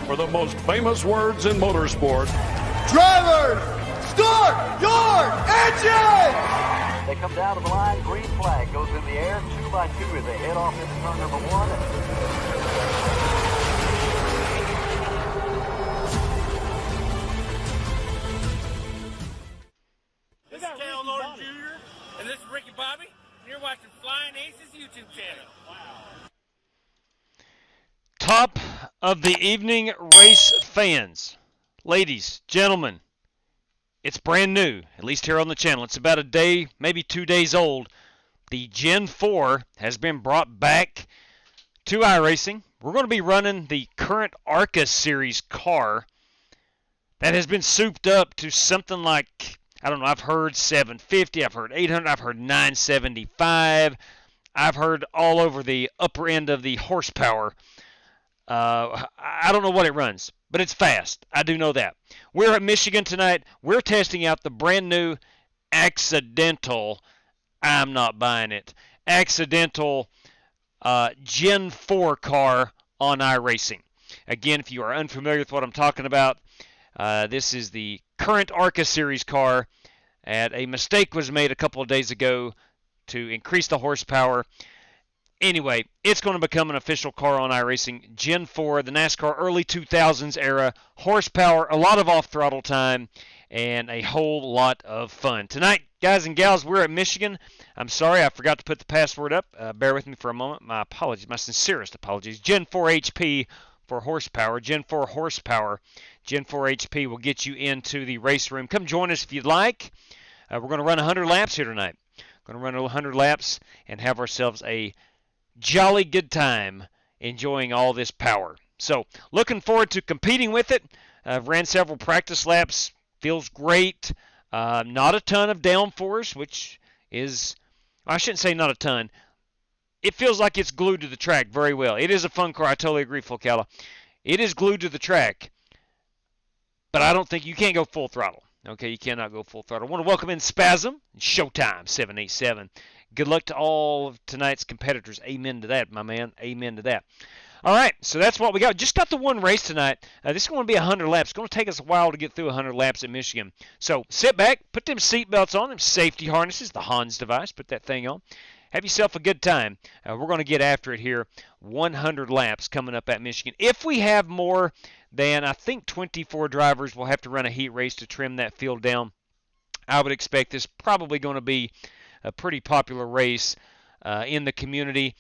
for the most famous words in motorsport. Drivers, start your engine! They come down to the line, green flag goes in the air, 2 by 2 as they head off into turn number 1. This is Cal Norton Jr., and this is Ricky Bobby, and you're watching Flying Aces YouTube channel. Wow. Top of the evening, race fans. Ladies, gentlemen, it's brand new, at least here on the channel. It's about a day, maybe 2 days old. The Gen 4 has been brought back to iRacing. We're going to be running the current ARCA Series car that has been souped up to something like, I don't know, I've heard 750, I've heard 800, I've heard 975. I've heard all over the upper end of the horsepower. I don't know what it runs, but it's fast. I do know that. We're at Michigan tonight. We're testing out the brand new accidental, I'm not buying it, accidental Gen 4 car on iRacing. Again, if you are unfamiliar with what I'm talking about, this is the current ARCA Series car. And a mistake was made a couple of days ago to increase the horsepower. Anyway, it's going to become an official car on iRacing. Gen 4, the NASCAR early 2000s era. Horsepower, a lot of off-throttle time, and a whole lot of fun. Tonight, guys and gals, we're at Michigan. I'm sorry, I forgot to put the password up. Bear with me for a moment. My apologies, my sincerest apologies. Gen 4 HP for horsepower. Gen 4 horsepower. Gen 4 HP will get you into the race room. Come join us if you'd like. We're going to run 100 laps here tonight. We're going to run 100 laps and have ourselves a jolly good time enjoying all this power. So, looking forward to competing with it. I've ran several practice laps. Feels great. Not a ton of downforce, which is, I shouldn't say not a ton. It feels like it's glued to the track very well. It is a fun car. I totally agree, Fulcala. It is glued to the track, but I don't think you can't go full throttle. Okay, you cannot go full throttle. I want to welcome in Spasm, Showtime 787. Good luck to all of tonight's competitors. Amen to that, my man. Amen to that. All right, so that's what we got. Just got the one race tonight. This is going to be 100 laps. It's going to take us a while to get through 100 laps at Michigan. So sit back, put them seat belts on, them safety harnesses, the Hans device, put that thing on. Have yourself a good time. We're going to get after it here. 100 laps coming up at Michigan. If we have more than, I think, 24 drivers, we'll have to run a heat race to trim that field down. I would expect this probably going to be a pretty popular race in the community.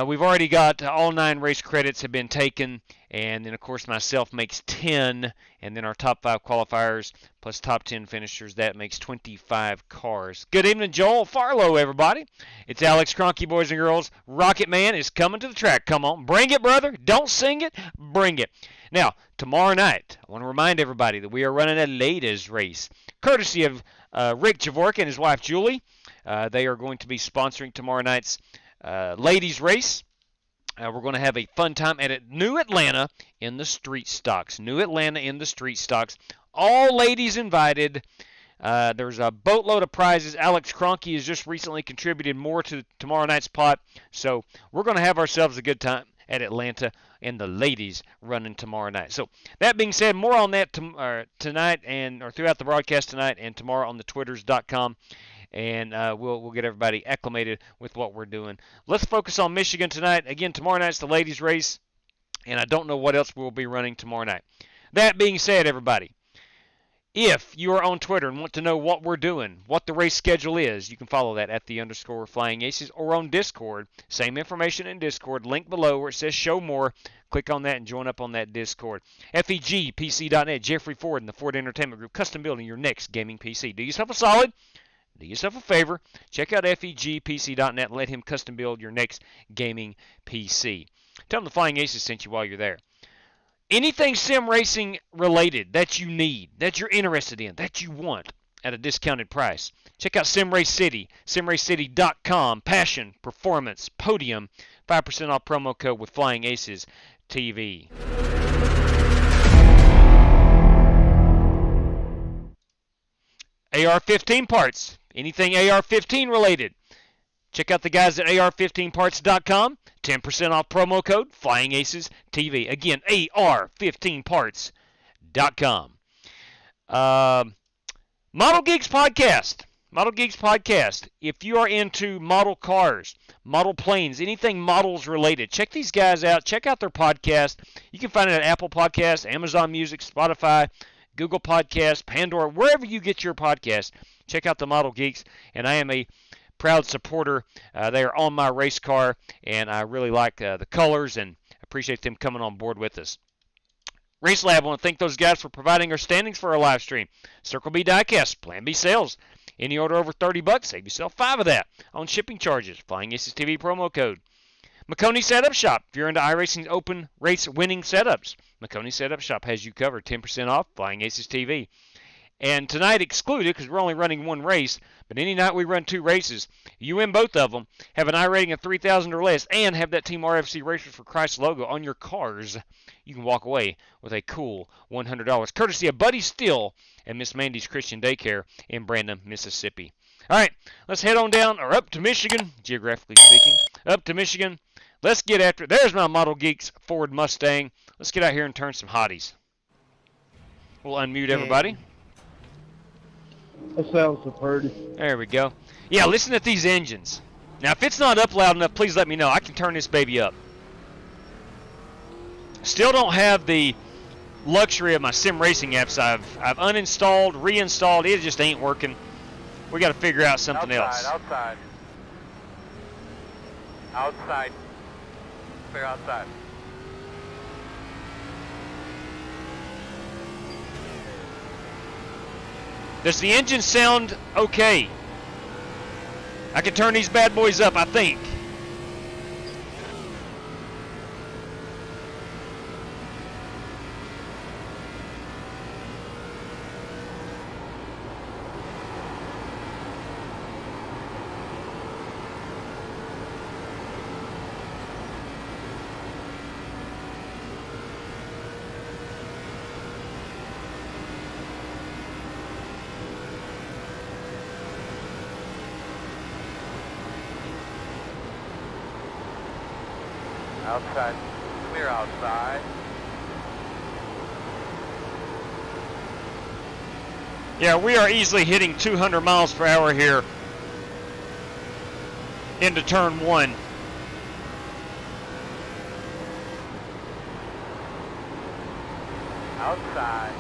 We've already got all 9 race credits have been taken, and then of course myself makes 10, and then our top 5 qualifiers plus top 10 finishers, that makes 25 cars. Good evening, Joel Farlow, everybody. It's Alex Cronky, boys and girls. Rocket Man is coming to the track. Come on, bring it, brother. Don't sing it, bring it. Now, tomorrow night, I want to remind everybody that we are running a ladies race, courtesy of Rick Javorka and his wife Julie. They are going to be sponsoring tomorrow night's ladies race. We're going to have a fun time at New Atlanta in the street stocks. New Atlanta in the street stocks. All ladies invited. There's a boatload of prizes. Alex Cronky has just recently contributed more to tomorrow night's pot. So we're going to have ourselves a good time at Atlanta and the ladies running tomorrow night. So that being said, more on that tonight or throughout the broadcast tonight and tomorrow on the twitters.com. And we'll get everybody acclimated with what we're doing. Let's focus on Michigan tonight. Again, tomorrow night's the ladies' race, and I don't know what else we'll be running tomorrow night. That being said, everybody, if you are on Twitter and want to know what we're doing, what the race schedule is, you can follow that at @_FlyingAces or on Discord. Same information in Discord. Link below where it says Show More. Click on that and join up on that Discord. FEGPC.net, Jeffrey Ford and the Ford Entertainment Group, custom building your next gaming PC. Do yourself a solid. Do yourself a favor, check out FEGPC.net and let him custom build your next gaming PC. Tell him the Flying Aces sent you while you're there. Anything sim racing related that you need, that you're interested in, that you want at a discounted price, check out SimRace City, simracecity.com, passion, performance, podium, 5% off promo code with Flying Aces TV. AR-15 parts. Anything AR-15 related. Check out the guys at AR15parts.com. 10% off promo code FlyingAcesTV. Again, AR15parts.com. Model Geeks Podcast. Model Geeks Podcast. If you are into model cars, model planes, anything models related, check these guys out. Check out their podcast. You can find it at Apple Podcasts, Amazon Music, Spotify, Google Podcasts, Pandora, wherever you get your podcast. Check out the Model Geeks, and I am a proud supporter. They are on my race car, and I really like the colors and appreciate them coming on board with us. RaceLab, I want to thank those guys for providing our standings for our live stream. Circle B Diecast, Plan B Sales. Any order over $30, save yourself 5 of that on shipping charges. Flying Aces TV promo code. McConey Setup Shop. If you're into iRacing's open race winning setups, McConey Setup Shop has you covered. 10% off. Flying Aces TV. And tonight excluded because we're only running one race, but any night we run 2 races, you win both of them, have an I rating of 3,000 or less, and have that Team RFC Racers for Christ logo on your cars, you can walk away with a cool $100, courtesy of Buddy Steele and Miss Mandy's Christian Daycare in Brandon, Mississippi. All right, let's head on down, or up to Michigan, geographically speaking, up to Michigan. Let's get after it. There's my Model Geeks Ford Mustang. Let's get out here and turn some hotties. We'll unmute everybody. That sounds so pretty. There we go. Yeah, listen at these engines. Now, if it's not up loud enough, please let me know. I can turn this baby up. Still don't have the luxury of my sim racing apps. I've uninstalled, reinstalled. It just ain't working. We got to figure out something else. Outside. Clear outside. Does the engine sound okay? I can turn these bad boys up, I think. Outside. Clear outside. Yeah, we are easily hitting 200 miles per hour here into turn 1. Outside.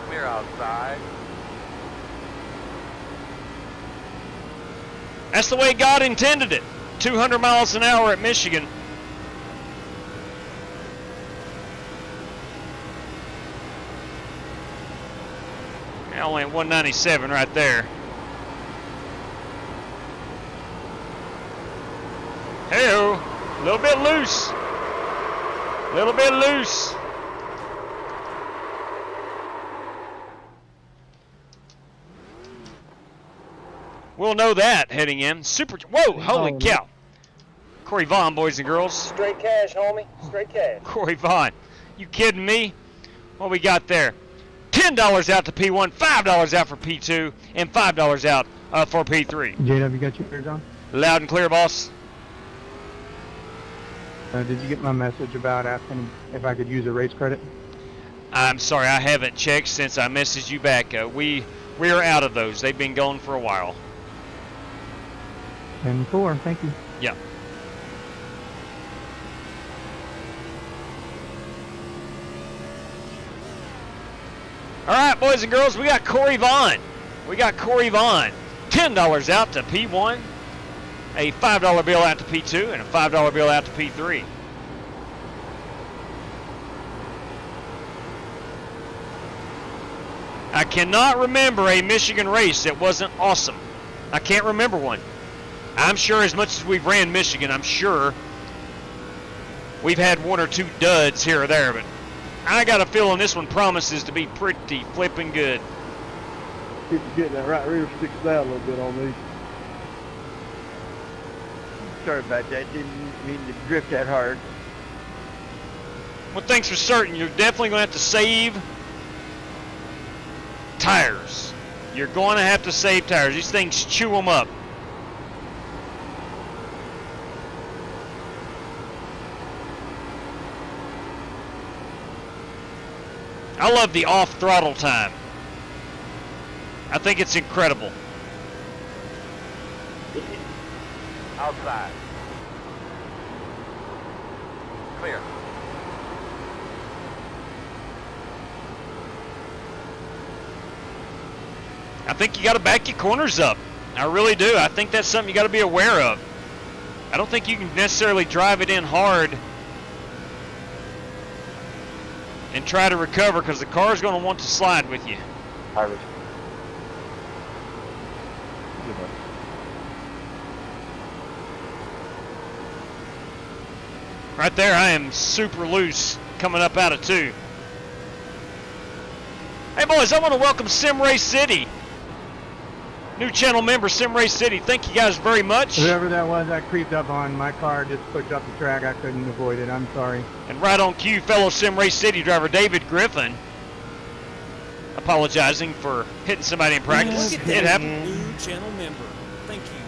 Clear outside. That's the way God intended it. 200 miles an hour at Michigan. Now only at 197 right there. Hey-o, a little bit loose. A little bit loose. We'll know that heading in. Super. Whoa, holy cow. Corey Vaughn, boys and girls. Straight cash, homie. Straight cash. Corey Vaughn. You kidding me? What we got there? $10 out to P1, $5 out for P2, and $5 out for P3. JW, you got your ears on? Loud and clear, boss. Did you get my message about asking if I could use a race credit? I'm sorry, I haven't checked since I messaged you back. We are out of those. They've been gone for a while. 10-4, thank you. Yeah. All right, boys and girls, we got Corey Vaughn. $10 out to P1, a $5 bill out to P2, and a $5 bill out to P3. I cannot remember a Michigan race that wasn't awesome. I can't remember one. I'm sure as much as we've ran Michigan, I'm sure we've had 1 or 2 duds here or there, but I got a feeling this one promises to be pretty flipping good. Keep getting that right rear sticks out a little bit on these. Sorry about that. Didn't mean to drift that hard. One thing's for certain, you're definitely going to have to save tires. You're going to have to save tires. These things chew them up. I love the off throttle time. I think it's incredible. Outside. Clear. I think you got to back your corners up. I really do. I think that's something you got to be aware of. I don't think you can necessarily drive it in hard and try to recover, because the car is going to want to slide with you. Irish. Right there, I am super loose coming up out of 2. Hey boys, I want to welcome Sim Race City. New channel member, Sim Race City. Thank you guys very much. Whoever that was, I creeped up on. My car just pushed up the track. I couldn't avoid it. I'm sorry. And right on cue, fellow Sim Race City driver David Griffin, apologizing for hitting somebody in practice. It happened. New channel member. Thank you.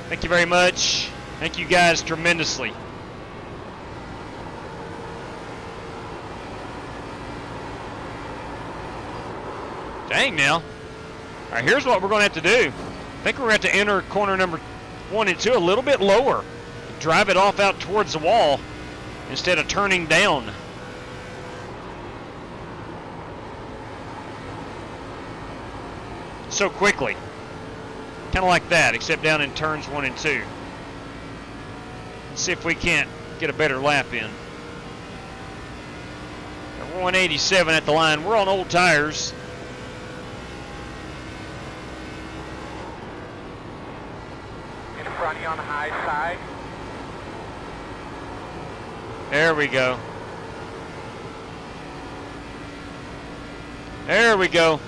Thank you very much. Thank you guys tremendously. Dang now. All right, here's what we're going to have to do. I think we're going to have to enter corner number 1 and 2 a little bit lower. Drive it off out towards the wall instead of turning down. So quickly. Kind of like that, except down in turns 1 and 2. Let's see if we can't get a better lap in. We're 187 at the line. We're on old tires. In front of you on the high side. There we go. There we go.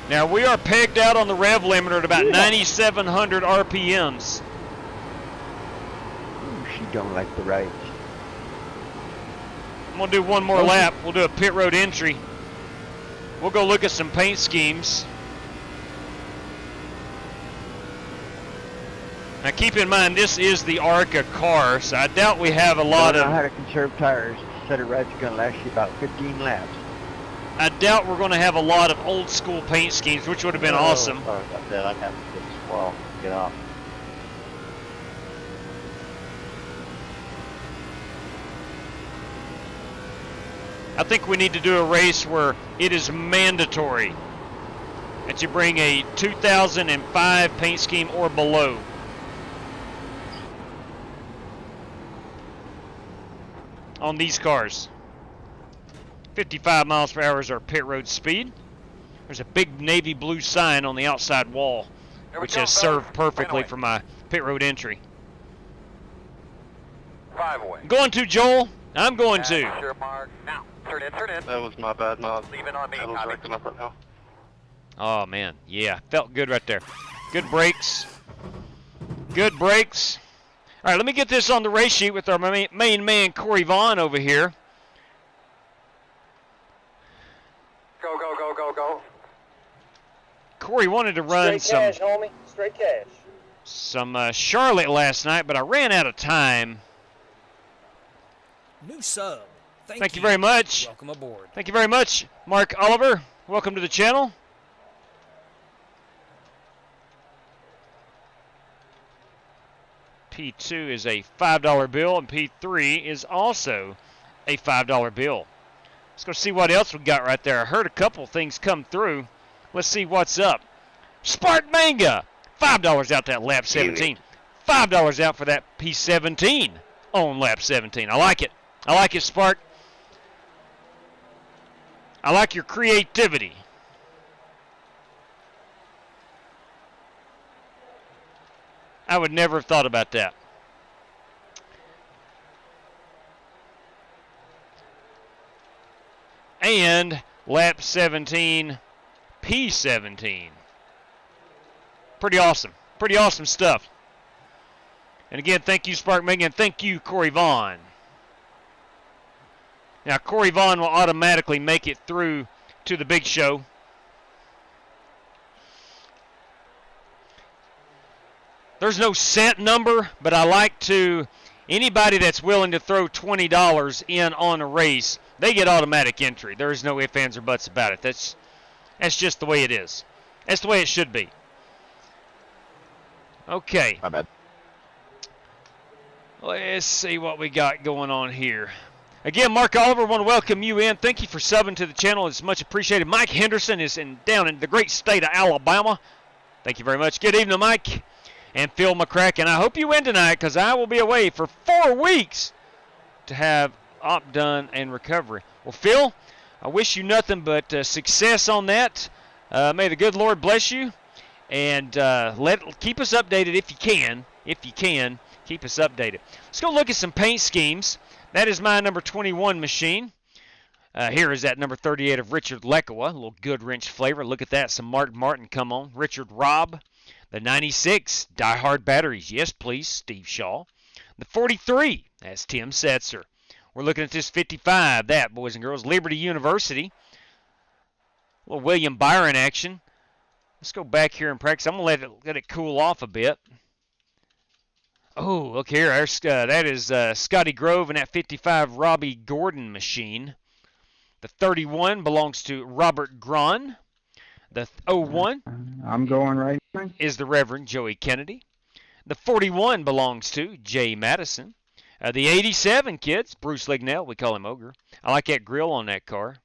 Now we are pegged out on the rev limiter at about 9,700 RPMs. Ooh, she don't like the rides. I'm gonna do one more lap. We'll do a pit road entry. We'll go look at some paint schemes. Now keep in mind, this is the ARCA car, so I doubt we have a lot Don't of... know how to conserve tires. Set of rides are going to last you about 15 laps. I doubt we're going to have a lot of old school paint schemes, which would have been awesome. Sorry about that. I have to get this wall. Get off. I think we need to do a race where it is mandatory that you bring a 2005 paint scheme or below. On these cars. 55 miles per hour is our pit road speed. There's a big navy blue sign on the outside wall, which has served perfectly for my pit road entry. 5 away. Going to, Joel. I'm going to. Sure mark. Now, turn in, turn in. That was my bad, Mod. Leave it on me. Pedals Copy. racking up right now. Oh, man. Yeah, felt good right there. Good brakes. Good brakes. All right, let me get this on the race sheet with our main man, Corey Vaughn, over here. Go, go, go, go, go. Corey wanted to run Straight cash, homie. Straight cash. some Charlotte last night, but I ran out of time. New sub. Thank you very much. Welcome aboard. Thank you very much, Mark Oliver. Welcome to the channel. P2 is a $5 bill, and P3 is also a $5 bill. Let's go see what else we got right there. I heard a couple things come through. Let's see what's up. Spark Manga, $5 out that lap 17. $5 out for that P17 on lap 17. I like it. I like it, Spark. I like your creativity. I would never have thought about that. And lap 17, P17. Pretty awesome. Pretty awesome stuff. And again, thank you, Spark Megan. Thank you, Corey Vaughn. Now, Corey Vaughn will automatically make it through to the big show. There's no set number, but I like to Anybody that's willing to throw $20 in on a race, they get automatic entry. There is no ifs, ands, or buts about it. That's just the way it is. That's the way it should be. Okay. My bad. Let's see what we got going on here. Again, Mark Oliver, want to welcome you in. Thank you for subbing to the channel. It's much appreciated. Mike Henderson is down in the great state of Alabama. Thank you very much. Good evening, Mike. And Phil McCracken. I hope you win tonight because I will be away for 4 weeks to have op done and recovery. Well, Phil, I wish you nothing but success on that. May the good Lord bless you. And keep us updated if you can. If you can, keep us updated. Let's go look at some paint schemes. That is my number 21 machine. Here is that number 38 of Richard Lekowa. A little good wrench flavor. Look at that. Some Mark Martin come on. Richard Robb. The 96, Die Hard Batteries. Yes, please, Steve Shaw. The 43, that's Tim Setzer. We're looking at this 55. That, boys and girls, Liberty University. A little William Byron action. Let's go back here and practice. I'm going to let it cool off a bit. Oh, look here. That is Scotty Grove and that 55 Robbie Gordon machine. The 31 belongs to Robert Grahn. The 01 I'm going right now. Is the Reverend Joey Kennedy. The 41 belongs to Jay Madison. The 87, kids, Bruce Lignell. We call him Ogre. I like that grill on that car.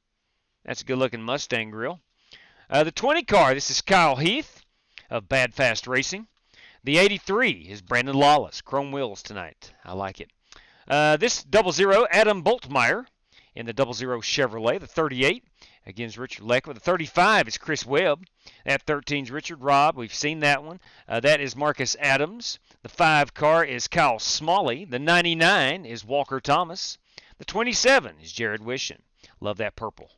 That's a good-looking Mustang grill. The 20 car, this is Kyle Heath of Bad Fast Racing. The 83 is Brandon Lawless. Chrome wheels tonight. I like it. This 00, Adam Boltmeyer in the 00 Chevrolet. The 38, again, is Richard Leckman. The 35 is Chris Webb. That 13 is Richard Robb. We've seen that one. That is Marcus Adams. The 5 car is Kyle Smalley. The 99 is Walker Thomas. The 27 is Jared Wishin. Love that purple.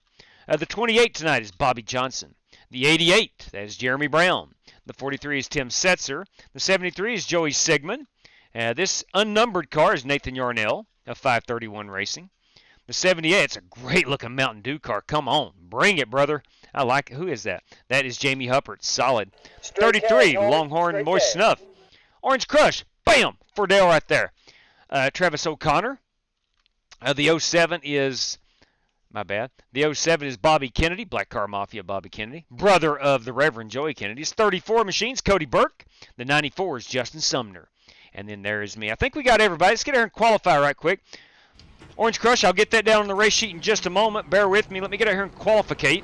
The 28 tonight is Bobby Johnson. The 88, that is Jeremy Brown. The 43 is Tim Setzer. The 73 is Joey Sigmund. This unnumbered car is Nathan Yarnell of 531 Racing. The 78, it's a great-looking Mountain Dew car. Come on, bring it, brother. I like it. Who is that? That is Jamie Huppert. Solid. 33, Longhorn Moist Snuff. Orange Crush. Bam! For Dale right there. Travis O'Connor. The 07 is... My bad. The 07 is Bobby Kennedy, Black Car Mafia Bobby Kennedy, brother of the Reverend Joey Kennedy. It's 34 machines, Cody Burke. The 94 is Justin Sumner. And then there is me. I think we got everybody. Let's get here and qualify right quick. Orange Crush, I'll get that down on the race sheet in just a moment. Bear with me. Let me get out here and qualificate.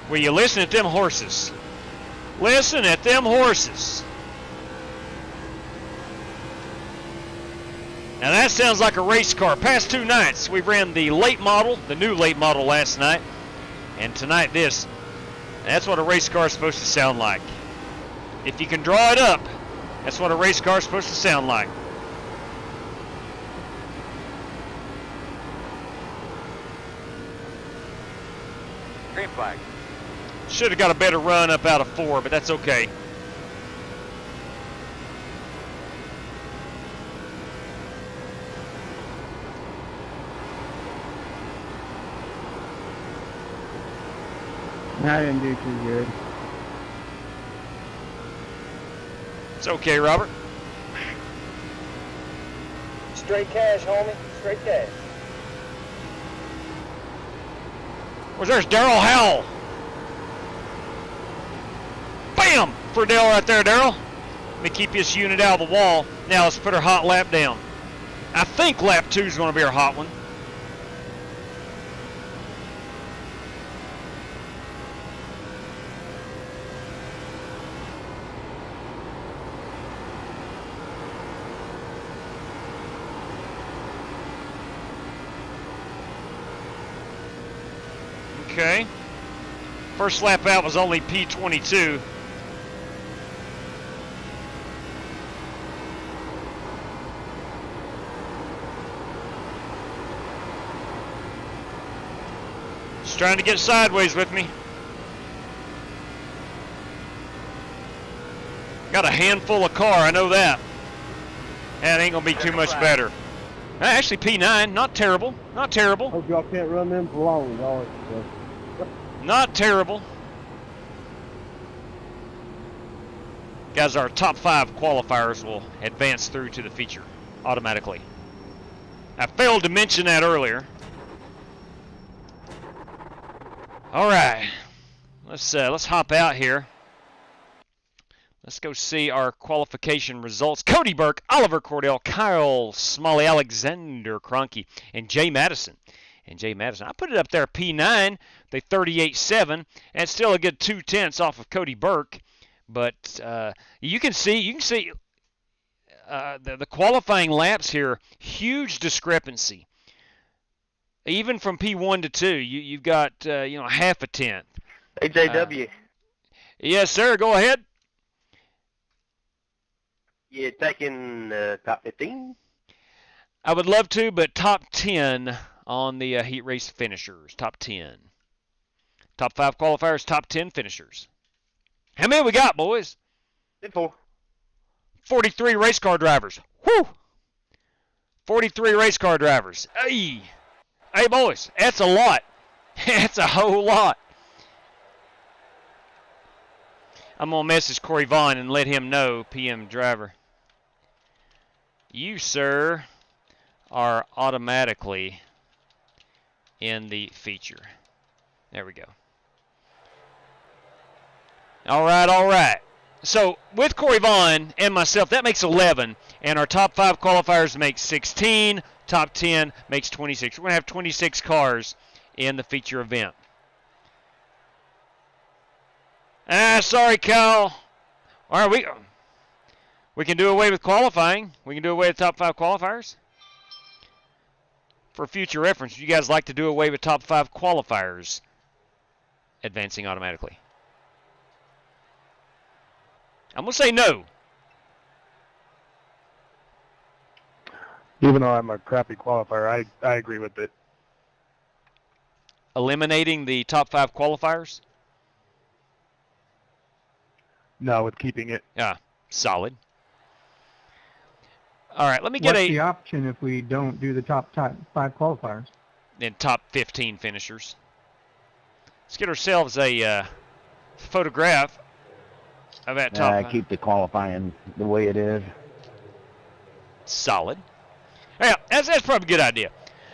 Will you listen at them horses? Listen at them horses. Now that sounds like a race car. Past 2 nights, we ran the late model, the new late model last night. And tonight this. That's what a race car is supposed to sound like. If you can draw it up, that's what a race car is supposed to sound like. Green flag. Should have got a better run up out of 4, but that's okay. I didn't do too good. It's okay, Robert. Straight cash, homie. Straight cash. There's Darryl Howell. Bam! For Dale right there, Darryl. Let me keep this unit out of the wall. Now let's put our hot lap down. I think lap 2 is going to be our hot one. Okay. First lap out was only P22. Just trying to get sideways with me. Got a handful of car, I know that. That ain't gonna be too much better. Actually, P9, not terrible. Not terrible. Hope y'all can't run them for long, y'all. Not terrible. Guys, our top 5 qualifiers will advance through to the feature automatically. I failed to mention that earlier. All right, let's hop out here. Let's go see our qualification results. Cody Burke, Oliver Cordell, Kyle Smalley, Alexander Cronky, and Jay Madison. I put it up there, P9, the 38.7, and still a good 0.2 off of Cody Burke. But you can see the qualifying laps here, huge discrepancy. Even from P1 to 2, you've got half a tenth. AJW. Yes, sir. Go ahead. You taking top 15? I would love to, but top 10 on the heat race finishers. Top 10. Top 5 qualifiers, top 10 finishers. How many we got, boys? 4. 43 race car drivers. Whew! 43 race car drivers. Hey! Hey, boys, that's a lot. That's a whole lot. I'm going to message Corey Vaughn and let him know, PM driver. You, sir, are automatically in the feature. There we go. All right. So, with Corey Vaughn and myself, that makes 11. And our top 5 qualifiers make 16. Top 10 makes 26. We're going to have 26 cars in the feature event. Sorry, Cal. All right, we can do away with qualifying. We can do away with top 5 qualifiers. For future reference, you guys like to do away with top 5 qualifiers advancing automatically? I'm going to say no. Even though I'm a crappy qualifier, I agree with it. Eliminating the top 5 qualifiers? No, with keeping it. Yeah, solid. All right, let me get What's the option if we don't do the top 5 qualifiers? Then top 15 finishers. Let's get ourselves a photograph of that top. Keep the qualifying the way it is. Solid. Yeah, that's probably a good idea.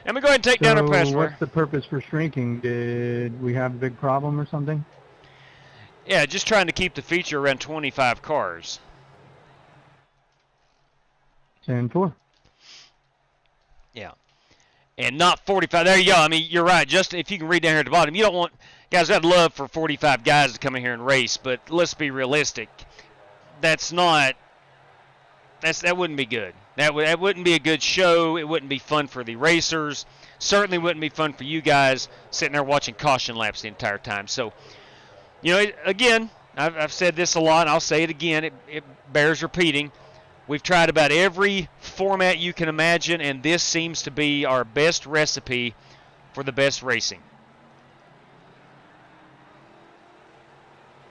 And we go ahead and take down our password. What's the purpose for shrinking? Did we have a big problem or something? Yeah, just trying to keep the feature around 25 cars. 10-4. Yeah. And not 45. There you go. I mean, you're right. Just if you can read down here at the bottom, you don't want, guys, I'd love for 45 guys to come in here and race, but let's be realistic. That wouldn't be good. That wouldn't be a good show. It wouldn't be fun for the racers. Certainly wouldn't be fun for you guys sitting there watching caution laps the entire time. So, again, I've said this a lot, and I'll say it again. It bears repeating. We've tried about every format you can imagine, and this seems to be our best recipe for the best racing.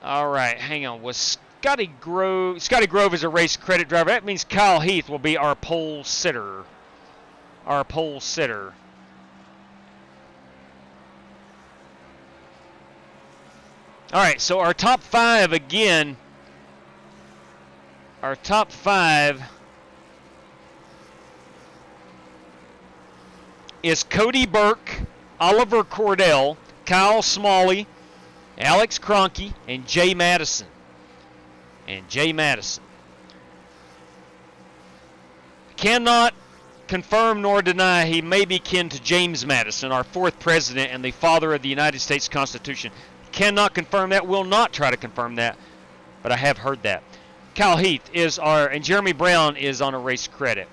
All right, hang on. Was Scotty Grove is a race credit driver. That means Kyle Heath will be our pole sitter. All right, so our top 5 again. Our top 5 is Cody Burke, Oliver Cordell, Kyle Smalley, Alex Cronky, and Jay Madison. Cannot confirm nor deny he may be kin to James Madison, our 4th president and the father of the United States Constitution. Cannot confirm that, will not try to confirm that, but I have heard that. Kyle Heath is and Jeremy Brown is on a race credit.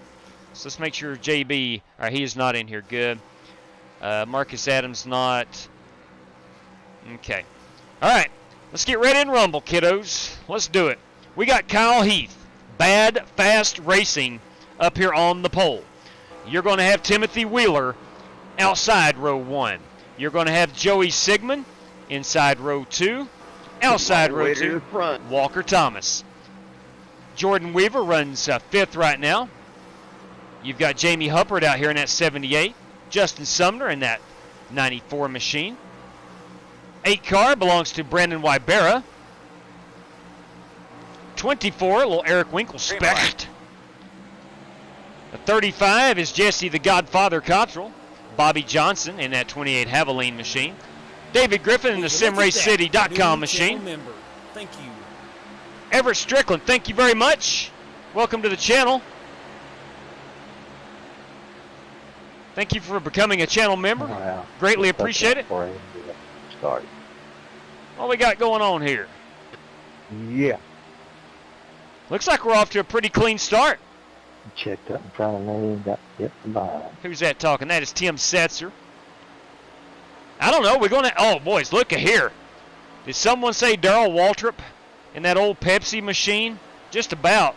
So let's make sure JB, all right, he is not in here. Good. Marcus Adams not. Okay. All right, let's get ready and rumble, kiddos. Let's do it. We got Kyle Heath, Bad Fast Racing, up here on the pole. You're going to have Timothy Wheeler outside row 1. You're going to have Joey Sigmund inside row 2. Outside row 2, Walker Thomas. Jordan Weaver runs 5th right now. You've got Jamie Huppert out here in that 78. Justin Sumner in that 94 machine. 8 car belongs to Brandon Wybera. 24, little Eric Winkle specked. The 35 is Jesse the Godfather Cottrell. Bobby Johnson in that 28 Haviline machine. David Griffin in the SimRaceCity.com machine. Member. Thank you. Everett Strickland, thank you very much. Welcome to the channel. Thank you for becoming a channel member. Wow. Greatly appreciate it. Start. What we got going on here? Yeah. Looks like we're off to a pretty clean start. Checked up in front of me. Got hit the line. Who's that talking? That is Tim Setzer. I don't know. We're going to... Oh, boys, look at here. Did someone say Darrell Waltrip in that old Pepsi machine? Just about.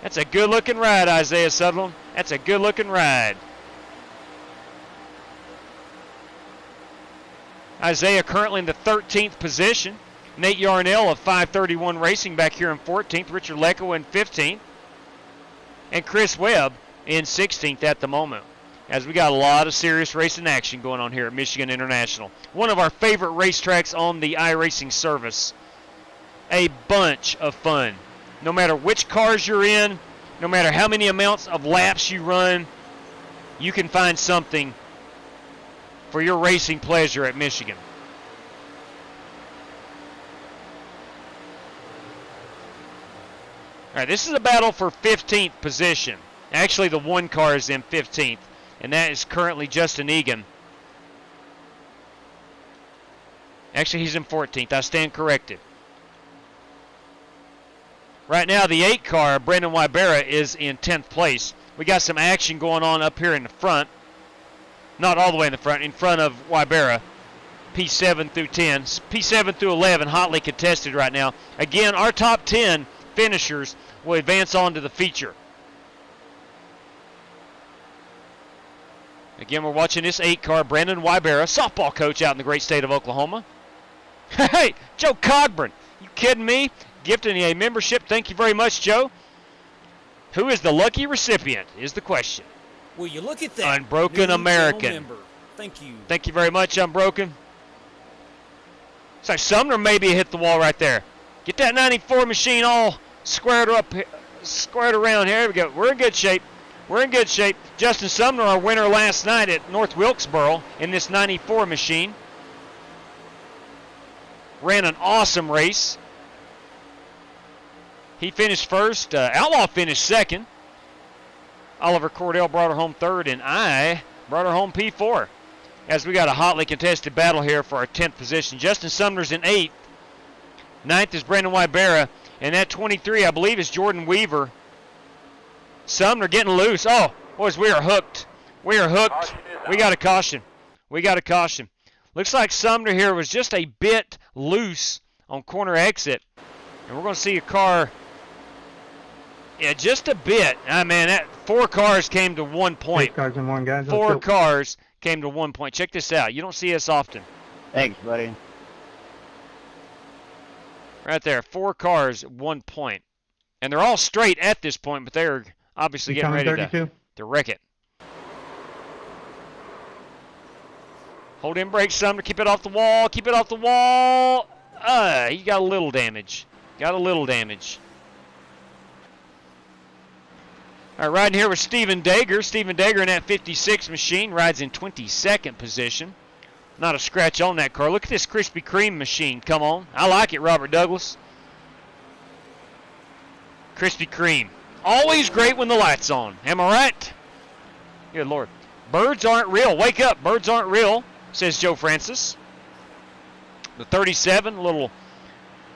That's a good-looking ride, Isaiah Sutherland. That's a good-looking ride. Isaiah currently in the 13th position. Nate Yarnell of 531 Racing back here in 14th. Richard Lecco in 15th. And Chris Webb in 16th at the moment. As we got a lot of serious racing action going on here at Michigan International. One of our favorite racetracks on the iRacing service. A bunch of fun. No matter which cars you're in, no matter how many amounts of laps you run, you can find something for your racing pleasure at Michigan. All right, this is a battle for 15th position. Actually, the one car is in 15th, and that is currently Justin Egan. Actually, he's in 14th. I stand corrected. Right now, the 8 car, Brandon Wybera, is in 10th place. We got some action going on up here in the front. Not all the way in the front of Wybera. P7 through 10. P7 through 11, hotly contested right now. Again, our top 10 finishers will advance on to the feature. Again, we're watching this 8 car, Brandon Wybera, softball coach out in the great state of Oklahoma. Hey, Joe Cogburn, you kidding me? Gifting a membership. Thank you very much, Joe. Who is the lucky recipient is the question. Will you look at that? Unbroken American. Member. Thank you. Thank you very much, Unbroken. Looks like Sumner maybe hit the wall right there. Get that 94 machine all squared around here. There we go. We're in good shape. We're in good shape. Justin Sumner, our winner last night at North Wilkesboro in this 94 machine. Ran an awesome race. He finished first. Outlaw finished second. Oliver Cordell brought her home third, and I brought her home P4. As we got a hotly contested battle here for our 10th position. Justin Sumner's in 8th. 9th is Brandon Wybera. And that 23, I believe, is Jordan Weaver. Sumner getting loose. Oh, boys, we are hooked. We are hooked. We got a caution. We got a caution. Looks like Sumner here was just a bit loose on corner exit. And we're going to see a car... Yeah, just a bit. I mean, 4 cars came to 1 point. 8 cars in one, guys. 4 cars came to 1 point. Check this out. You don't see us often. Thanks, buddy. Right there. 4 cars, 1 point. And they're all straight at this point, but they're obviously getting ready to wreck it. Hold in brake, Sumner. Keep it off the wall. Keep it off the wall. He got a little damage. Got a little damage. All right, riding here with Stephen Dager. Stephen Dager in that 56 machine rides in 22nd position. Not a scratch on that car. Look at this Krispy Kreme machine. Come on. I like it, Robert Douglas. Krispy Kreme. Always great when the light's on. Am I right? Good Lord. Birds aren't real. Wake up. Birds aren't real, says Joe Francis. The 37, little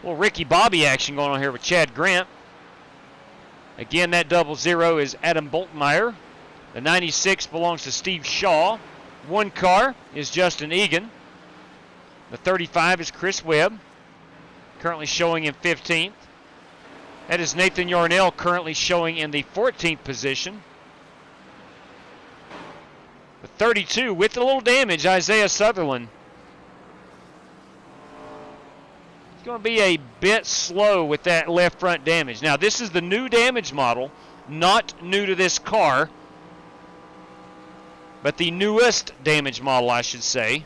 Ricky Bobby action going on here with Chad Grant. Again, that 00 is Adam Boltmeyer. The 96 belongs to Steve Shaw. 1 car is Justin Egan. The 35 is Chris Webb, currently showing in 15th. That is Nathan Yarnell, currently showing in the 14th position. The 32, with a little damage, Isaiah Sutherland. It's going to be a bit slow with that left front damage. Now, this is the new damage model, not new to this car. but the newest damage model, I should say.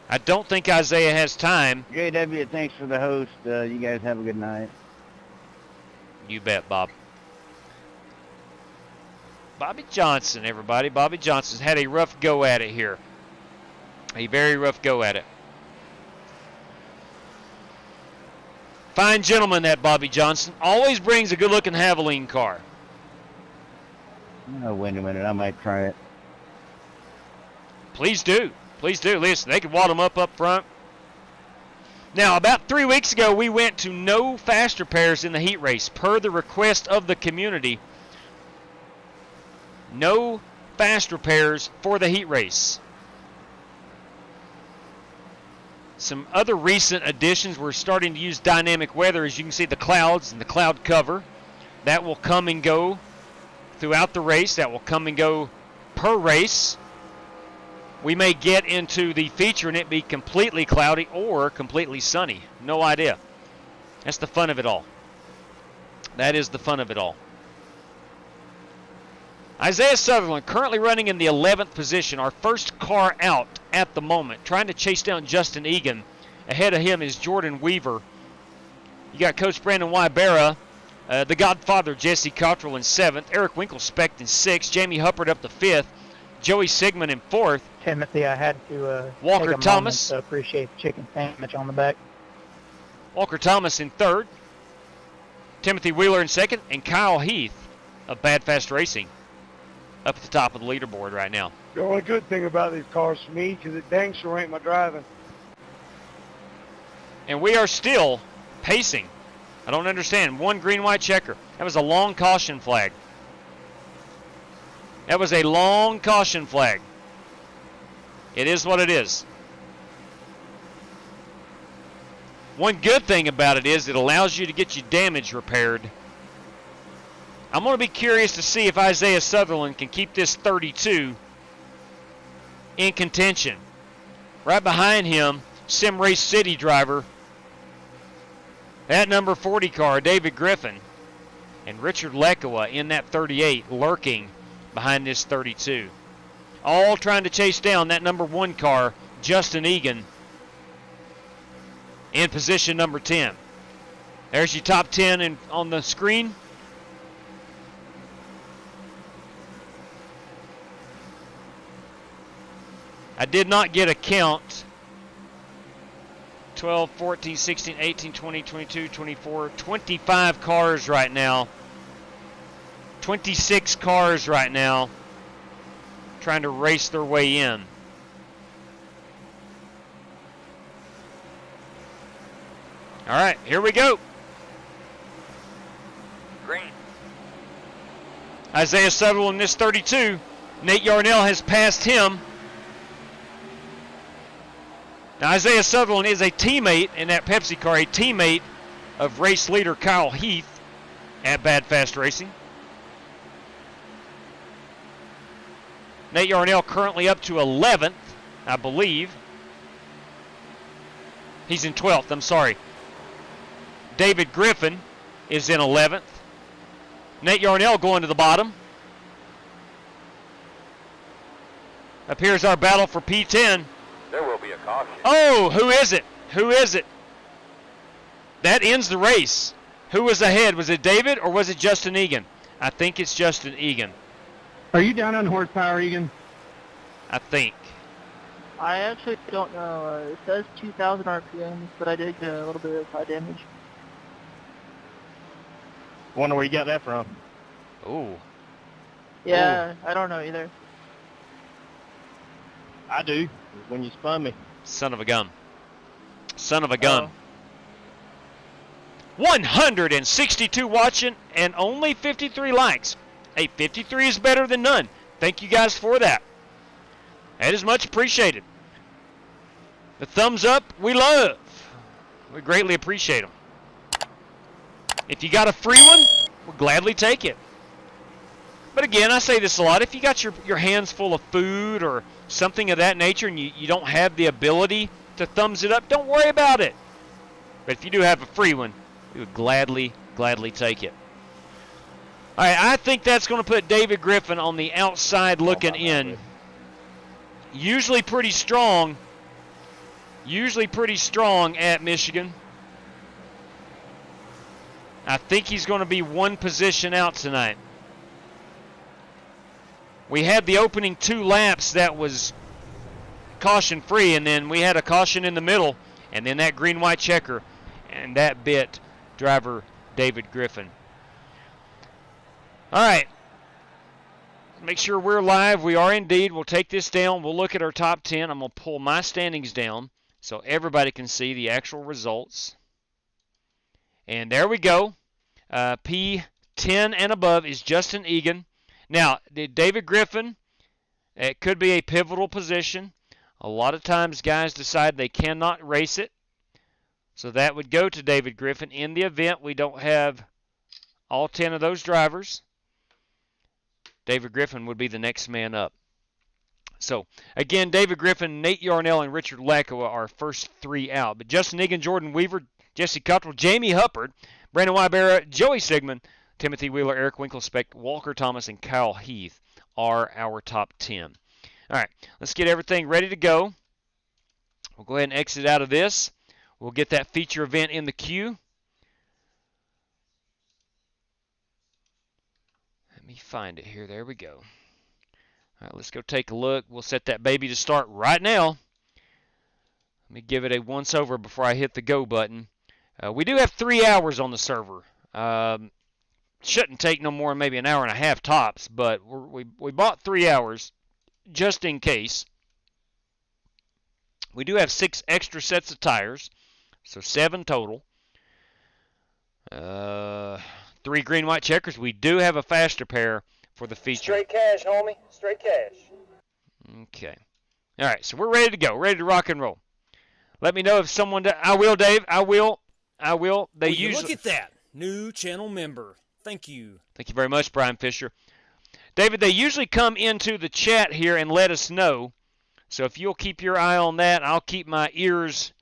I don't think Isaiah has time. JW, thanks for the host. You guys have a good night. You bet, Bob. Bobby Johnson, everybody. Bobby Johnson's had a rough go at it here. A very rough go at it. Fine gentleman, that Bobby Johnson. Always brings a good-looking Havoline car. Oh, wait a minute. I might try it. Please do. Please do. Listen, they could wad them up front. Now, about 3 weeks ago, we went to no fast repairs in the heat race, per the request of the community. No fast repairs for the heat race. Some other recent additions, we're starting to use dynamic weather. As you can see, the clouds and the cloud cover. That will come and go throughout the race. That will come and go per race. We may get into the feature and it be completely cloudy or completely sunny. No idea. That's the fun of it all. That is the fun of it all. Isaiah Sutherland currently running in the 11th position. Our first car out at the moment. Trying to chase down Justin Egan. Ahead of him is Jordan Weaver. You got Coach Brandon Wybera. The Godfather Jesse Cottrell in 7th. Eric Winkelspect in 6th. Jamie Huppert up to 5th. Joey Sigmund in 4th. Timothy, I had to Walker take a Thomas. moment to appreciate the chicken sandwich on the back. Walker Thomas in 3rd. Timothy Wheeler in 2nd. And Kyle Heath of Bad Fast Racing up at the top of the leaderboard right now. The only good thing about these cars for me, because it dang sure ain't my driving. And we are still pacing. I don't understand. One green-white checker. That was a long caution flag. That was a long caution flag. It is what it is. One good thing about it is it allows you to get your damage repaired. I'm going to be curious to see if Isaiah Sutherland can keep this 32 in contention. Right behind him, Sim Race City driver, that number 40 car, David Griffin, and Richard Lekowa in that 38 lurking behind this 32. All trying to chase down that number 1 car, Justin Egan, in position number 10. There's your top 10 on the screen. I did not get a count. 12, 14, 16, 18, 20, 22, 24, 25 cars right now. 26 cars right now trying to race their way in. All right, here we go. Green. Isaiah Sutherland in this 32. Nate Yarnell has passed him. Now, Isaiah Sutherland is a teammate in that Pepsi car, a teammate of race leader Kyle Heath at Bad Fast Racing. Nate Yarnell currently up to 11th, I believe. He's in 12th, I'm sorry. David Griffin is in 11th. Nate Yarnell going to the bottom. Up here's our battle for P10. There will be a caution. Oh, who is it? Who is it? That ends the race. Who was ahead? Was it David or was it Justin Egan? I think it's Justin Egan. Are you down on horsepower, Egan? I think. I actually don't know. It says 2,000 RPMs, but I did get a little bit of high damage. Wonder where you got that from. Ooh. Yeah, I don't know either. I do. When you spun me. Son of a gun. Son of a gun. 162 watching and only 53 likes. Hey, 53 is better than none. Thank you guys for that. That is much appreciated. The thumbs up, we love. We greatly appreciate them. If you got a free one, we'll gladly take it. But again, I say this a lot. If you got your hands full of food or something of that nature and you don't have the ability to thumbs it up, don't worry about it. But if you do have a free one, we would gladly take it. All right, I think that's going to put David Griffin on the outside looking in. Usually pretty strong. Usually pretty strong at Michigan. I think he's going to be one position out tonight. We had the opening 2 laps that was caution free, and then we had a caution in the middle, and then that green-white checker, and that bit driver David Griffin. All right. Make sure we're live. We are indeed. We'll take this down. We'll look at our top 10. I'm going to pull my standings down so everybody can see the actual results. And there we go. P10 and above is Justin Egan. Now, David Griffin, it could be a pivotal position. A lot of times guys decide they cannot race it. So that would go to David Griffin. In the event we don't have all 10 of those drivers, David Griffin would be the next man up. So, again, David Griffin, Nate Yarnell, and Richard Lackowa are our first 3 out. But Justin Egan, Jordan Weaver, Jesse Cottrell, Jamie Huppard, Brandon Wybera, Joey Sigmund, Timothy Wheeler, Eric Winklespect, Walker Thomas, and Kyle Heath are our top 10. All right, let's get everything ready to go. We'll go ahead and exit out of this. We'll get that feature event in the queue. Let me find it here. There we go. All right, let's go take a look. We'll set that baby to start right now. Let me give it a once-over before I hit the go button. We do have 3 hours on the server. Shouldn't take no more than maybe an hour and a half tops, but we bought 3 hours just in case. We do have 6 extra sets of tires, so 7 total. 3 green-white checkers. We do have a faster pair for the feature. Straight cash, homie. Straight cash. Okay. All right, so we're ready to go. Ready to rock and roll. Let me know if someone... I will, Dave. I will. They usually... Look at that. New channel member. Thank you. Thank you very much, Brian Fisher. David, they usually come into the chat here and let us know. So if you'll keep your eye on that, I'll keep my ears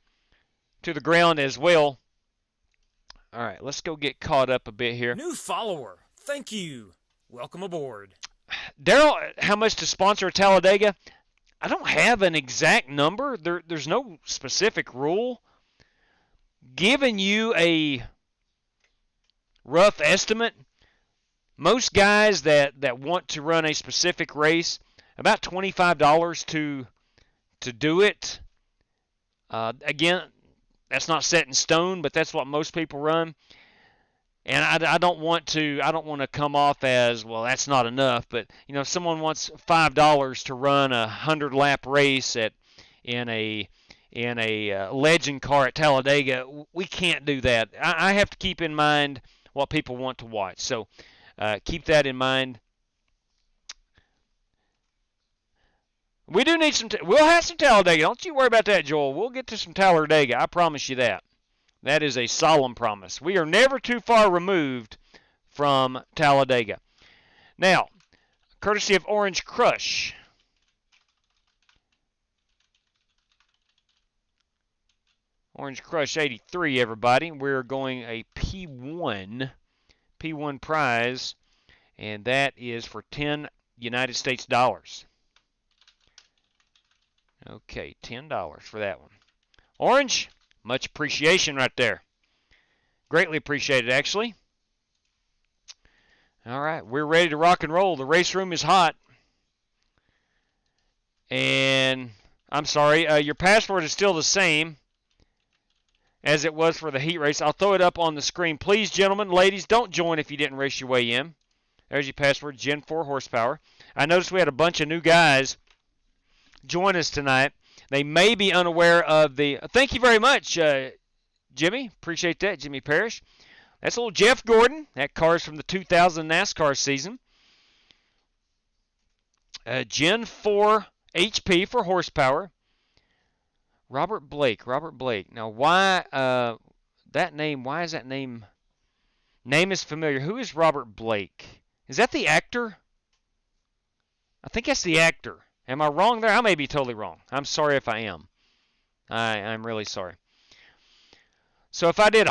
to the ground as well. All right, let's go get caught up a bit here. New follower. Thank you. Welcome aboard. Daryl, how much to sponsor Talladega? I don't have an exact number. There's no specific rule. Giving you a rough estimate, most guys that want to run a specific race, about $25 to do it. Again, that's not set in stone, but that's what most people run. And I don't want to come off as, well, that's not enough. But if someone wants $5 to run a 100-lap race in a legend car at Talladega, we can't do that. I have to keep in mind what people want to watch. So keep that in mind. We do need some. We'll have some Talladega. Don't you worry about that, Joel. We'll get to some Talladega. I promise you that. That is a solemn promise. We are never too far removed from Talladega. Now, courtesy of Orange Crush. Orange Crush 83, everybody. We're going a P1 prize, and that is for 10 United States dollars. Okay, $10 for that one. Orange, much appreciation right there. Greatly appreciated, actually. All right, we're ready to rock and roll. The race room is hot. And I'm sorry, your password is still the same as it was for the heat race. I'll throw it up on the screen. Please, gentlemen, ladies, don't join if you didn't race your way in. There's your password, Gen 4 horsepower. I noticed we had a bunch of new guys join us tonight. They may be unaware of the... Thank you very much, Jimmy. Appreciate that, Jimmy Parrish. That's old Jeff Gordon. That car is from the 2000 NASCAR season. Gen 4 HP for horsepower. Robert Blake. Now, why that name? Why is that name? Name is familiar. Who is Robert Blake? Is that the actor? I think that's the actor. Am I wrong there? I may be totally wrong. I'm sorry if I am. I'm really sorry. So if I did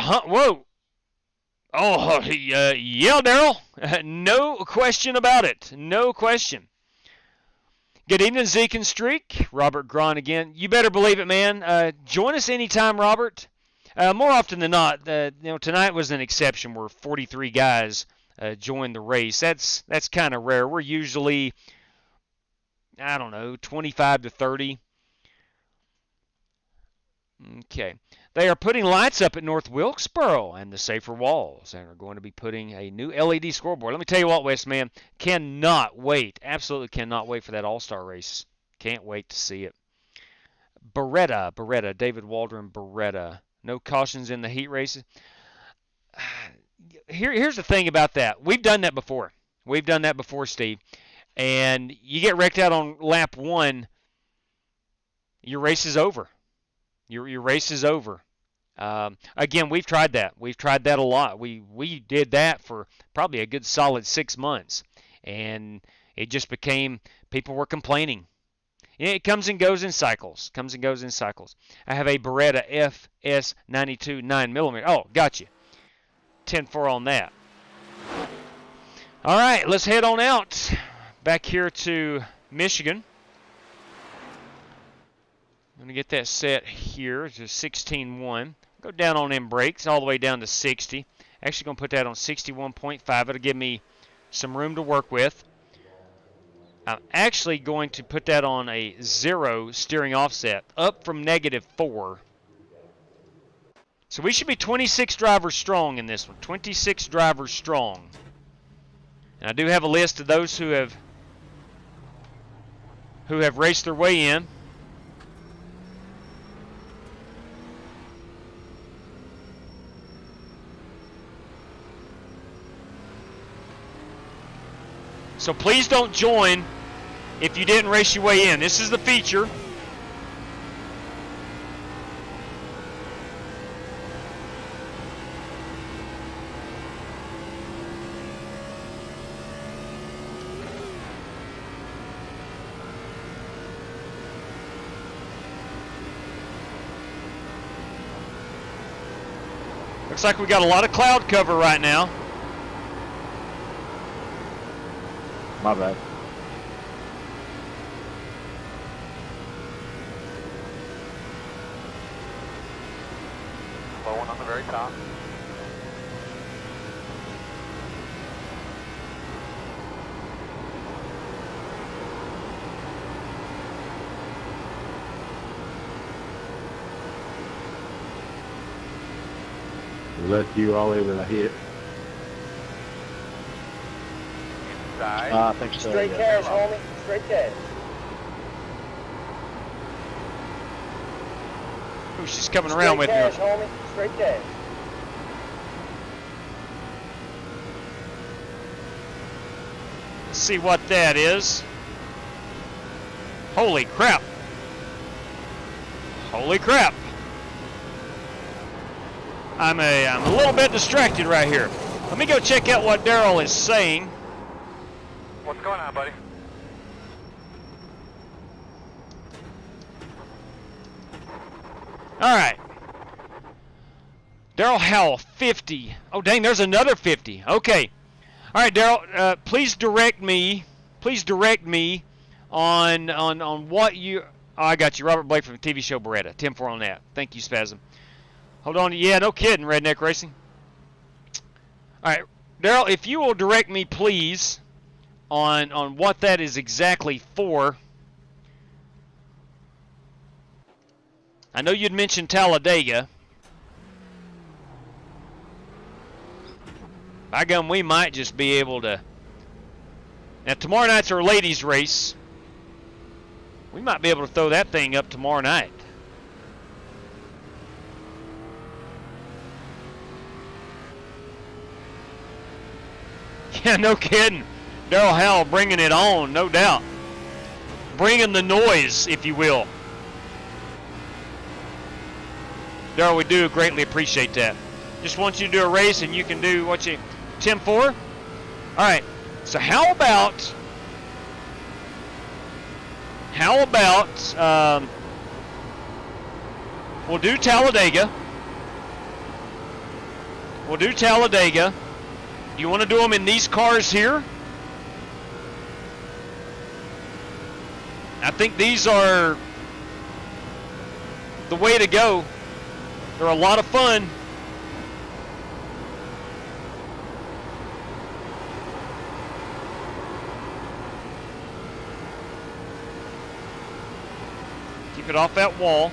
Oh, yeah, Daryl. No question about it. No question. Good evening, Zeke and Streak. Robert Gron again. You better believe it, man. Join us anytime, Robert. More often than not, tonight was an exception where 43 guys joined the race. That's kind of rare. We're usually, I don't know, 25 to 30. Okay. They are putting lights up at North Wilkesboro and the Safer Walls, and are going to be putting a new LED scoreboard. Let me tell you what, Wes, man, cannot wait. Absolutely cannot wait for that All-Star race. Can't wait to see it. Beretta, David Waldron Beretta. No cautions in the heat races. Here's the thing about that. We've done that before. We've done that before, Steve. And you get wrecked out on lap 1, your race is over. Your race is over. Again, we've tried that. We've tried that a lot. We did that for probably a good solid 6 months. And it just became, people were complaining. It comes and goes in cycles. I have a Beretta FS92 9mm. Oh, got you. 10-4 on that. All right, let's head on out back here to Michigan. I'm going to get that set here to 16.1. Go down on them brakes all the way down to 60. Actually going to put that on 61.5. It'll give me some room to work with. I'm actually going to put that on a 0 steering offset, up from -4. So we should be 26 drivers strong in this one. 26 drivers strong. And I do have a list of those who have raced their way in. So please don't join if you didn't race your way in. This is the feature. Looks like we got a lot of cloud cover right now. My bad. Low one on the very top. Let you all able to hit. Inside. I think so. Straight yeah. cash, homie. Straight cash. Ooh, she's coming around with me. homie. Straight cash. Let's see what that is. Holy crap. Holy crap. I'm a little bit distracted right here. Let me go check out what Daryl is saying. What's going on, buddy? All right. Daryl Howell, 50. Oh, dang, there's another 50. Okay. All right, Daryl, please direct me on what you... Oh, I got you. Robert Blake from the TV show Beretta. 10-4 on that. Thank you, Spasm. Hold on. Yeah, no kidding, Redneck Racing. All right, Daryl, if you will direct me, please, on what that is exactly for. I know you'd mentioned Talladega. By gum, we might just be able to... Now, tomorrow night's our ladies' race. We might be able to throw that thing up tomorrow night. Yeah, no kidding. Daryl Howell bringing it on, no doubt. Bringing the noise, if you will. Daryl, we do greatly appreciate that. Just want you to do a race and you can do what you... 10-4? All right. So how about... we'll do Talladega. We'll do Talladega. Do you want to do them in these cars here? I think these are the way to go. They're a lot of fun. Keep it off that wall.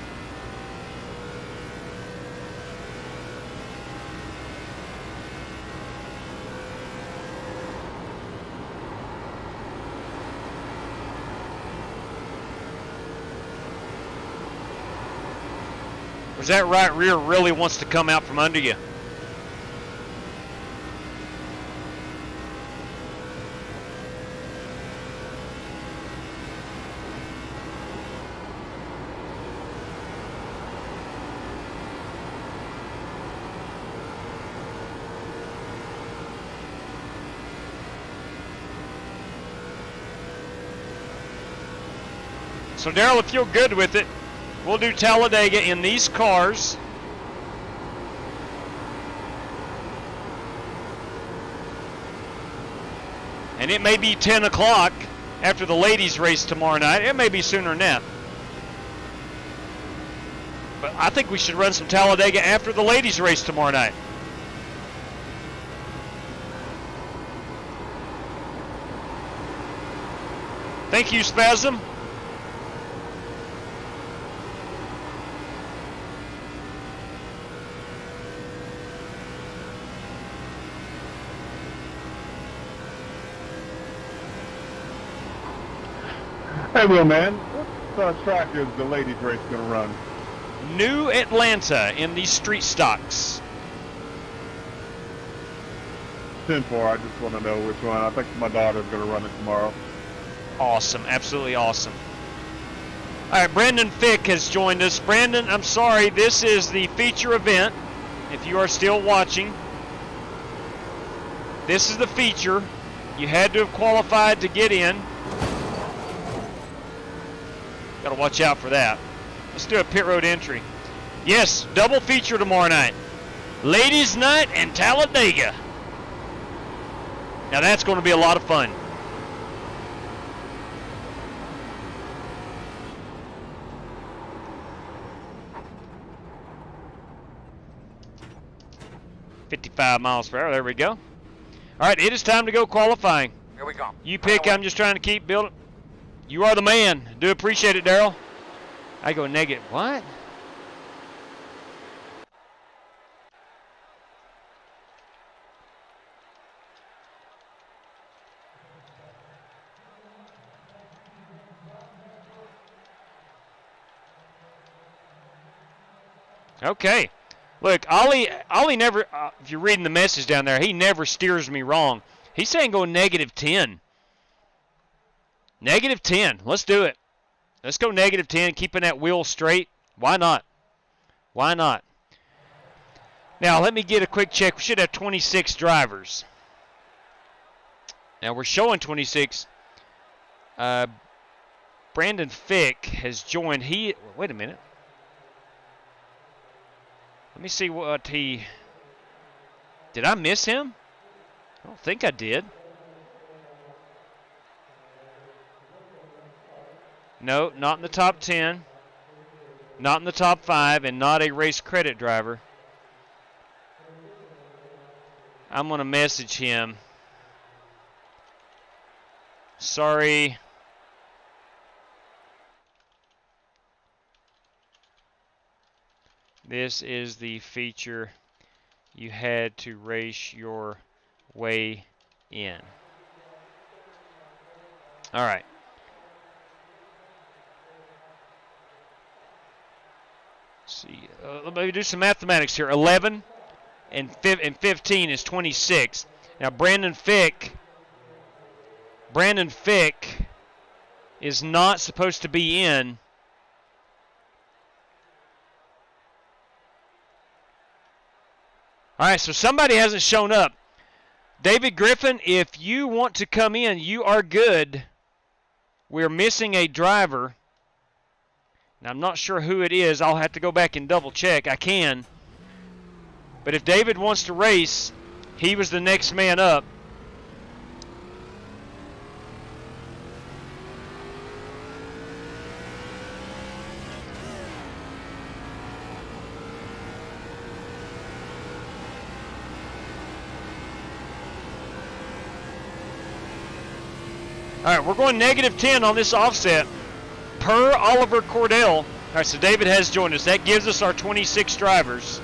Or that right rear really wants to come out from under you. So Daryl, if you're good with it, we'll do Talladega in these cars. And it may be 10 o'clock after the ladies race tomorrow night. It may be sooner than that. But I think we should run some Talladega after the ladies race tomorrow night. Thank you, Spasm. Hey, Wheelman, what track is the ladies race going to run? New Atlanta in these street stocks. 10-4, I just want to know which one. I think my daughter's going to run it tomorrow. Awesome, absolutely awesome. All right, Brandon Fick has joined us. Brandon, I'm sorry, this is the feature event. If you are still watching, this is the feature. You had to have qualified to get in. Got to watch out for that. Let's do a pit road entry. Yes, double feature tomorrow night. Ladies' night and Talladega. Now that's going to be a lot of fun. $55 miles per hour. There we go. All right, it is time to go qualifying. Here we go. You pick. I'm just trying to keep building. You are the man. Do appreciate it, Daryl. I go negative. What? Okay. Look, Ollie never, if you're reading the message down there, he never steers me wrong. He's saying go negative 10. Negative 10. Let's do it. Let's go negative 10, keeping that wheel straight. Why not? Why not? Now, let me get a quick check. We should have 26 drivers. Now, we're showing 26. Brandon Fick has joined. Wait a minute. Let me see what he... Did I miss him? I don't think I did. No, not in the top 10. Not in the top 5, and not a race credit driver. I'm going to message him. Sorry. This is the feature you had to race your way in. All right. Let's see. Let me do some mathematics here. 11 and 15 is 26. Now Brandon Fick is not supposed to be in. All right, so somebody hasn't shown up. David Griffin, if you want to come in, you are good. We're missing a driver. Now, I'm not sure who it is. I'll have to go back and double check. I can. But if David wants to race, he was the next man up. All right, we're going -10 on this offset per Oliver Cordell. All right, so David has joined us. That gives us our 26 drivers.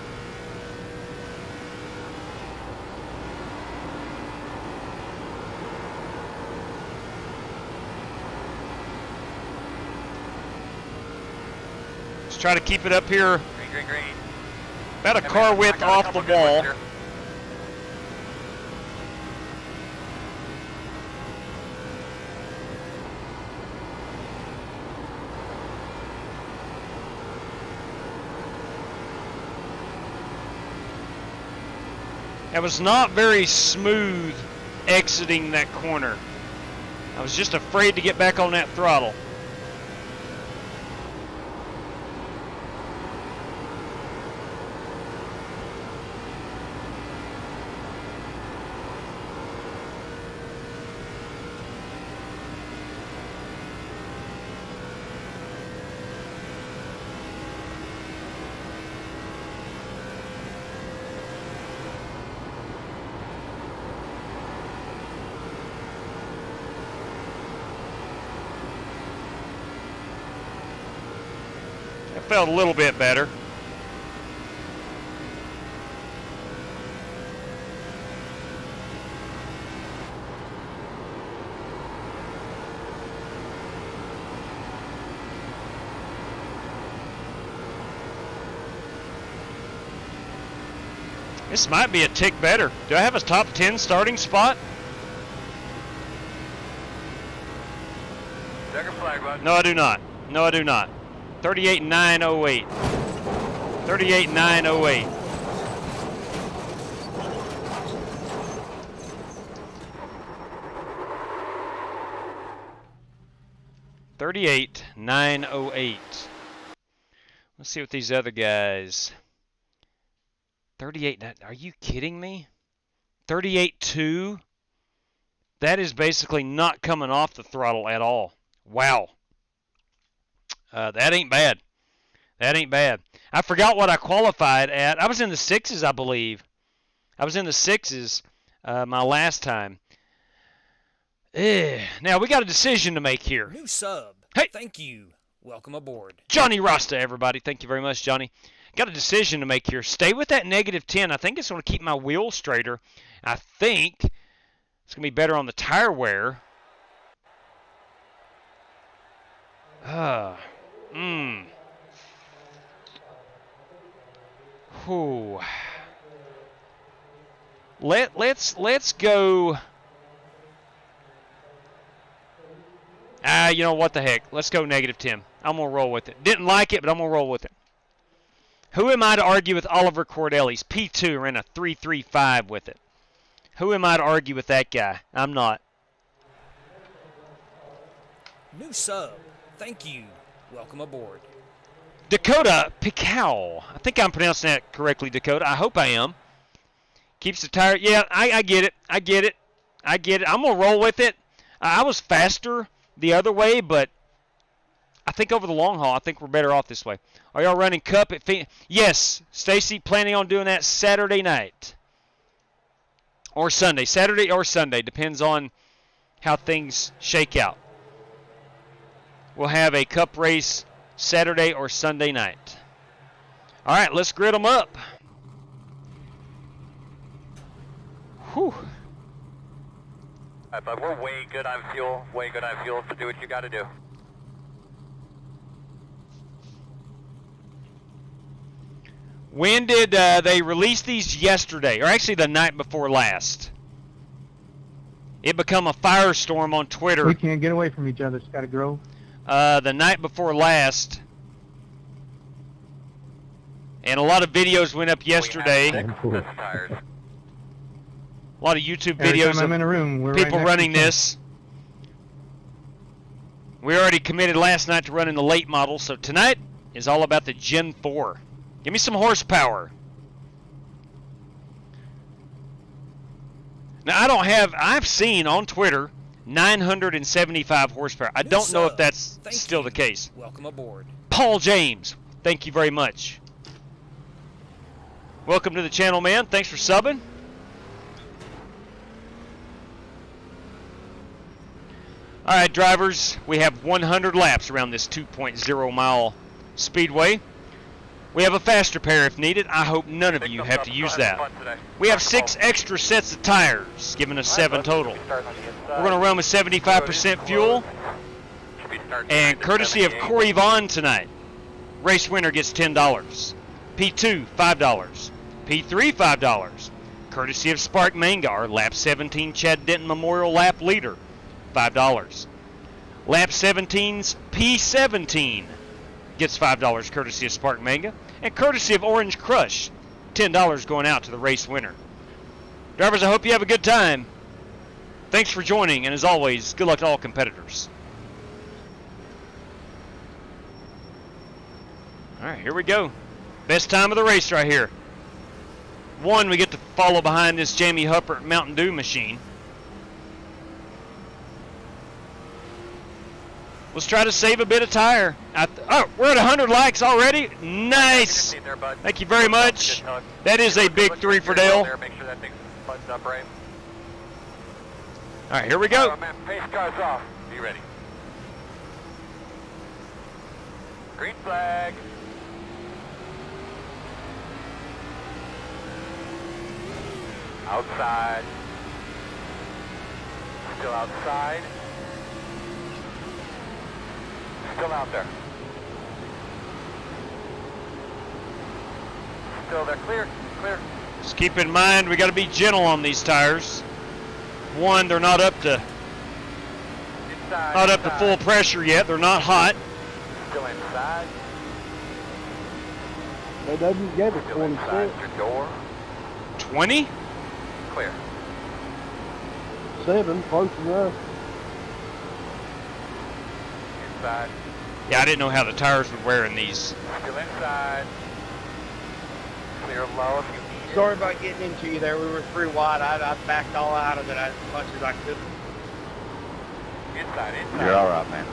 Let's try to keep it up here. Green. About a car width off the wall. It was not very smooth exiting that corner. I was just afraid to get back on that throttle. Felt a little bit better. This might be a tick better. Do I have a top 10 starting spot? Checkered flag, bud. No, I do not. No, I do not. 38.908. 38.908. $38.908. Let's see what these other guys. 38. Are you kidding me? 38.2. That is basically not coming off the throttle at all. Wow. That ain't bad. That ain't bad. I forgot what I qualified at. I was in the 6s, I believe. I was in the 6s my last time. Now, we got a decision to make here. New sub. Hey. Thank you. Welcome aboard. Johnny Rasta, everybody. Thank you very much, Johnny. Got a decision to make here. Stay with that -10. I think it's going to keep my wheel straighter. I think it's going to be better on the tire wear. Whew. Let's go. You know what the heck? Let's go -10. I'm gonna roll with it. Didn't like it, but I'm gonna roll with it. Who am I to argue with Oliver Cordell? He's P2, ran a 3.35 with it. Who am I to argue with that guy? I'm not. New sub. Thank you. Welcome aboard. Dakota Picow. I think I'm pronouncing that correctly, Dakota. I hope I am. Keeps the tire. Yeah, I get it. I get it. I get it. I'm going to roll with it. I was faster the other way, but I think over the long haul, I think we're better off this way. Are y'all running Cup at Yes, Stacy, planning on doing that Saturday night. Or Sunday. Saturday or Sunday. Depends on how things shake out. We'll have a Cup race Saturday or Sunday night. All right, let's grid them up. Whew. But we're way good on fuel. Way good on fuel, so do what you got to do. When did they release these? Yesterday, or actually the night before last. It become a firestorm on Twitter. We can't get away from each other. It's got to grow. The night before last. And a lot of videos went up yesterday. A lot of YouTube videos I'm in a room, people right running this. We already committed last night to running the late model, so tonight is all about the Gen 4. Give me some horsepower. Now, I've seen on Twitter 975 horsepower. I don't know if that's still the case. Welcome aboard. Paul James, thank you very much. Welcome to the channel, man. Thanks for subbing. All right, drivers, we have 100 laps around this 2.0 mile speedway. We have a faster pair if needed. I hope none of you have to use that. We have 6 extra sets of tires, giving us 7 total. We're going to run with 75% fuel. And courtesy of Corey Vaughn tonight, race winner gets $10. P2, $5. P3, $5. Courtesy of Spark Mangar, lap 17 Chad Denton Memorial lap leader, $5. Lap 17's P17 gets $5 courtesy of Spark Manga. And courtesy of Orange Crush, $10 going out to the race winner. Drivers, I hope you have a good time. Thanks for joining, and as always, good luck to all competitors. All right, here we go. Best time of the race right here. One, we get to follow behind this Jamie Huppert Mountain Dew machine. Let's try to save a bit of tire. Oh, we're at 100 likes already. Nice. Thank you very much. That is a big 3 for Dale. All right, here we go. Pace car's off. Be ready. Green flag. Outside. Still outside. Still out there. Still there. Clear. Clear. Just keep in mind, we got to be gentle on these tires. One, they're not up to full pressure yet. They're not hot. Still inside. They didn't get it. Still inside your door. 20? Clear. 7, close enough. Inside. Yeah, I didn't know how the tires would wear in these. Still inside. Clear low if you need it. Sorry about getting into you there. We were 3 wide. I backed all out of it as much as I could. Inside. You're all right, man.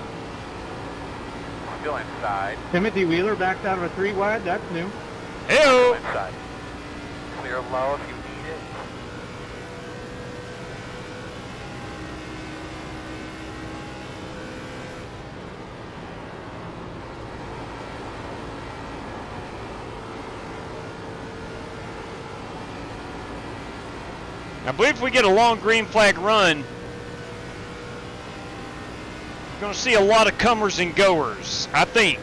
Still inside. Timothy Wheeler backed out of a 3 wide. That's new. Hey-o! Still inside. Clear low if you need it. I believe if we get a long green flag run, we're going to see a lot of comers and goers, I think.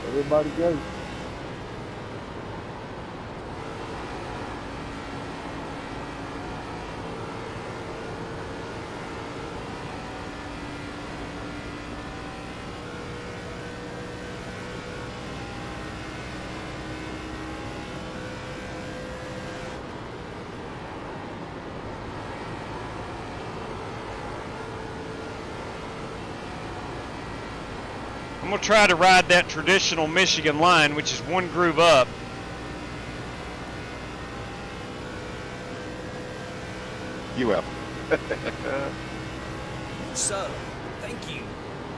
Everybody go. I'm going to try to ride that traditional Michigan line, which is 1 groove up. You will. So, thank you.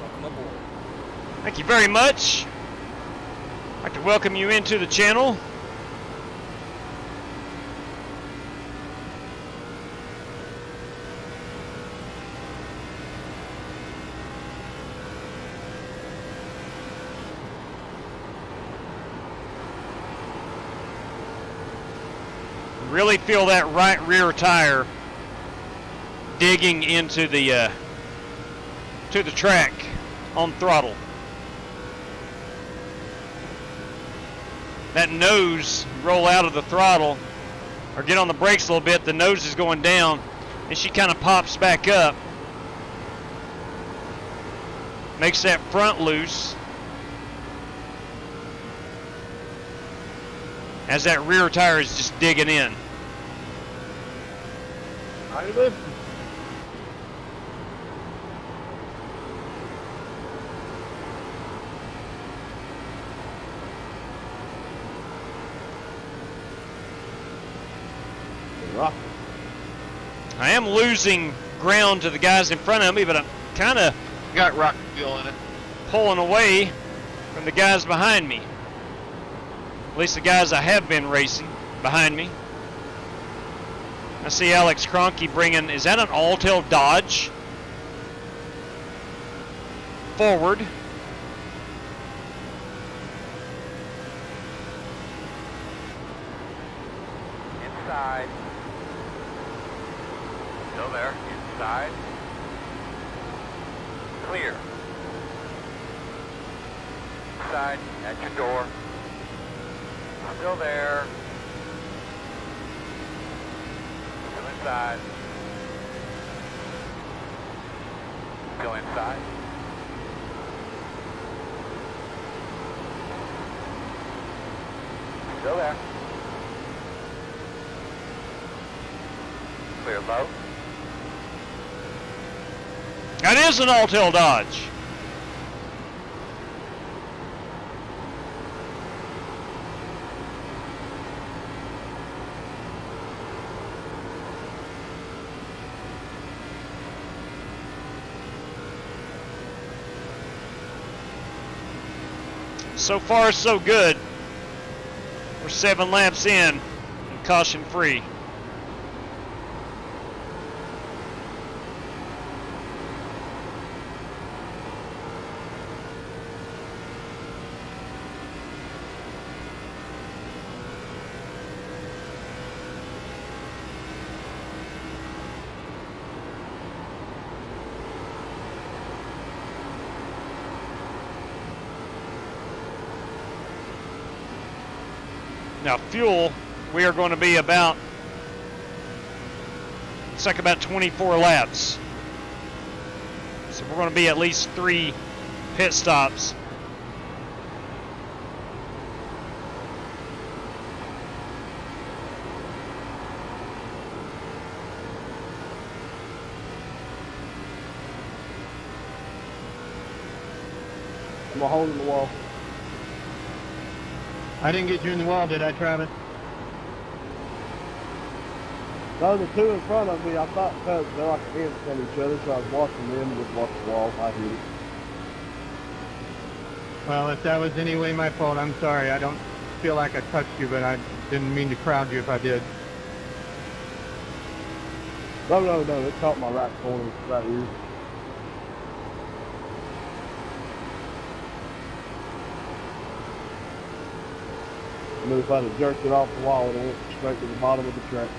Welcome aboard. Thank you very much. I'd like to welcome you into the channel. Really feel that right rear tire digging into the to the track on throttle. That nose, roll out of the throttle or get on the brakes a little bit, the nose is going down and she kind of pops back up. Makes that front loose. As that rear tire is just digging in. How you live? Rocky. I am losing ground to the guys in front of me, but I'm kind of Got rocket fuel in it. pulling away from the guys behind me. At least the guys I have been racing behind me. I see Alex Cronky bringing, is that an all-tail Dodge? Forward. Inside. Still there. Inside. Clear. Inside. At your door. Still there. Still inside. Still inside. Still there. Clear low. That is an all-tail Dodge. So far, so good. We're 7 laps in and caution free. Now fuel, we are going to be about, it's like about 24 laps. So we're going to be at least 3 pit stops. I'm a hole in the wall. I didn't get you in the wall, did I, Travis? No, the two in front of me, I thought they're like ants on each other, so I was watching them and just watched the wall. I hit it. Well, if that was anyway my fault, I'm sorry. I don't feel like I touched you, but I didn't mean to crowd you if I did. No, it caught my right corner, right here. I knew if I'd have jerked it off the wall, it went straight to the bottom of the track.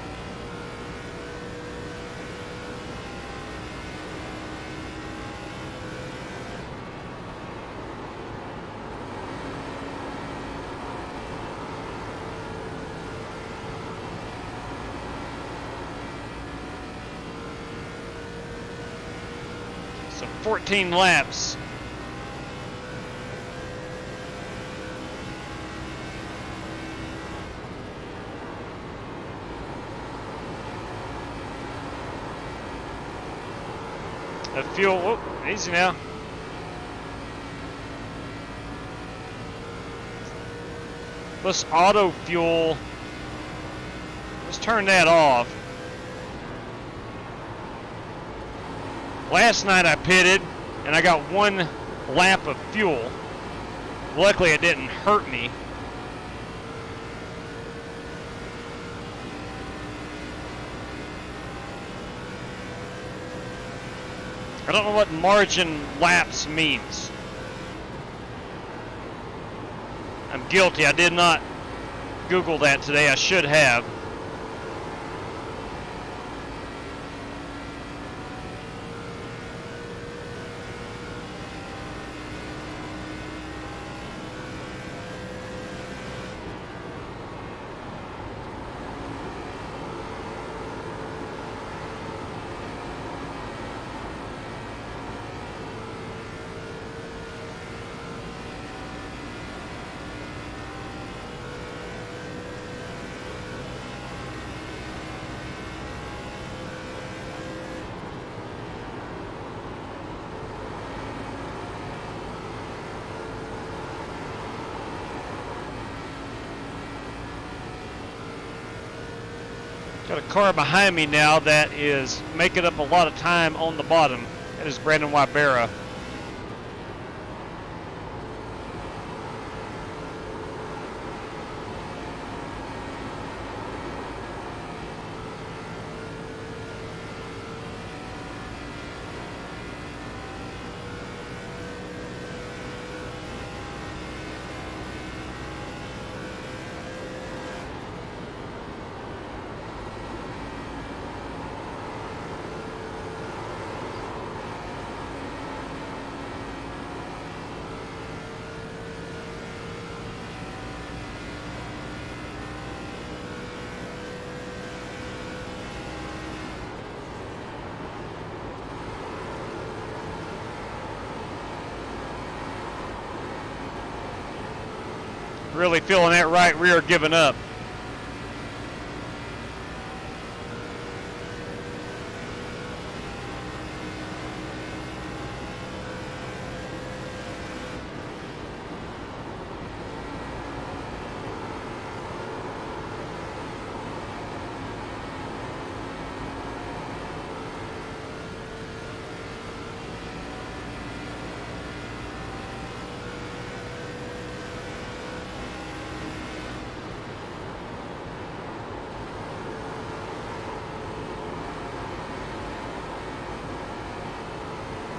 So 14 laps. The fuel, oh, easy now. Let's auto fuel. Let's turn that off. Last night I pitted and I got 1 lap of fuel. Luckily it didn't hurt me. I don't know what margin laps means. I'm guilty. I did not Google that today. I should have. Got a car behind me now that is making up a lot of time on the bottom. That is Brandon Wybera. Really feeling that right rear giving up.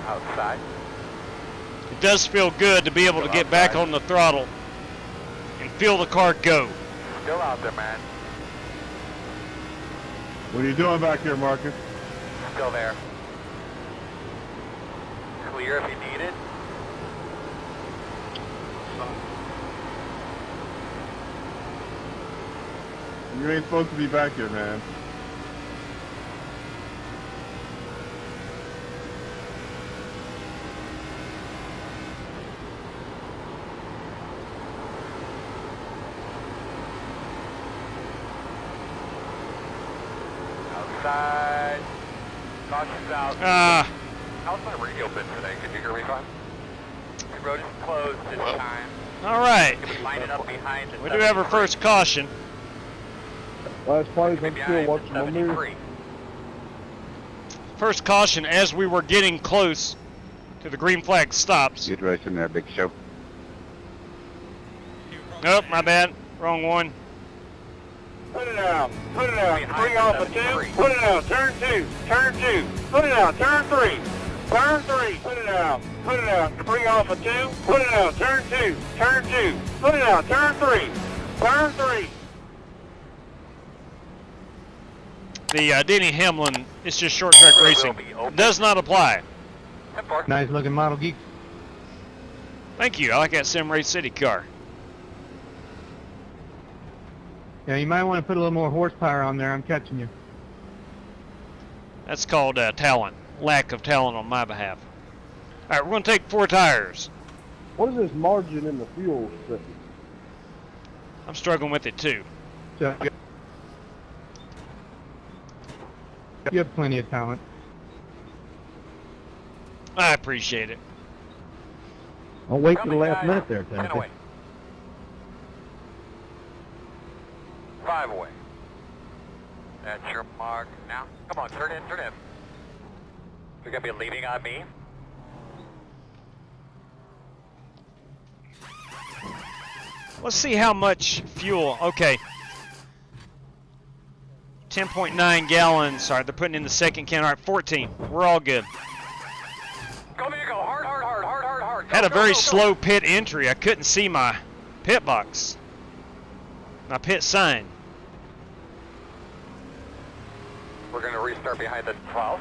Outside. It does feel good to be able to get back on the throttle and feel the car go. Still out there, man. What are you doing back here, Marcus? Still there. Clear if you need it. You ain't supposed to be back here, man. Outside. Caution's out. How's my radio been today? Could you hear me fine? The road is closed this time. All right. Can we line it up behind the We do have our first caution. Last place, I'm still watching my mirror. 73. First caution as we were getting close to the green flag stops. Good racing there, Big Show. Oh, my bad. Wrong one. Put it out. Put it out. Bring off a 2. Put it out. Turn 2. Turn 2. Put it out. Turn 3. Turn 3. Put it out. Put it out. Bring off a 2. Put it out. Turn 2. Turn 2. Put it out. Turn 3. Turn 3. The Denny Hamlin, it's just short track racing. Does not apply. Nice looking Model Geek. Thank you. I like that Sim Race City car. Yeah, you might want to put a little more horsepower on there. I'm catching you. That's called talent. Lack of talent on my behalf. All right, we're going to take 4 tires. What is this margin in the fuel setting? I'm struggling with it too. So, you have plenty of talent. I appreciate it. Don't wait till the last minute there, Timothy. 5 away. That's your mark now. Come on, turn in, turn in. You're going to be leaning on me. Let's see how much fuel. Okay. 10.9 gallons. Sorry, they're putting in the second can. All right, 14. We're all good. Go, man, go. Hard, hard, hard, hard, hard, hard. Had a very slow pit entry. I couldn't see my pit box. My pit sign. We're going to restart behind the 12.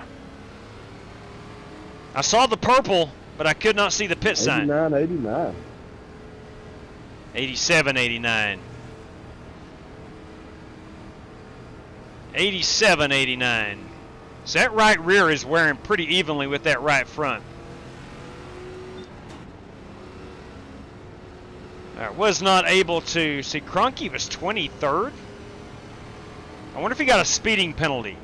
I saw the purple, but I could not see the pit sign. 89, 89. 87, 89. 87, 89. So that right rear is wearing pretty evenly with that right front. I was not able to see. Cronky was 23rd. I wonder if he got a speeding penalty.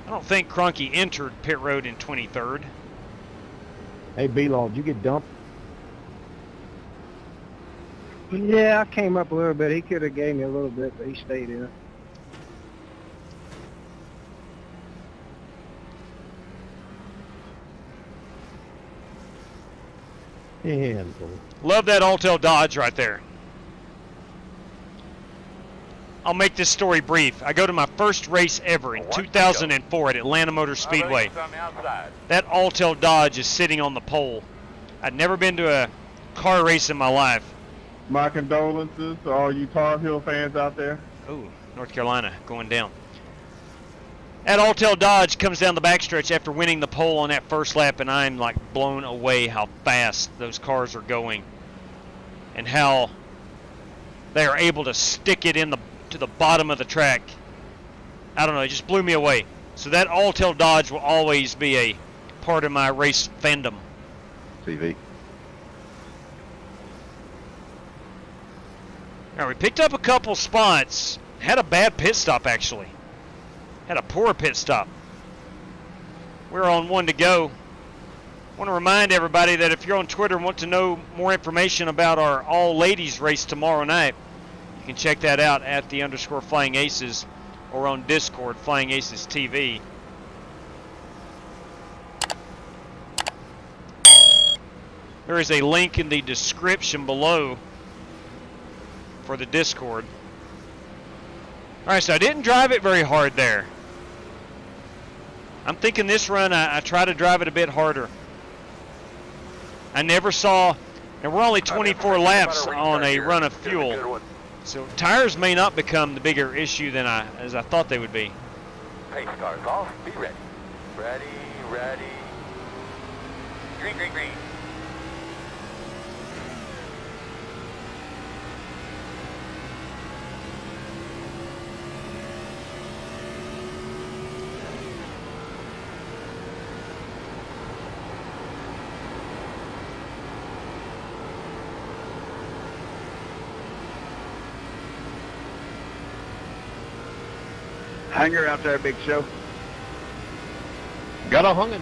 I don't think Cronky entered pit road in 23rd. Hey, B-Law, did you get dumped? Yeah, I came up a little bit. He could have gave me a little bit, but he stayed in it. Handful. Love that Altel Dodge right there. I'll make this story brief. I go to my first race ever in 2004 at Atlanta Motor Speedway. That Altel Dodge is sitting on the pole. I'd never been to a car race in my life. My condolences to all you Tar Heel fans out there. Oh, North Carolina going down. That Altel Dodge comes down the backstretch after winning the pole on that first lap, and I'm like blown away how fast those cars are going and how they are able to stick it in to the bottom of the track. I don't know, it just blew me away. So that Altel Dodge will always be a part of my race fandom. CV. Now we picked up a couple spots. Had a bad pit stop actually. Had a poor pit stop. We're on one to go. I want to remind everybody that if you're on Twitter and want to know more information about our all-ladies race tomorrow night, you can check that out at the _FlyingAces or on Discord, FlyingAcesTV. There is a link in the description below for the Discord. Alright, so I didn't drive it very hard there. I'm thinking this run I try to drive it a bit harder. I never saw, and we're only 24 laps on a run of fuel, so tires may not become the bigger issue than as I thought they would be. Pace cars off, be ready. Ready, ready. Green, green, green. Hanger out there, Big Show. Got a hungin'.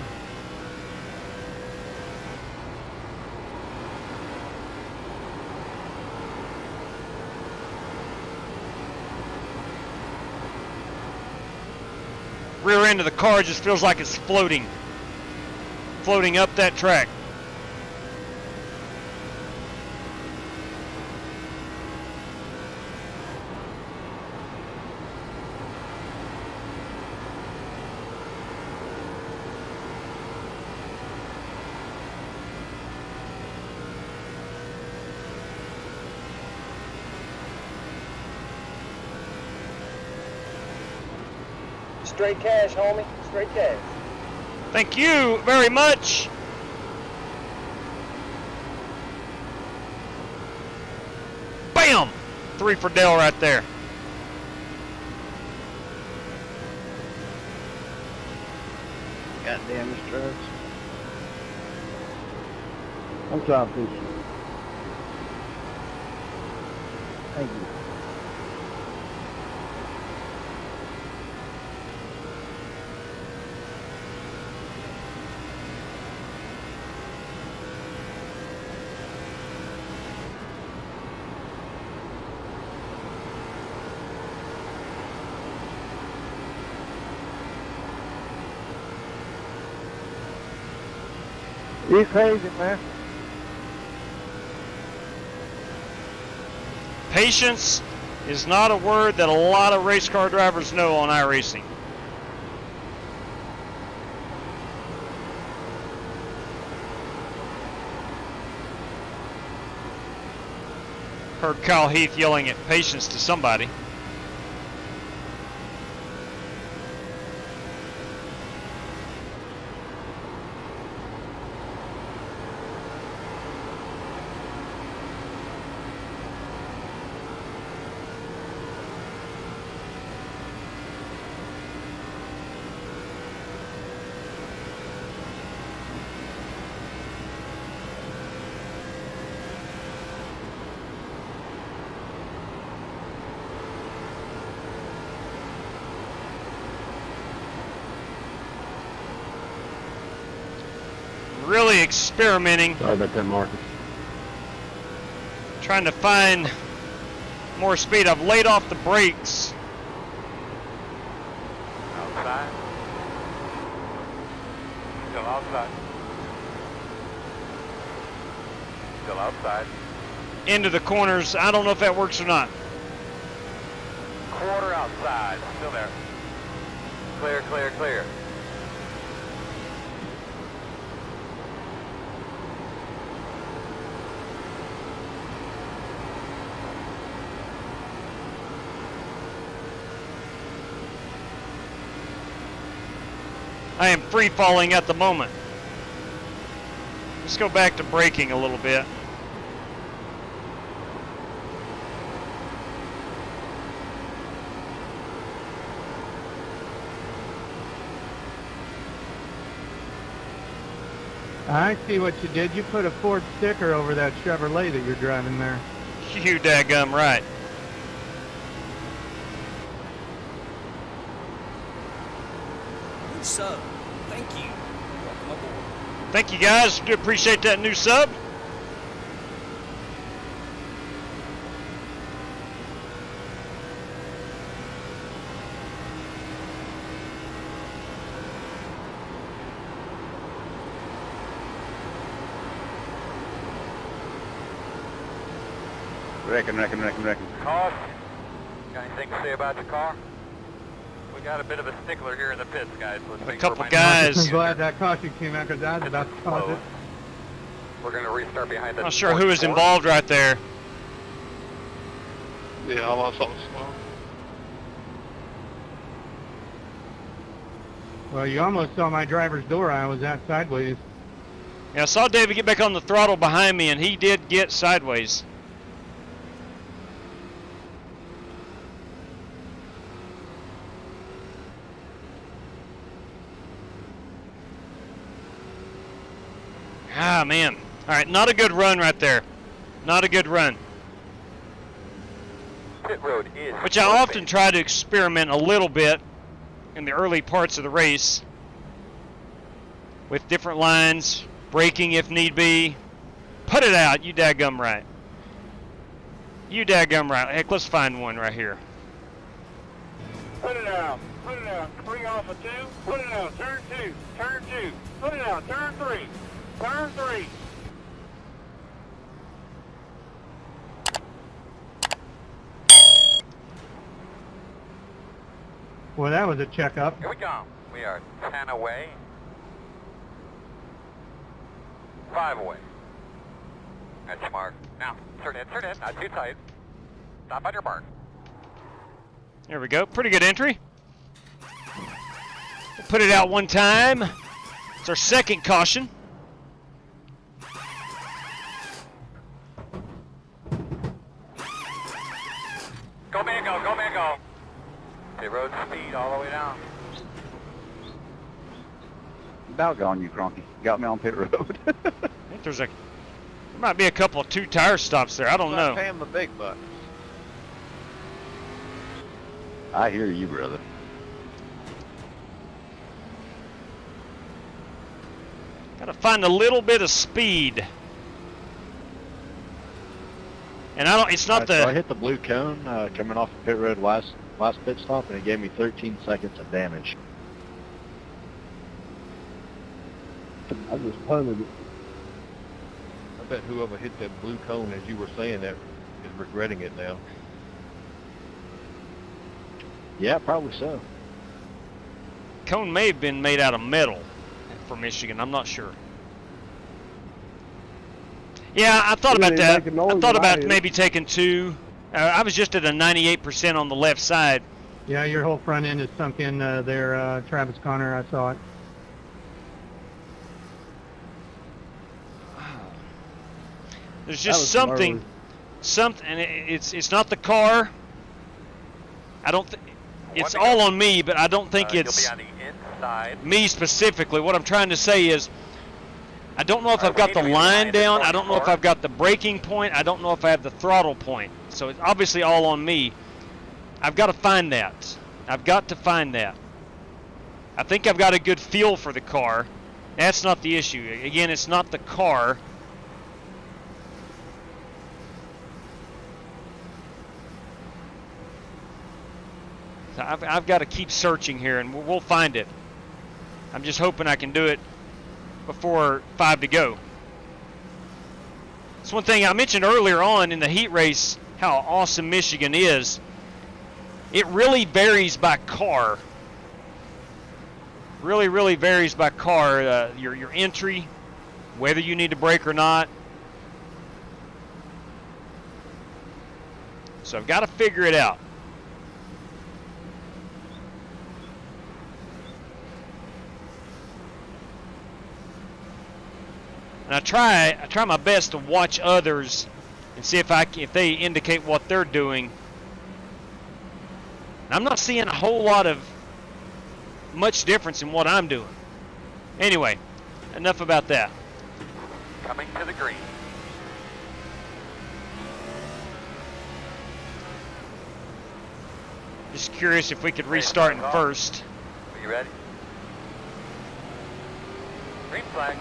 Rear end of the car just feels like it's floating up that track. Straight cash, homie. Straight cash. Thank you very much. Bam! 3 for Dell right there. Goddamn these trucks. I'm trying to push you. Thank you. You're crazy, man. Patience is not a word that a lot of race car drivers know on iRacing. Heard Kyle Heath yelling at patience to somebody. Really experimenting. Sorry about that, Marcus. Trying to find more speed. I've laid off the brakes. Outside. Still outside. Still outside. Into the corners. I don't know if that works or not. Quarter outside. Still there. Clear, clear, clear. I am free falling at the moment. Let's go back to braking a little bit. I see what you did. You put a Ford sticker over that Chevrolet that you're driving there. You daggum right. New sub. Thank you. Welcome aboard. Thank you guys. Do appreciate that new sub. Reckon. Caution. Got anything to say about your car? We got a bit of a stickler here in the pits, guys. Let's A make couple sure guys. I'm glad that caution came out because I was about to cause it. We're going to restart behind the... Not sure who was involved right there. Yeah, I lost all the smoke. Well, you almost saw my driver's door. I was at sideways. Yeah, I saw David get back on the throttle behind me, and he did get sideways. Ah, man. All right, not a good run right there. Not a good run. Pit road is... Which I often try to experiment a little bit in the early parts of the race with different lines, braking if need be. Put it out, you daggum right. You daggum right. Heck, let's find one right here. Put it out. Put it out. Bring off a 2. Put it out. Turn 2. Turn 2. Put it out. Turn 3. Turn 3. Well, that was a checkup. Here we go. We are 10 away. 5 away. That's your mark. Now, turn in, not too tight. Stop on your mark. There we go. Pretty good entry. We'll put it out one time. It's our second caution. Go Mango, go Mango. Pit road speed all the way down. Doggone you, Cronky. Got me on pit road. I think there might be a couple of 2 tire stops there. I don't know. Paying the big bucks. I hear you, brother. Gotta find a little bit of speed. And I don't, it's not So I hit the blue cone coming off the pit road last pit stop, and it gave me 13 seconds of damage. I just punted it. I bet whoever hit that blue cone, as you were saying that, is regretting it now. Yeah, probably so. cone may have been made out of metal for Michigan. I'm not sure. Yeah, I thought about that. I thought about maybe taking 2. I was just at a 98% on the left side. Yeah, your whole front end is sunk in there, Travis Connor. I saw it. There's just something, and it's not the car. I don't think it's all on me, but I don't think it's on the inside. me specifically. What I'm trying to say is, I don't know if I've got the line down. I don't know if I've got the braking point. I don't know if I have the throttle point. So it's obviously all on me. I've got to find that. I've got to find that. I think I've got a good feel for the car. That's not the issue. Again, it's not the car. I've got to keep searching here, and we'll find it. I'm just hoping I can do it before 5 to go. That's one thing I mentioned earlier on in the heat race, how awesome Michigan is. It really varies by car. Really varies by car. Your entry, whether you need to brake or not. So I've got to figure it out. And I try my best to watch others and see if they indicate what they're doing. And I'm not seeing a whole lot of much difference in what I'm doing. Anyway, enough about that. Coming to the green. Just curious if we could restart in first. Are you ready? Green flag.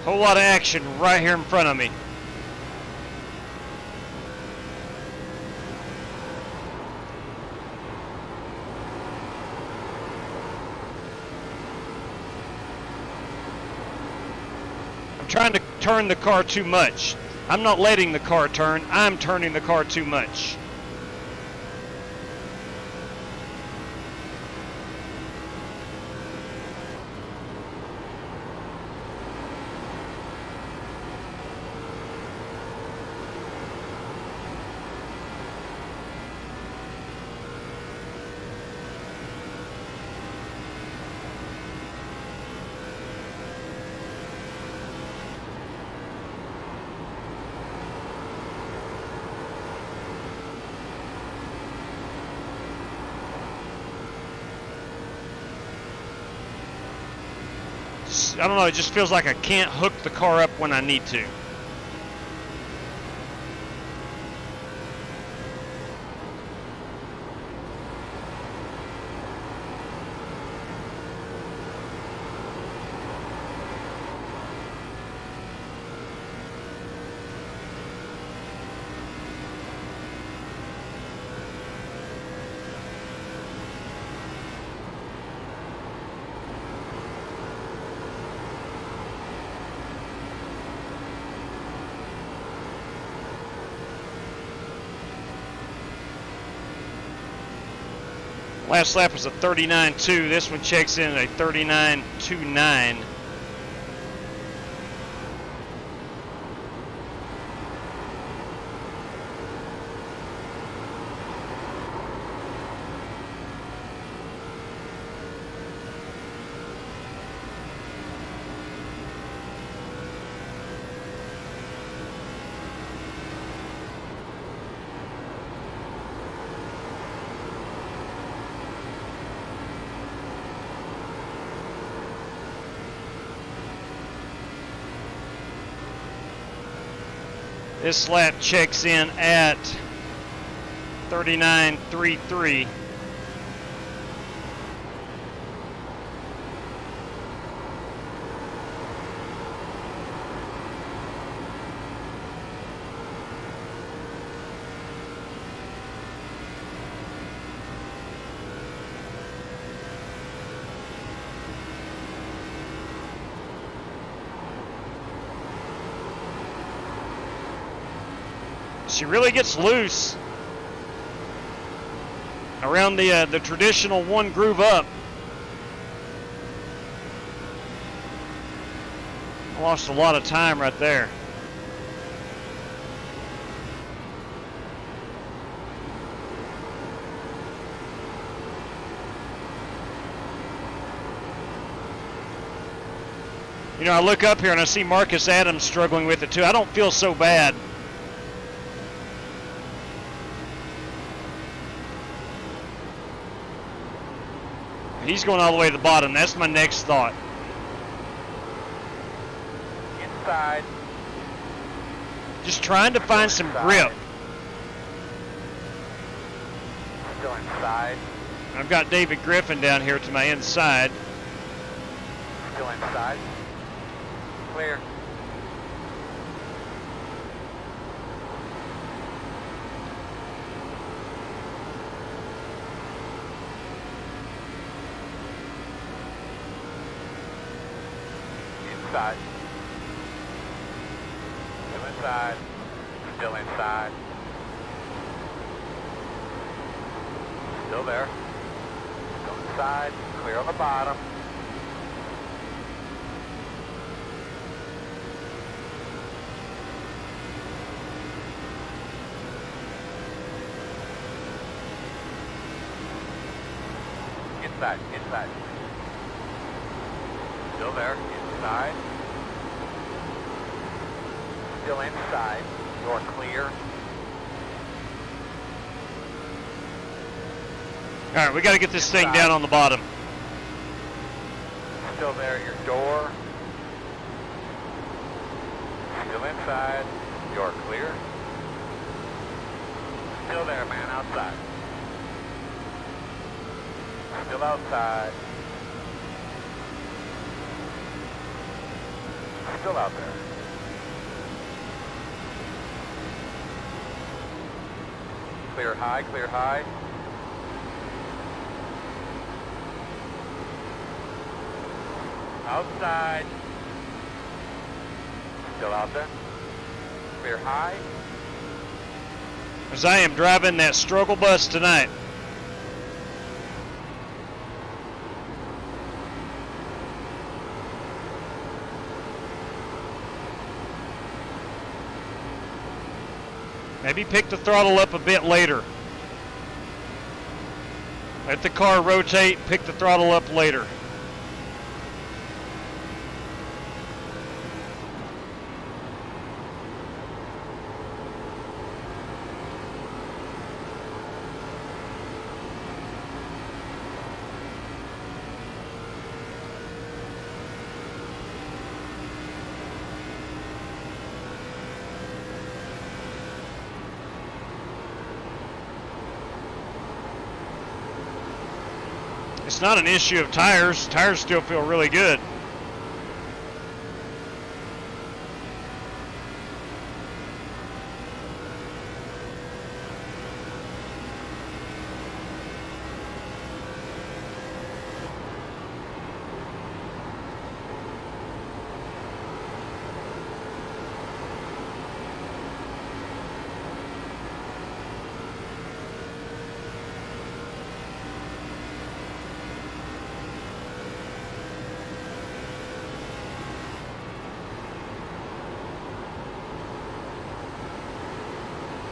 Whole lot of action right here in front of me. I'm trying to turn the car too much. I'm not letting the car turn. I'm turning the car too much. I don't know, it just feels like I can't hook the car up when I need to. Last lap was a 39.2. This one checks in at a 39.29. This lap checks in at 39.33. She really gets loose. around the traditional one groove up. I lost a lot of time right there. You know, I look up here and I see Marcus Adams struggling with it too. I don't feel so bad. He's going all the way to the bottom. That's my next thought. Inside. Just trying to find some grip. Still inside. I've got David Griffin down here to my inside. Still inside. Clear. Inside. Still inside. Still inside. Still there. Still inside. Clear on the bottom. Inside, inside. Still there, inside. Still inside. You're clear. All right, we got to get this thing down on the bottom. Still there at your door. Still inside. You're clear. Still there, man, outside. Still outside. Still out there. Clear high, clear high. Outside. Still out there. Clear high. As I am driving that struggle bus tonight. Maybe pick the throttle up a bit later. Let the car rotate, pick the throttle up later. It's not an issue of tires. Tires still feel really good.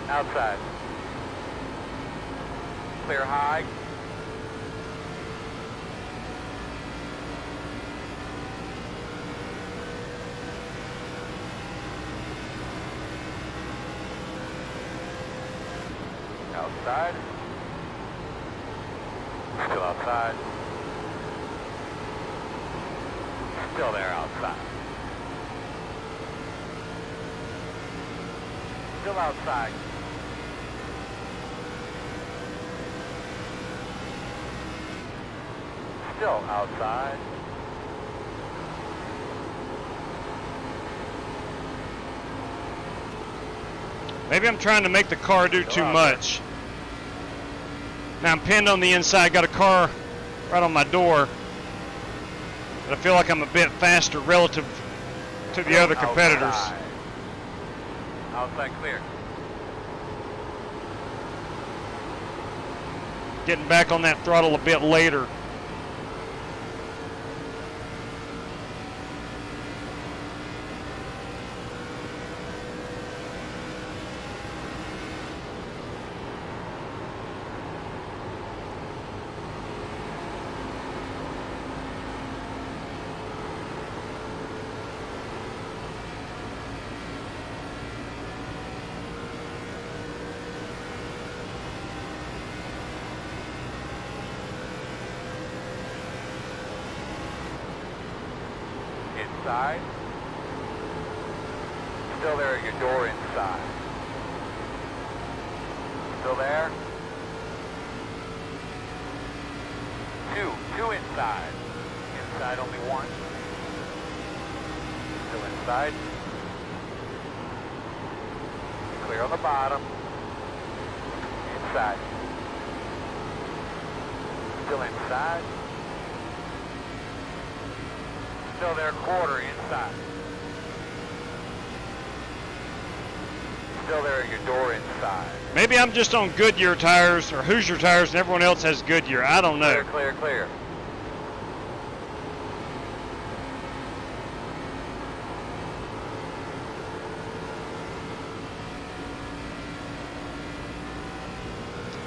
Outside. Clear high. Outside. Still outside. Still there outside. Still outside. Still outside. Maybe I'm trying to make the car do too much. Now I'm pinned on the inside, got a car right on my door. But I feel like I'm a bit faster relative to the other competitors. Outside clear. Getting back on that throttle a bit later. Inside. Still there at your door inside. Still there. Two inside. Inside only one. Still inside. Clear on the bottom. Inside. Still inside. Still there, quarter inside. Still there at your door inside. Maybe I'm just on Goodyear tires or Hoosier tires and everyone else has Goodyear. I don't know. Clear, clear, clear.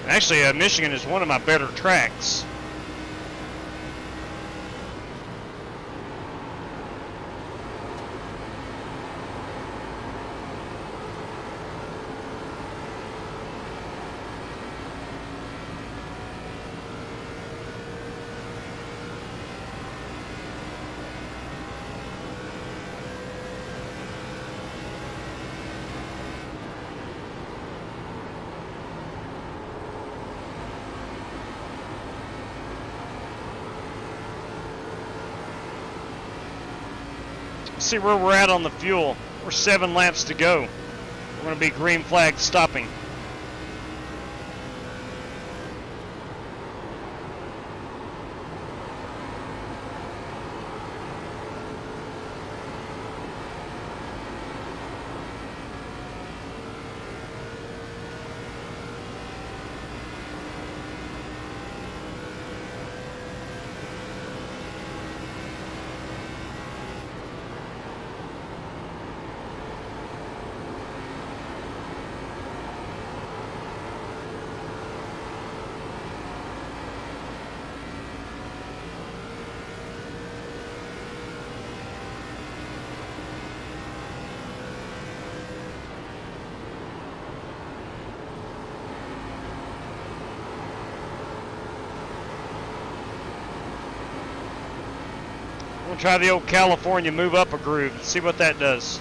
Actually, Michigan is one of my better tracks. See where we're at on the fuel. We're 7 laps to go. We're going to be green flag stopping. We'll try the old California move up a groove and see what that does.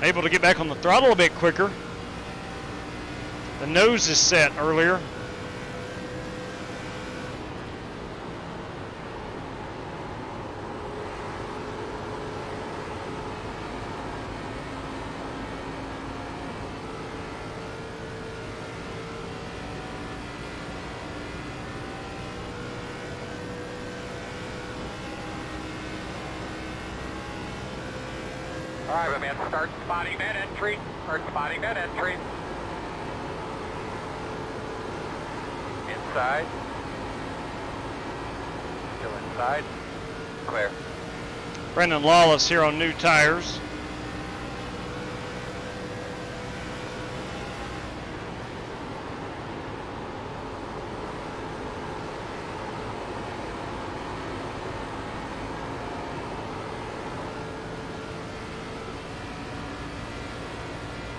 Able to get back on the throttle a bit quicker. The nose is set earlier. All right, man, start spotting that entry. Start spotting that entry. Inside. Still inside. Clear. Brendan Lawless here on new tires.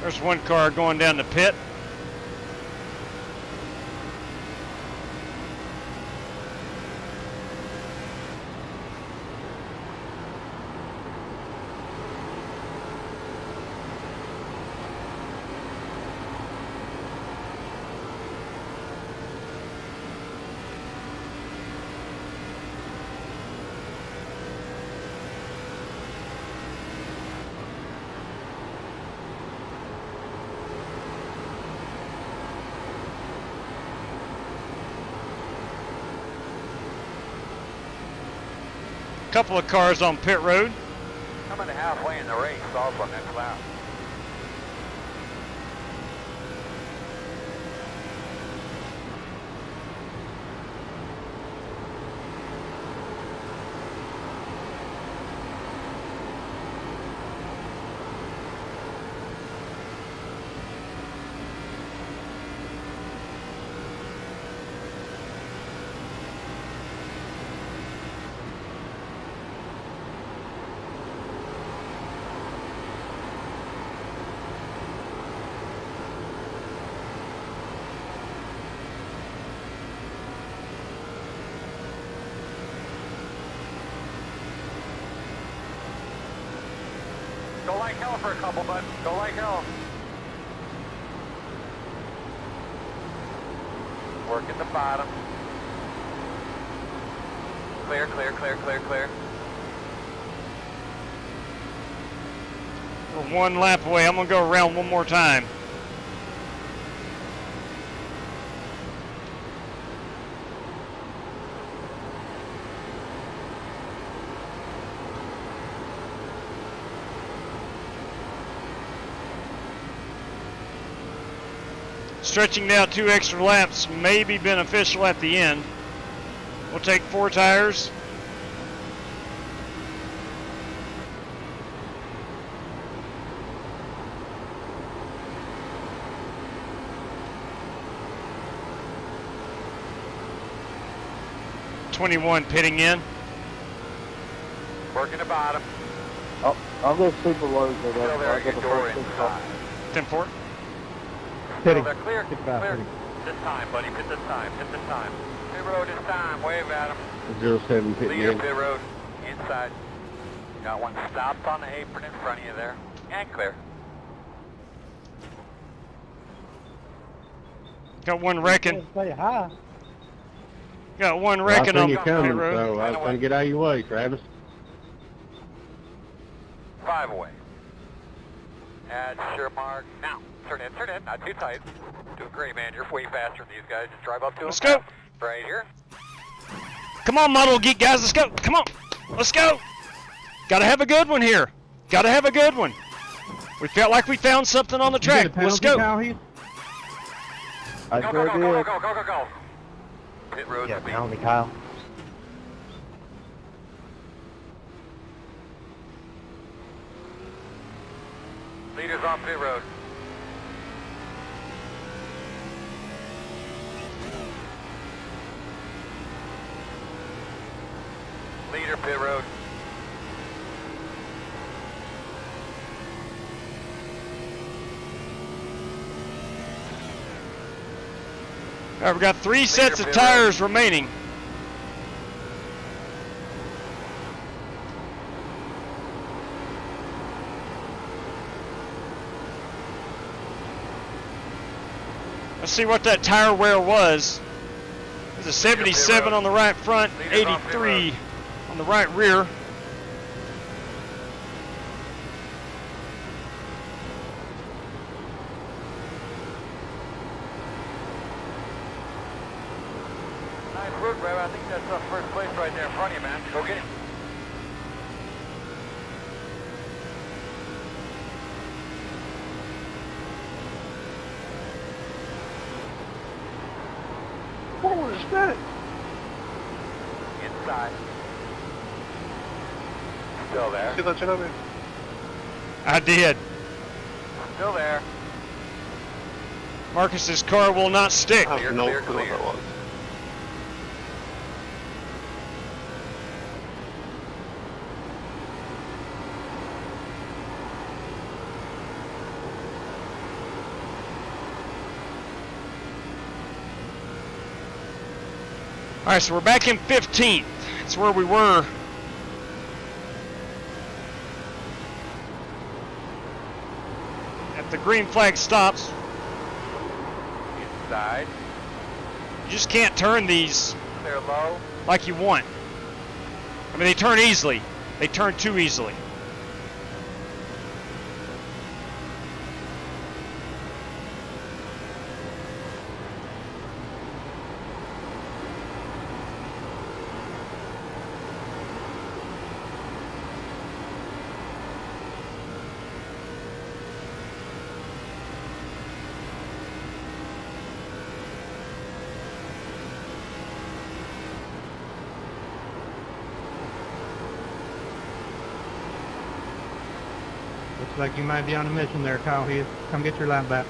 There's one car going down the pit. Couple of cars on pit road. Coming to halfway in the race, also next lap. Go like hell for a couple, bud. Go like hell. Work at the bottom. Clear, clear, clear, clear, clear. We're 1 lap away. I'm going to go around one more time. Stretching now 2 extra laps may be beneficial at the end. We'll take 4 tires. '21 pitting in. Working the bottom. Oh, I'll go super low so Still that there, I get get the door first inside. 10-4. Still there, clear, clear. This time, buddy, hit this time, hit this time. Pit road this time, wave at him. 07 pitting Leader in. pit road, inside. Got one stopped on the apron in front of you there. And clear. Got one wrecking. Say hi. Got one Well, I wrecking seen on you the coming, pit road. so I was trying to get out of your way, Travis. 5 away. Add sure mark. Now, turn in, not too tight. Doing great, man. You're way faster than these guys. Just drive up to them. Let's go. Right here. Come on, Model Geek guys, let's go. Come on, let's go. Gotta have a good one here. Gotta have a good one. We felt like we found something on the track. Let's go. I Go, sure go, go, go, did. go, go, go, go. Pit road Yeah, speed. pound me, Kyle. Leaders on pit road. Leader pit road. All right, we got 3 sets of tires remaining. Let's see what that tire wear was. There's a 77 on the right front, 83 on the right rear. Nice work, Rev. I think that's first place right there in front of you, man. Go get him. Holy shit. Inside. Still there. I did. Still there. Marcus's car will not stick. Clear, clear, clear. All right, so we're back in 15th. That's where we were. At the green flag stops. Inside. You just can't turn these Clear low. like you want. I mean, they turn easily. They turn too easily. Looks like you might be on a mission there, Kyle. Come get your lab back.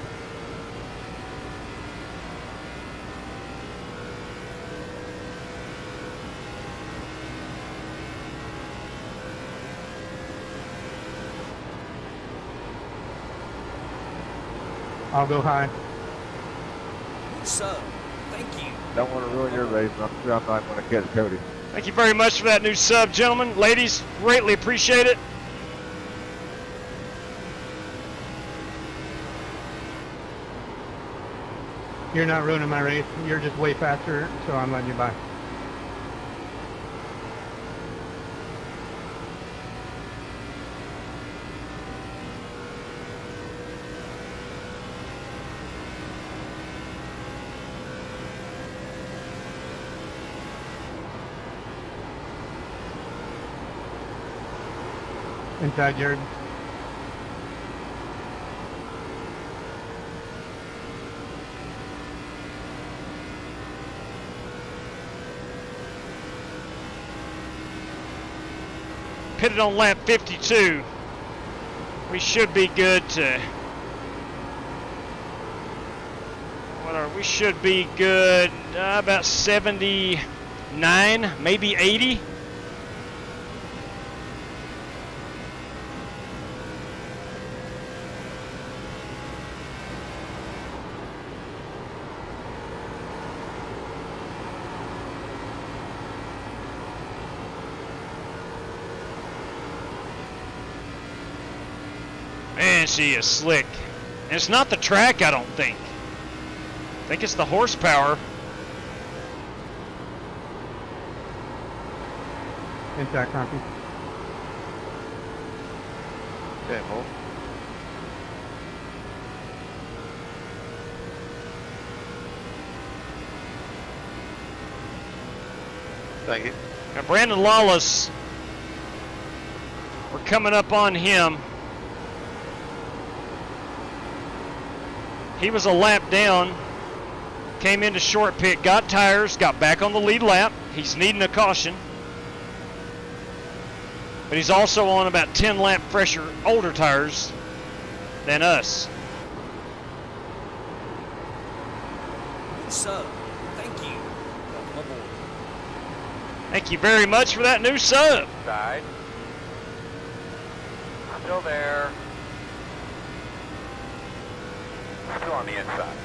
I'll go high. Sub, thank you. Don't want to ruin your race, but I'm sure I'm not going to catch Cody. Thank you very much for that new sub, gentlemen. Ladies, greatly appreciate it. You're not ruining my race. You're just way faster, so I'm letting you by. Inside Jared. Pitted on lap 52. We should be good to... We should be good about 79, maybe 80. Man, she is slick. And it's not the track, I don't think. I think it's the horsepower. Inside copy. Okay, hold. Thank you. Now Brandon Lawless, we're coming up on him. He was a lap down, came into short pit, got tires, got back on the lead lap. He's needing a caution. But he's also on about 10 lap fresher, older tires than us. Sub, thank you. Welcome aboard. Thank you very much for that new sub. Side. Still there. Still on the inside.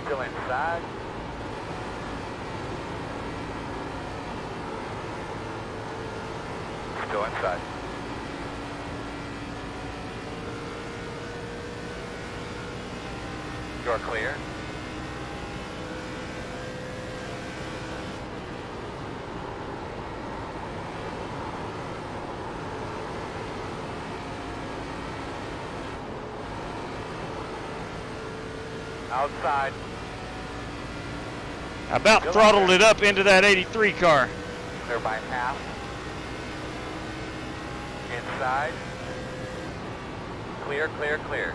Still inside. Still inside. You're clear. Outside. About throttled it up into that 83 car. Clear by half. Inside. Clear, clear, clear.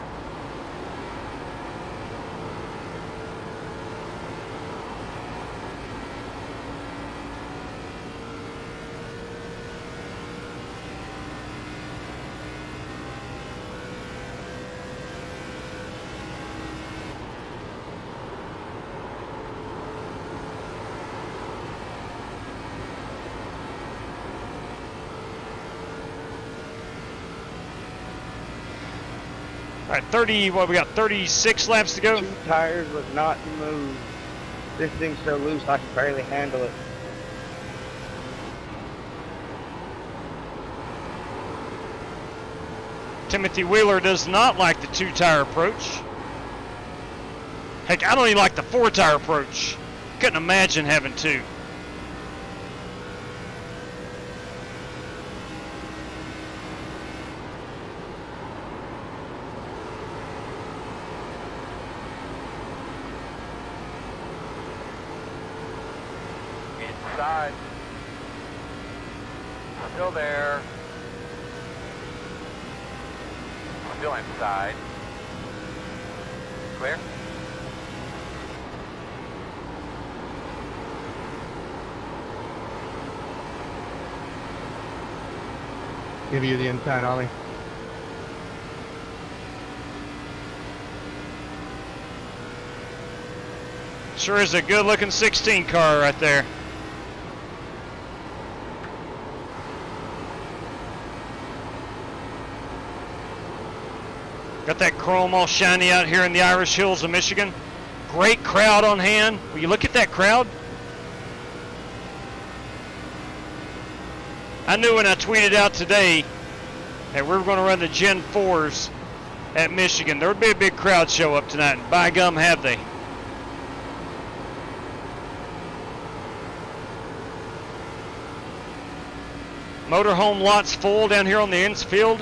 All right, 30, what we got, 36 laps to go? 2 tires was not moved. This thing's so loose I can barely handle it. Timothy Wheeler does not like the 2-tire approach. Heck, I don't even like the 4-tire approach. Couldn't imagine having 2. Inside. Still there. Still inside. Clear. Give you the inside ollie. Sure is a good looking 16 car right there. Got that chrome all shiny out here in the Irish Hills of Michigan. Great crowd on hand. Will you look at that crowd? I knew when I tweeted out today that we were going to run the Gen 4s at Michigan, there would be a big crowd show up tonight, and by gum have they. Motorhome lots full down here on the infield.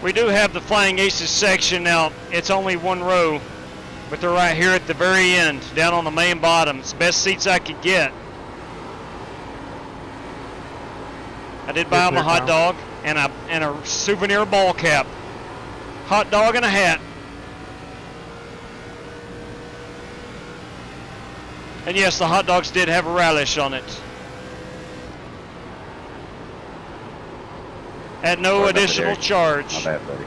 We do have the Flying Aces section now. It's only one row, but they're right here at the very end, down on the main bottom. It's the best seats I could get. I did buy them a hot dog and a souvenir ball cap. Hot dog and a hat. And yes, the hot dogs did have a relish on it. At no additional charge. Not bad, buddy.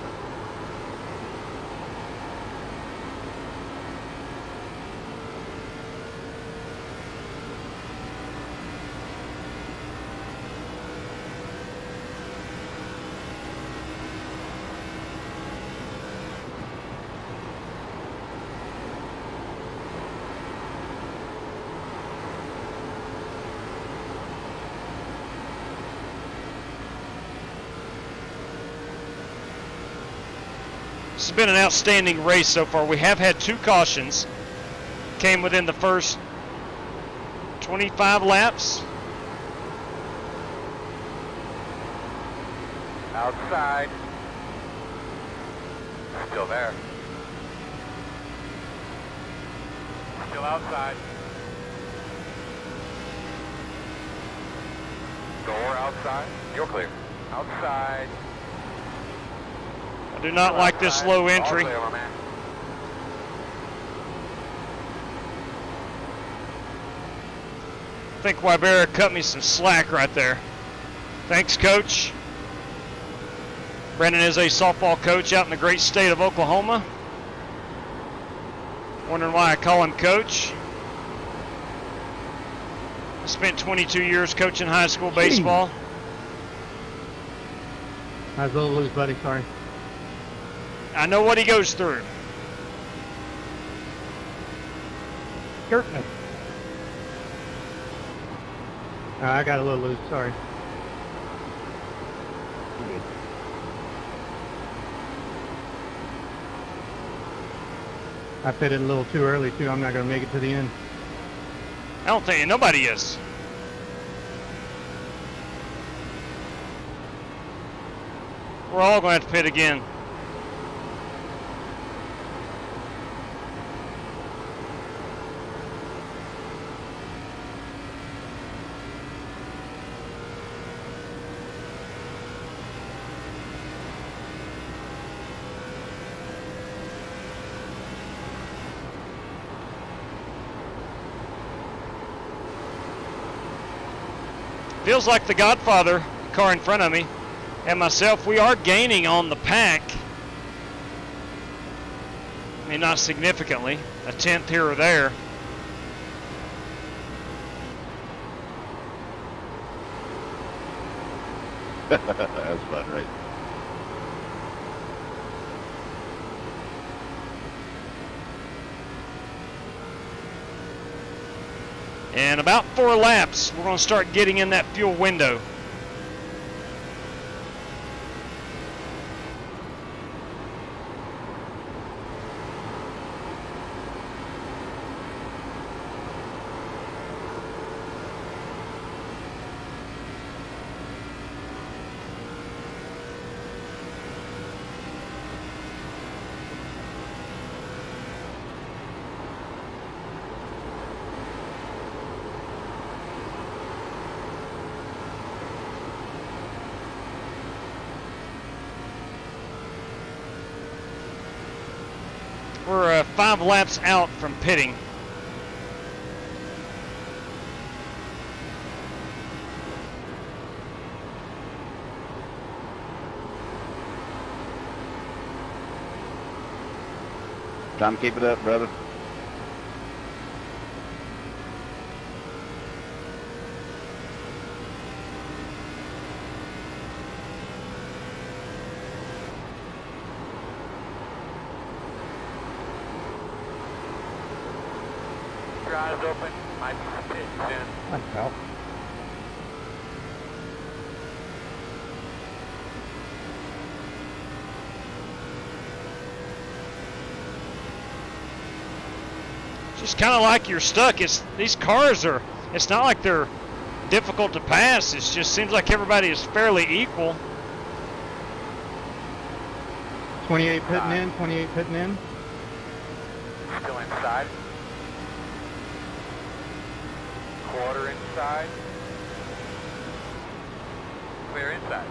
This has been an outstanding race so far. We have had 2 cautions. Came within the first 25 laps. Outside. Still there. Still outside. Door outside. You're clear. Outside. I do not like this low entry. All clear, my man. I think Wybera cut me some slack right there. Thanks, Coach. Brandon is a softball coach out in the great state of Oklahoma. Wondering why I call him Coach. I spent 22 years coaching high school baseball. I was a little loose, buddy. Sorry. I know what he goes through. Curtain. I got a little loose. Sorry. I pitted a little too early too. I'm not going to make it to the end. I don't think nobody is. We're all going to have to pit again. Feels like the Godfather, the car in front of me, and myself, we are gaining on the pack. I mean, not significantly, a tenth here or there. That's fun, right? In about 4 laps, we're going to start getting in that fuel window. We're 5 laps out from pitting. Time to keep it up, brother. Your eyes open. Might be some pitch soon. Hi, pal. Just kind of like you're stuck. These cars are, it's not like they're difficult to pass. It just seems like everybody is fairly equal. 28 pitting in, 28 pitting in. Still inside. Quarter inside. Clear inside.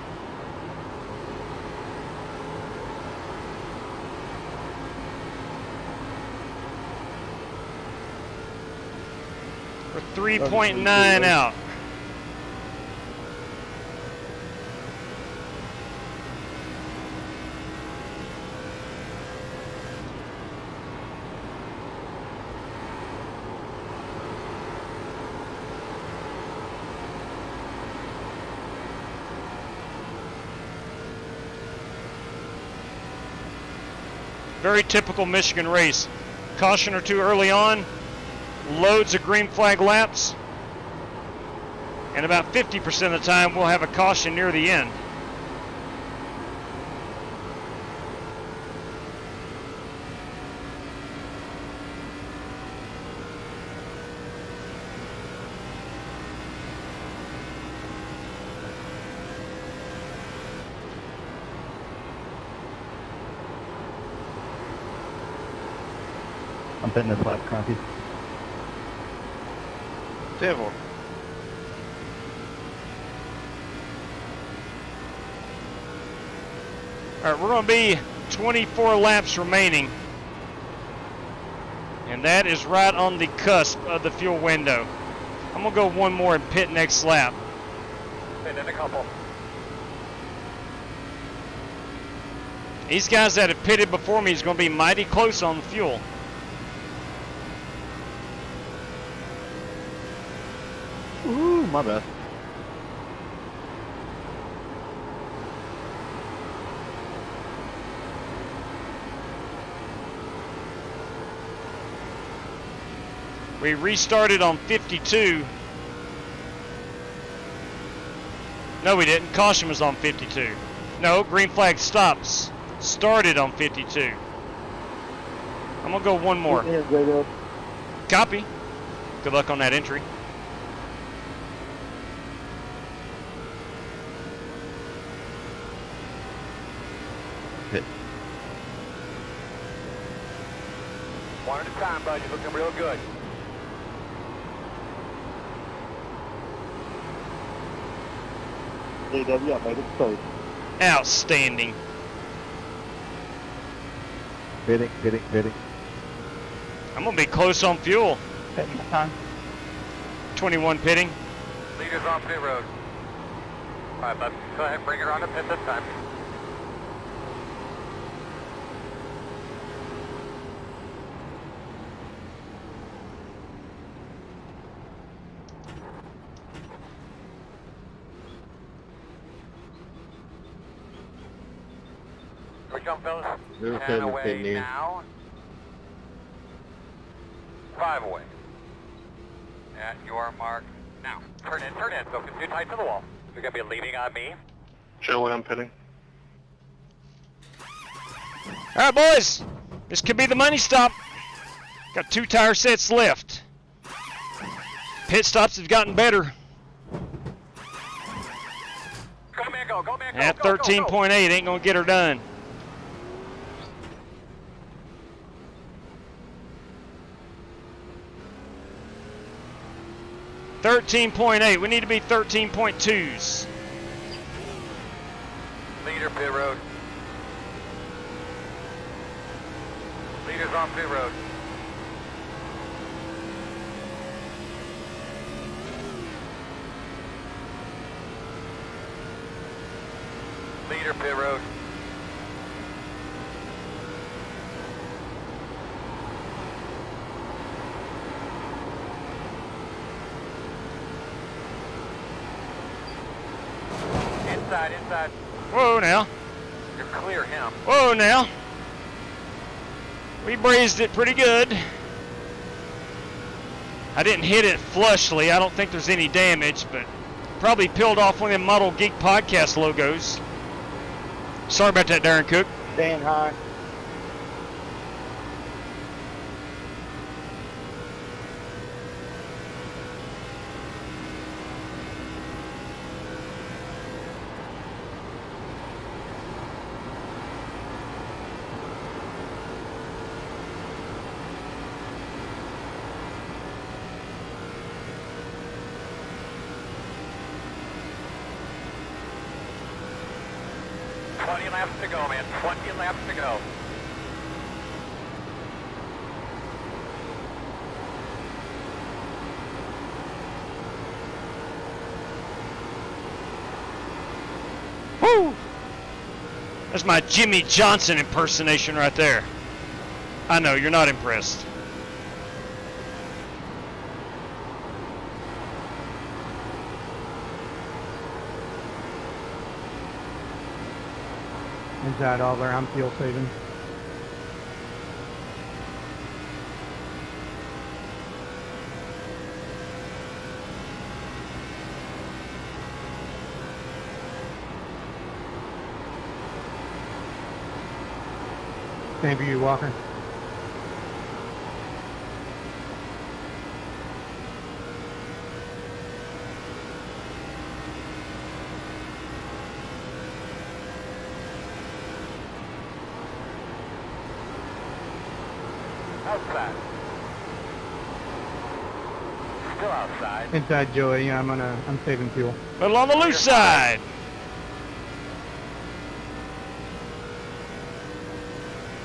We're 3.9 out. Very typical Michigan race. Caution or two early on, loads of green flag laps, and about 50% of the time we'll have a caution near the end. I'm pitting this lap, Crumpy. 7. All right, we're going to be 24 laps remaining, and that is right on the cusp of the fuel window. I'm going to go one more and pit next lap. And then a couple. These guys that have pitted before me is going to be mighty close on the fuel. Ooh, my bad. We restarted on 52. No, we didn't. Caution was on 52. No, green flag stops. Started on 52. I'm going to go one more. Copy. Good luck on that entry. One at a time, bud. You're looking real good. DW, I made it third. Outstanding. Bidding. I'm going to be close on fuel. Pitting time. 21 pitting. Leaders on pit road. All right, bud. Go ahead, bring it on to pit this time. Here we come, fellas. They're 10 pitting away in. now. 5 away. At your mark. Now, turn in, focus too tight to the wall. You're going to be leaning on me. Joey, I'm pitting. All right, boys. This could be the money stop. Got 2 tire sets left. Pit stops have gotten better. Go, man, go, man, go. At go, 13.8, ain't going to get her done. $13.8. We need to be 13.2s. Leader, pit road. Leaders on pit road. Leader pit road. Inside. Whoa now. You're clear him. Whoa now. We brazed it pretty good. I didn't hit it flushly. I don't think there's any damage, but probably peeled off one of them Model Geek podcast logos. Sorry about that, Darren Cook. Staying high. Laps to go, man. 20 laps to go. Woo! That's my Jimmy Johnson impersonation right there. I know, you're not impressed. Inside all there, I'm fuel saving. Same for you, Walker. Outside. Still outside. Inside, Joey. Yeah, I'm saving fuel. A little on the loose side.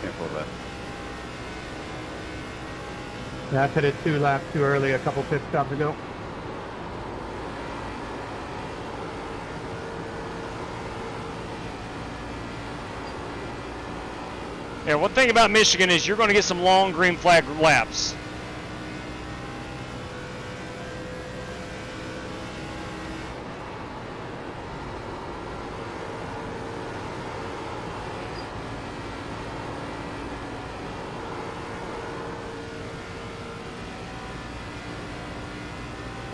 Careful of that. Yeah, I put it 2 laps too early a couple pit stops ago. Yeah, one thing about Michigan is you're going to get some long green flag laps.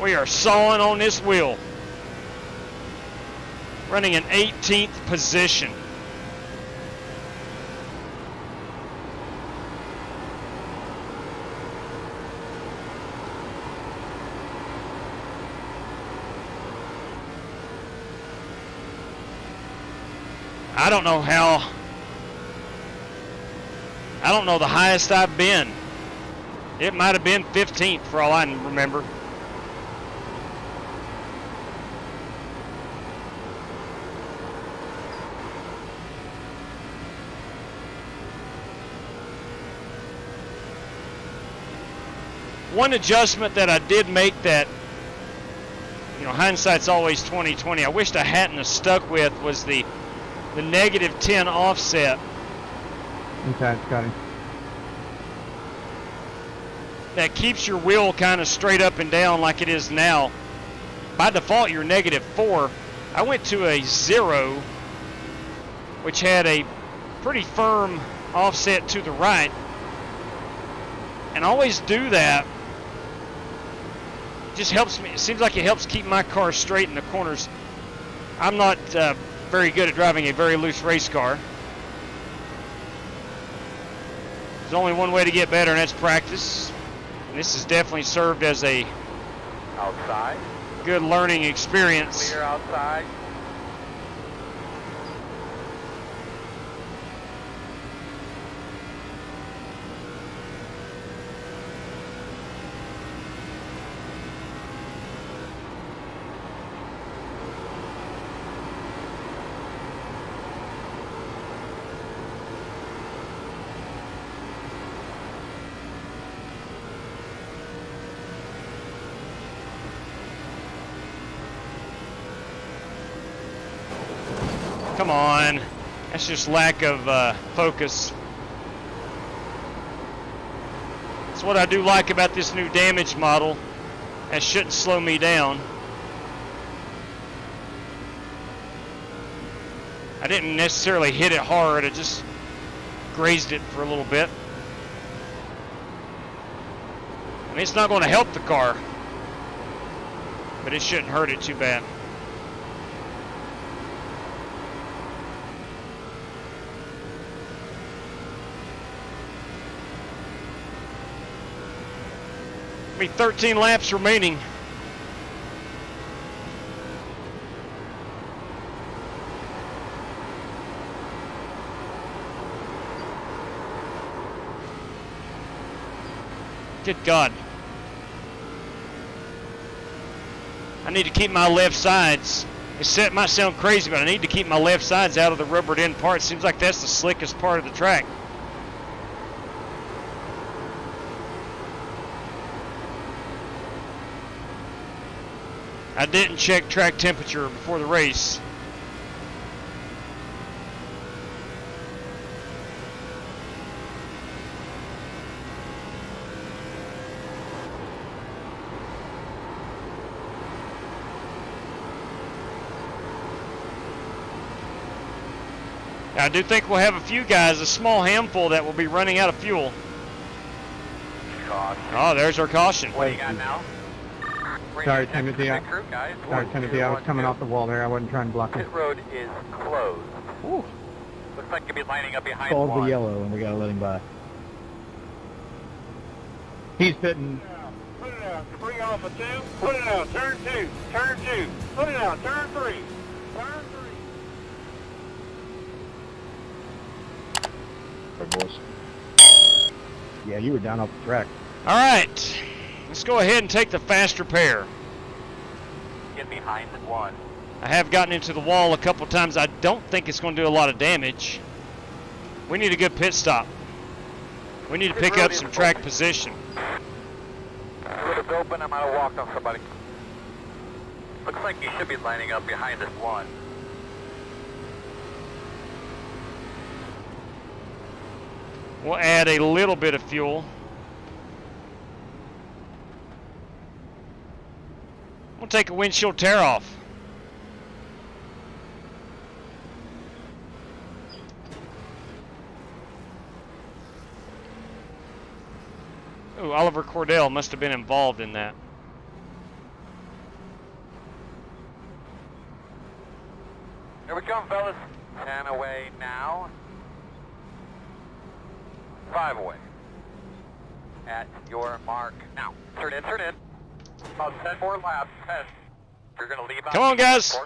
We are sawing on this wheel. Running in 18th position. I don't know how. I don't know the highest I've been. It might have been 15th for all I remember. One adjustment that I did make that, you know, hindsight's always 20/20. I wished I hadn't have stuck with was the -10 offset. Inside, Scotty. That keeps your wheel kind of straight up and down like it is now. By default, you're -4. I went to a 0, which had a pretty firm offset to the right. And I always do that. Just helps me. It seems like it helps keep my car straight in the corners. I'm not very good at driving a very loose race car. There's only one way to get better, and that's practice. And this has definitely served as a outside good learning experience. Clear outside. Come on. That's just lack of focus. That's what I do like about this new damage model. That shouldn't slow me down. I didn't necessarily hit it hard. I just grazed it for a little bit. I mean, it's not going to help the car, but it shouldn't hurt it too bad. Be 13 laps remaining. Good God. I need to keep my left sides. It might sound crazy, but I need to keep my left sides out of the rubbered in part. Seems like that's the slickest part of the track. I didn't check track temperature before the race. I do think we'll have a few guys, a small handful, that will be running out of fuel. Caution. Oh, there's our caution. What do you got now? Sorry, Timothy. Sorry, Timothy. I was coming off the wall there. I wasn't trying to block it. Pit road is closed. Ooh. Looks like you'll be lining up behind Called one. the yellow, and we gotta let him by. He's hitting. Put it out. Bring off a 2. Put it out. Turn 2. Turn 2. Put it out. Turn 3. Turn 3. Hey, boys. Yeah, you were down off the track. All right. Let's go ahead and take the faster pair. Get behind one. I have gotten into the wall a couple times. I don't think it's going to do a lot of damage. We need a good pit stop. We need to pick up some track position. If it's open, I might have walked on somebody. Looks like you should be lining up behind this one. We'll add a little bit of fuel. We'll take a windshield tear off. Ooh, Oliver Cordell must have been involved in that. Here we come, fellas. 10 away now. 5 away. At your mark. Now, turn in, turn in. About 10 more laps. 10. You're going to leave out. Come on, guys.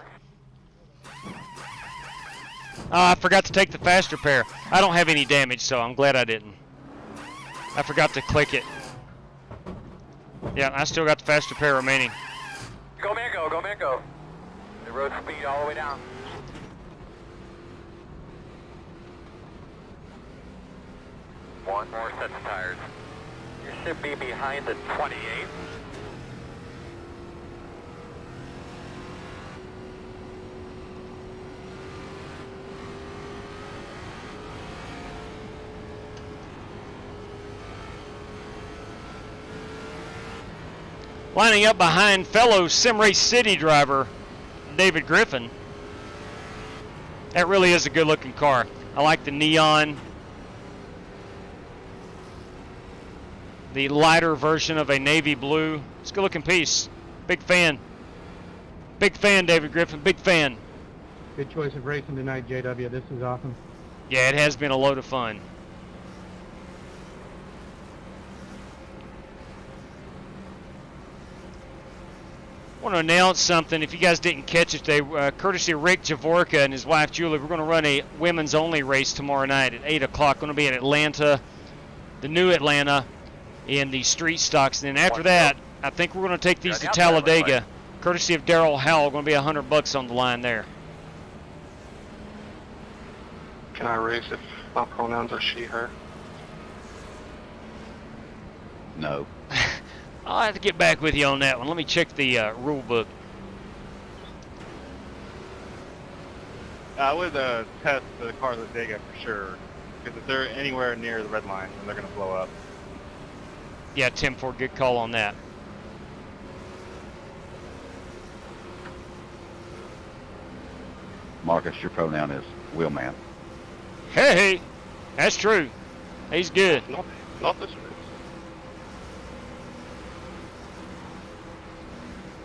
I forgot to take the faster pair. I don't have any damage, so I'm glad I didn't. I forgot to click it. Yeah, I still got the faster pair remaining. Go, man, go. Go, man, go. The road speed all the way down. One more set of tires. You should be behind the 28. Lining up behind fellow Sim Race City driver David Griffin. That really is a good looking car. I like the neon. The lighter version of a navy blue. It's a good looking piece. Big fan. Big fan, David Griffin. Big fan. Good choice of racing tonight, JW. This is awesome. Yeah, it has been a load of fun. I want to announce something. If you guys didn't catch it today, courtesy of Rick Javorka and his wife Julie, we're going to run a women's only race tomorrow night at 8 o'clock. Going to be in Atlanta, the new Atlanta, in the street stocks. And then after that, I think we're going to take these to Talladega. Courtesy of Daryl Howell, going to be $100 on the line there. Can I race if my pronouns are she, her? No. I'll have to get back with you on that one. Let me check the rule book. I would test the cars at Dega for sure, because if they're anywhere near the red line, then they're going to blow up. Yeah, 10-4, good call on that. Marcus, your pronoun is Wheelman. Hey, that's true. He's good. Not this race.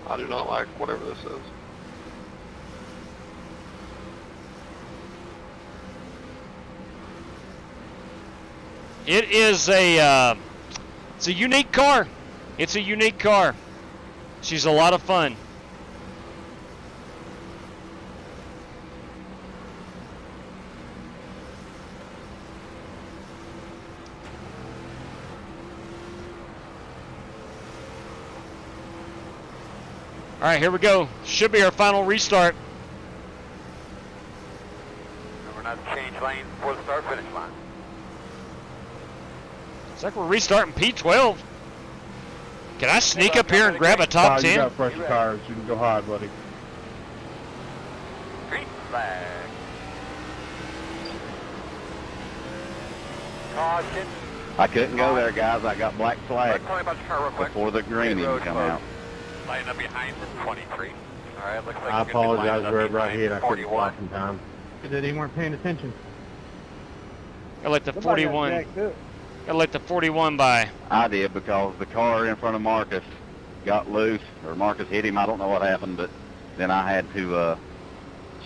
I do not like whatever this is. It is a, it's a unique car. It's a unique car. She's a lot of fun. All right, here we go. Should be our final restart. We're not change lane before the start-finish line. Looks like we're restarting P12. Can I sneak up here and grab a top 10? You got fresher tires. You can go hard, buddy. Green flag. Caution. I couldn't go there, guys. I got black flag Tell me about your car real quick. before the green even come out. Line up behind the 23. All right, looks like I you're gonna be lined apologize up wherever I behind hit. I couldn't 41. stop in time. They weren't paying attention. Gotta let the Somebody got 41. jacked up. Gotta let the 41 by. I did because the car in front of Marcus got loose, or Marcus hit him. I don't know what happened, but then I had to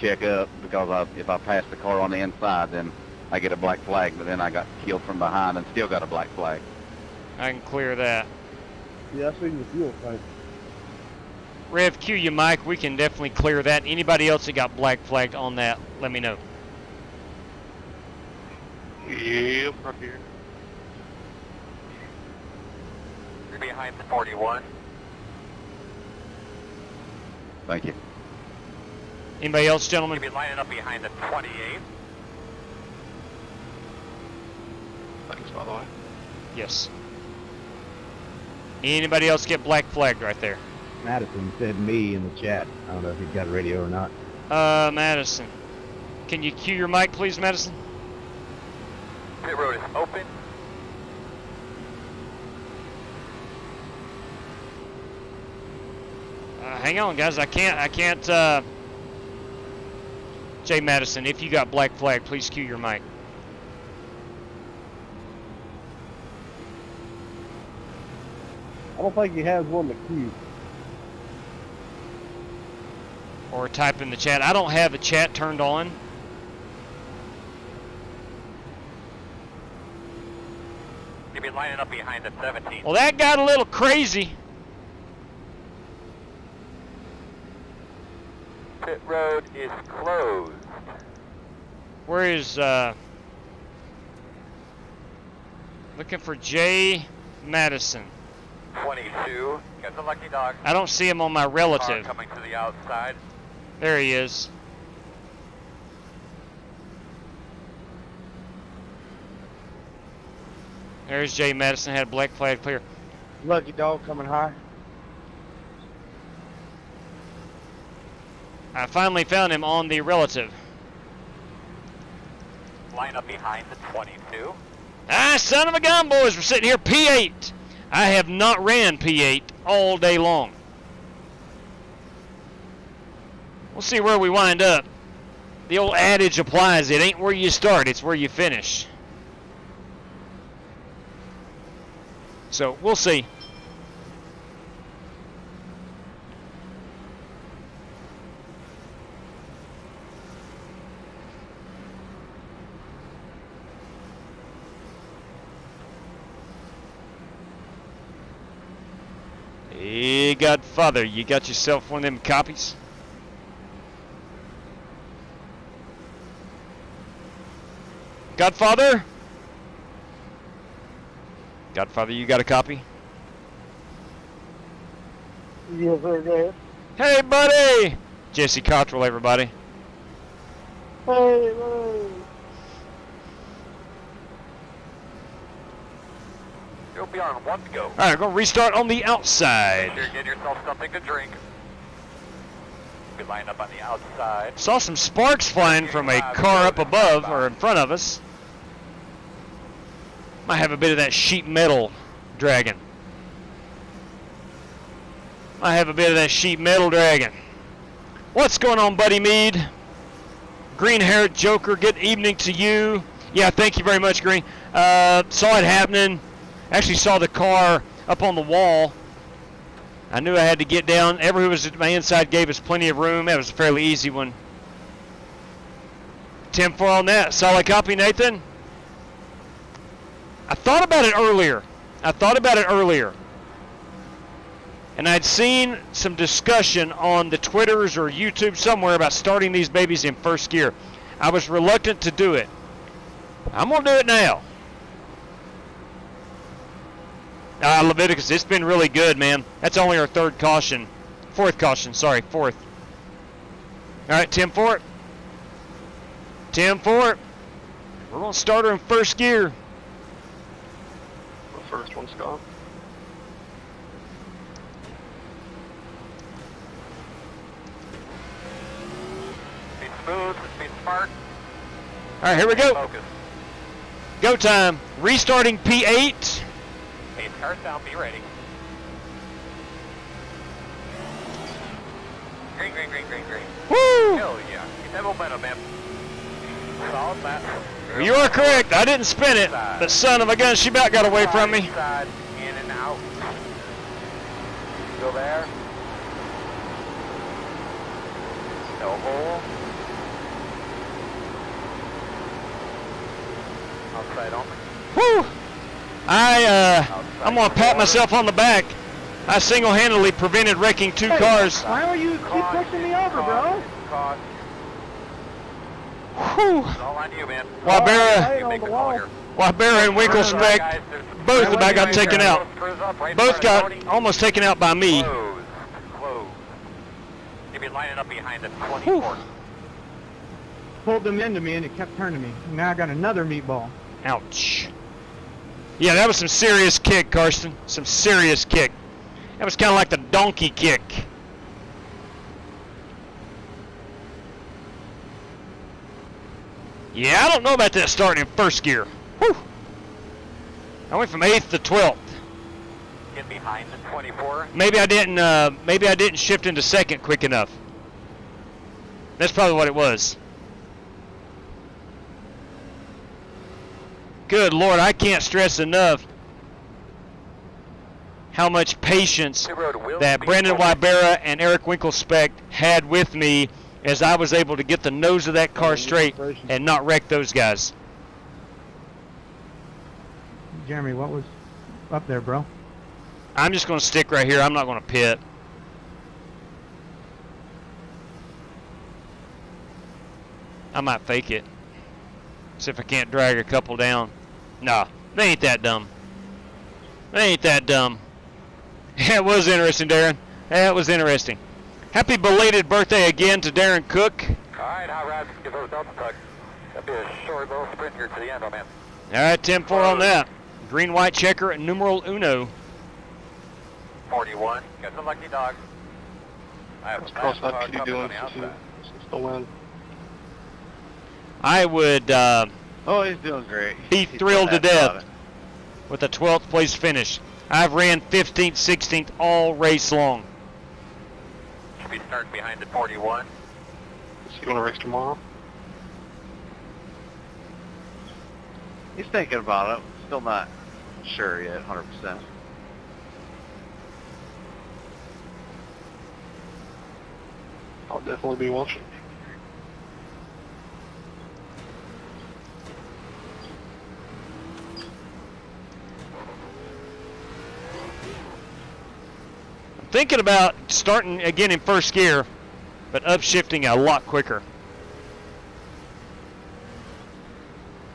check up because if I passed the car on the inside, then I get a black flag. But then I got killed from behind and still got a black flag. I can clear that. Yeah, I seen the fuel tank. Rev, cue you, Mike. We can definitely clear that. Anybody else that got black flagged on that, let me know. Yep, right here. You're behind the 41. Thank you. Anybody else, gentlemen? You'll be lining up behind the 28. Thanks, by the way. Yes. Anybody else get black flagged right there? Madison said me in the chat. I don't know if he's got radio or not. Madison. Can you cue your mic, please, Madison? Pit road is open. Hang on, guys. I can't, Jay Madison, if you got black flag, please cue your mic. I don't think he has one to queue. Or type in the chat. I don't have the chat turned on. You'll be lining up behind the 17. Well, that got a little crazy. Pit road is closed. Where is, looking for Jay Madison. 22. Got the lucky dog. I don't see him on my Car relative. coming to the outside. There he is. There's Jay Madison, had black flag clear. Lucky dog coming high. I finally found him on the relative. Line up behind the 22. Ah, son of a gun, boys. We're sitting here P8. I have not ran P8 all day long. We'll see where we wind up. The old adage applies. It ain't where you start, it's where you finish. So, we'll see. Hey, Godfather, you got yourself one of them copies? Godfather? Godfather, you got a copy? Yes, sir, go ahead. Hey, buddy! Jesse Cottrell, everybody. Hey, hey. You'll be on one to go. All right, we're going to restart on the outside. Make sure you get yourself something to drink. Be lined up on the outside. Saw some sparks flying from a car up above or in front of us. Might have a bit of that sheet metal dragon. Might have a bit of that sheet metal dragon. What's going on, Buddy Mead? Green-haired Joker, good evening to you. Yeah, thank you very much, Green. Saw it happening. Actually saw the car up on the wall. I knew I had to get down. Everyone who was at my inside gave us plenty of room. That was a fairly easy one. 10-4 on that. Solid copy, Nathan. I thought about it earlier. And I'd seen some discussion on the Twitters or YouTube somewhere about starting these babies in first gear. I was reluctant to do it. I'm going to do it now. Leviticus, it's been really good, man. That's only our fourth caution. All right, 10-4. 10-4. We're going to start her in first gear. The first one, Scott. Speed smooth, speed smart. All right, here we go. Focus. Go time. Restarting P8. Hey, cars down, be ready. Green. Woo! Hell yeah. Get that momentum, man. Solid lap. You are correct. I didn't spin it, but son of a gun, she about got away from me. Side, in and out. Still there. Elbow. Outside on. Woo! I'm gonna pat myself on the back. I single-handedly prevented wrecking two cars. Why are you keep pushing me over, bro? Whew. It's all on you, man. Wybera and Winklespec both about got taken out. Both got almost taken out by me. Close. You'll be lining up behind the 24. Pulled them into me and it kept turning me. Now I got another meatball. Ouch. Yeah, that was some serious kick, Karsten. Some serious kick. That was kind of like the donkey kick. Yeah, I don't know about that starting in first gear. Whew. I went from 8th to 12th. Get behind the 24. Maybe I didn't shift into second quick enough. That's probably what it was. Good Lord, I can't stress enough how much patience that Brandon Wybera and Eric Winklespec had with me as I was able to get the nose of that car straight and not wreck those guys. Jeremy, what was up there, bro? I'm just going to stick right here. I'm not going to pit. I might fake it. See if I can't drag a couple down. Nah, they ain't that dumb. They ain't that dumb. It was interesting, Darren. That was interesting. Happy belated birthday again to Darren Cook. All right, hot rods, give those Delta tugs. That'll be a short little sprint here to the end, oh man. All right, 10-4 on that. Green, white checker, numeral uno. 41, got some lucky dogs. I have Let's cross up to doing to the win. I would Oh, he's doing great. be thrilled to death with a 12th place finish. I've ran 15th, 16th all race long. Should be starting behind the 41. So you want to race tomorrow? He's thinking about it. Still not sure yet, 100%. I'll definitely be watching. Thinking about starting again in first gear, but upshifting a lot quicker.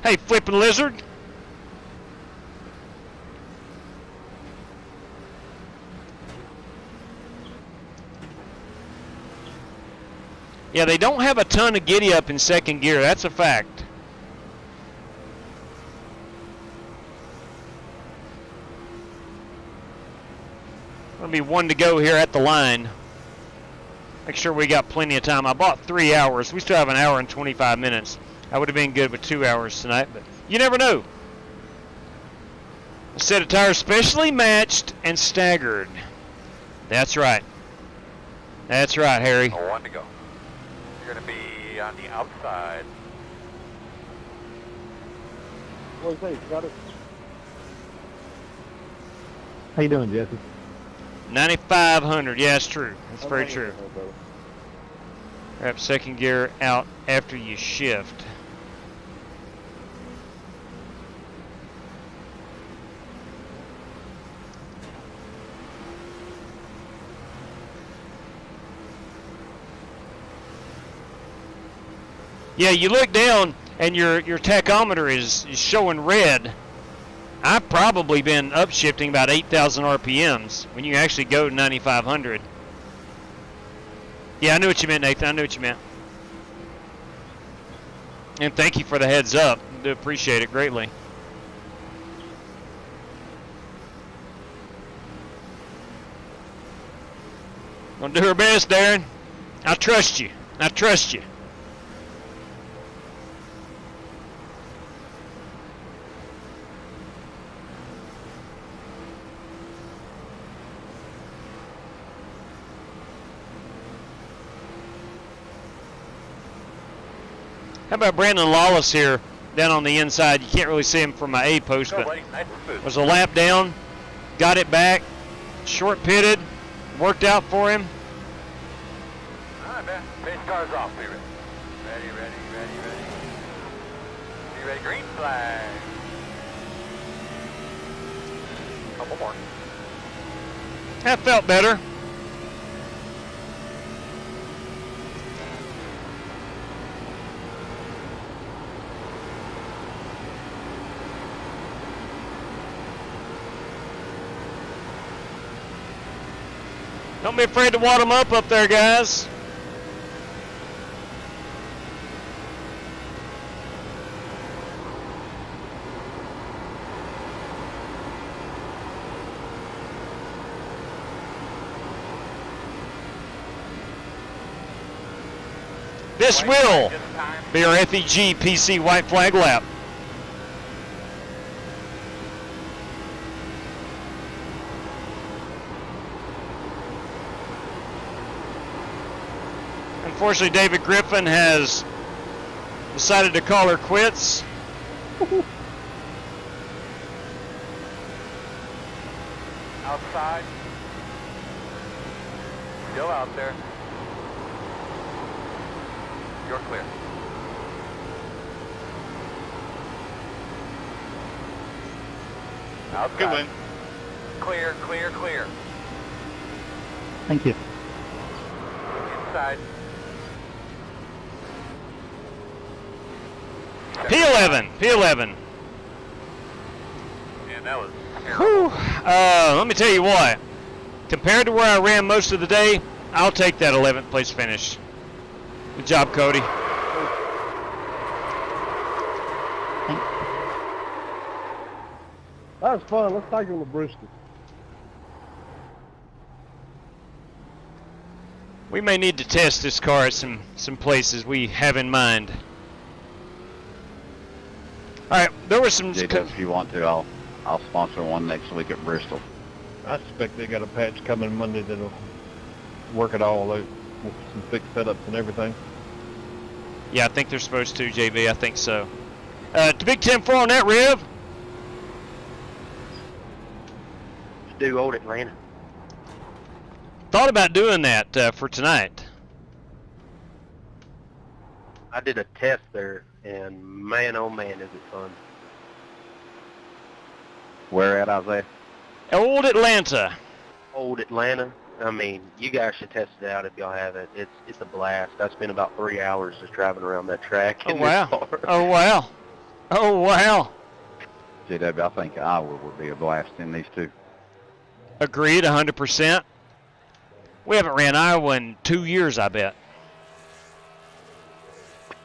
Hey, Flippin' Lizard. Yeah, they don't have a ton of giddy up in second gear. That's a fact. Gonna be one to go here at the line. Make sure we got plenty of time. I bought 3 hours. We still have an hour and 25 minutes. I would have been good with 2 hours tonight, but you never know. A set of tires specially matched and staggered. That's right. That's right, Harry. 1 to go. You're going to be on the outside. What do you think? Got it? How you doing, Jesse? 9,500. Yeah, it's true. That's very true. Grab second gear out after you shift. Yeah, you look down and your tachometer is showing red. I've probably been upshifting about 8,000 RPMs when you actually go to 9,500. Yeah, I knew what you meant, Nathan. I knew what you meant. And thank you for the heads up. I do appreciate it greatly. Gonna do her best, Darren. I trust you. I trust you. How about Brandon Lawless here down on the inside? You can't really see him from my A post, but was a lap down, got it back, short pitted, worked out for him. All right, man. Pace car's off. Be ready. Ready. Be ready. Green flag. Couple more. That felt better. Don't be afraid to wad them up there, guys. This will be our FEG PC white flag lap. Unfortunately, David Griffin has decided to call her quits. Outside. Still out there. You're clear. Outside. Good win. Clear. Thank you. Inside. P11. And that was Whew. Let me tell you what. Compared to where I ran most of the day, I'll take that 11th place finish. Good job, Cody. That was fun. Let's take him to Bristol. We may need to test this car at some places we have in mind. All right, there were some. JW, if you want to, I'll sponsor one next week at Bristol. I suspect they got a patch coming Monday that'll work it all out with some fixed setups and everything. Yeah, I think they're supposed to, JV. I think so. To Big 10-4 on that, Riv. Do old Atlanta. Thought about doing that for tonight. I did a test there, and man, oh man, is it fun. Where at, Isaiah? Old Atlanta. Old Atlanta. I mean, you guys should test it out if y'all haven't. It's a blast. I spent about 3 hours just driving around that track in this car. Oh, wow. Oh, wow. JW, I think Iowa would be a blast in these two. Agreed, 100%. We haven't ran Iowa in 2 years, I bet.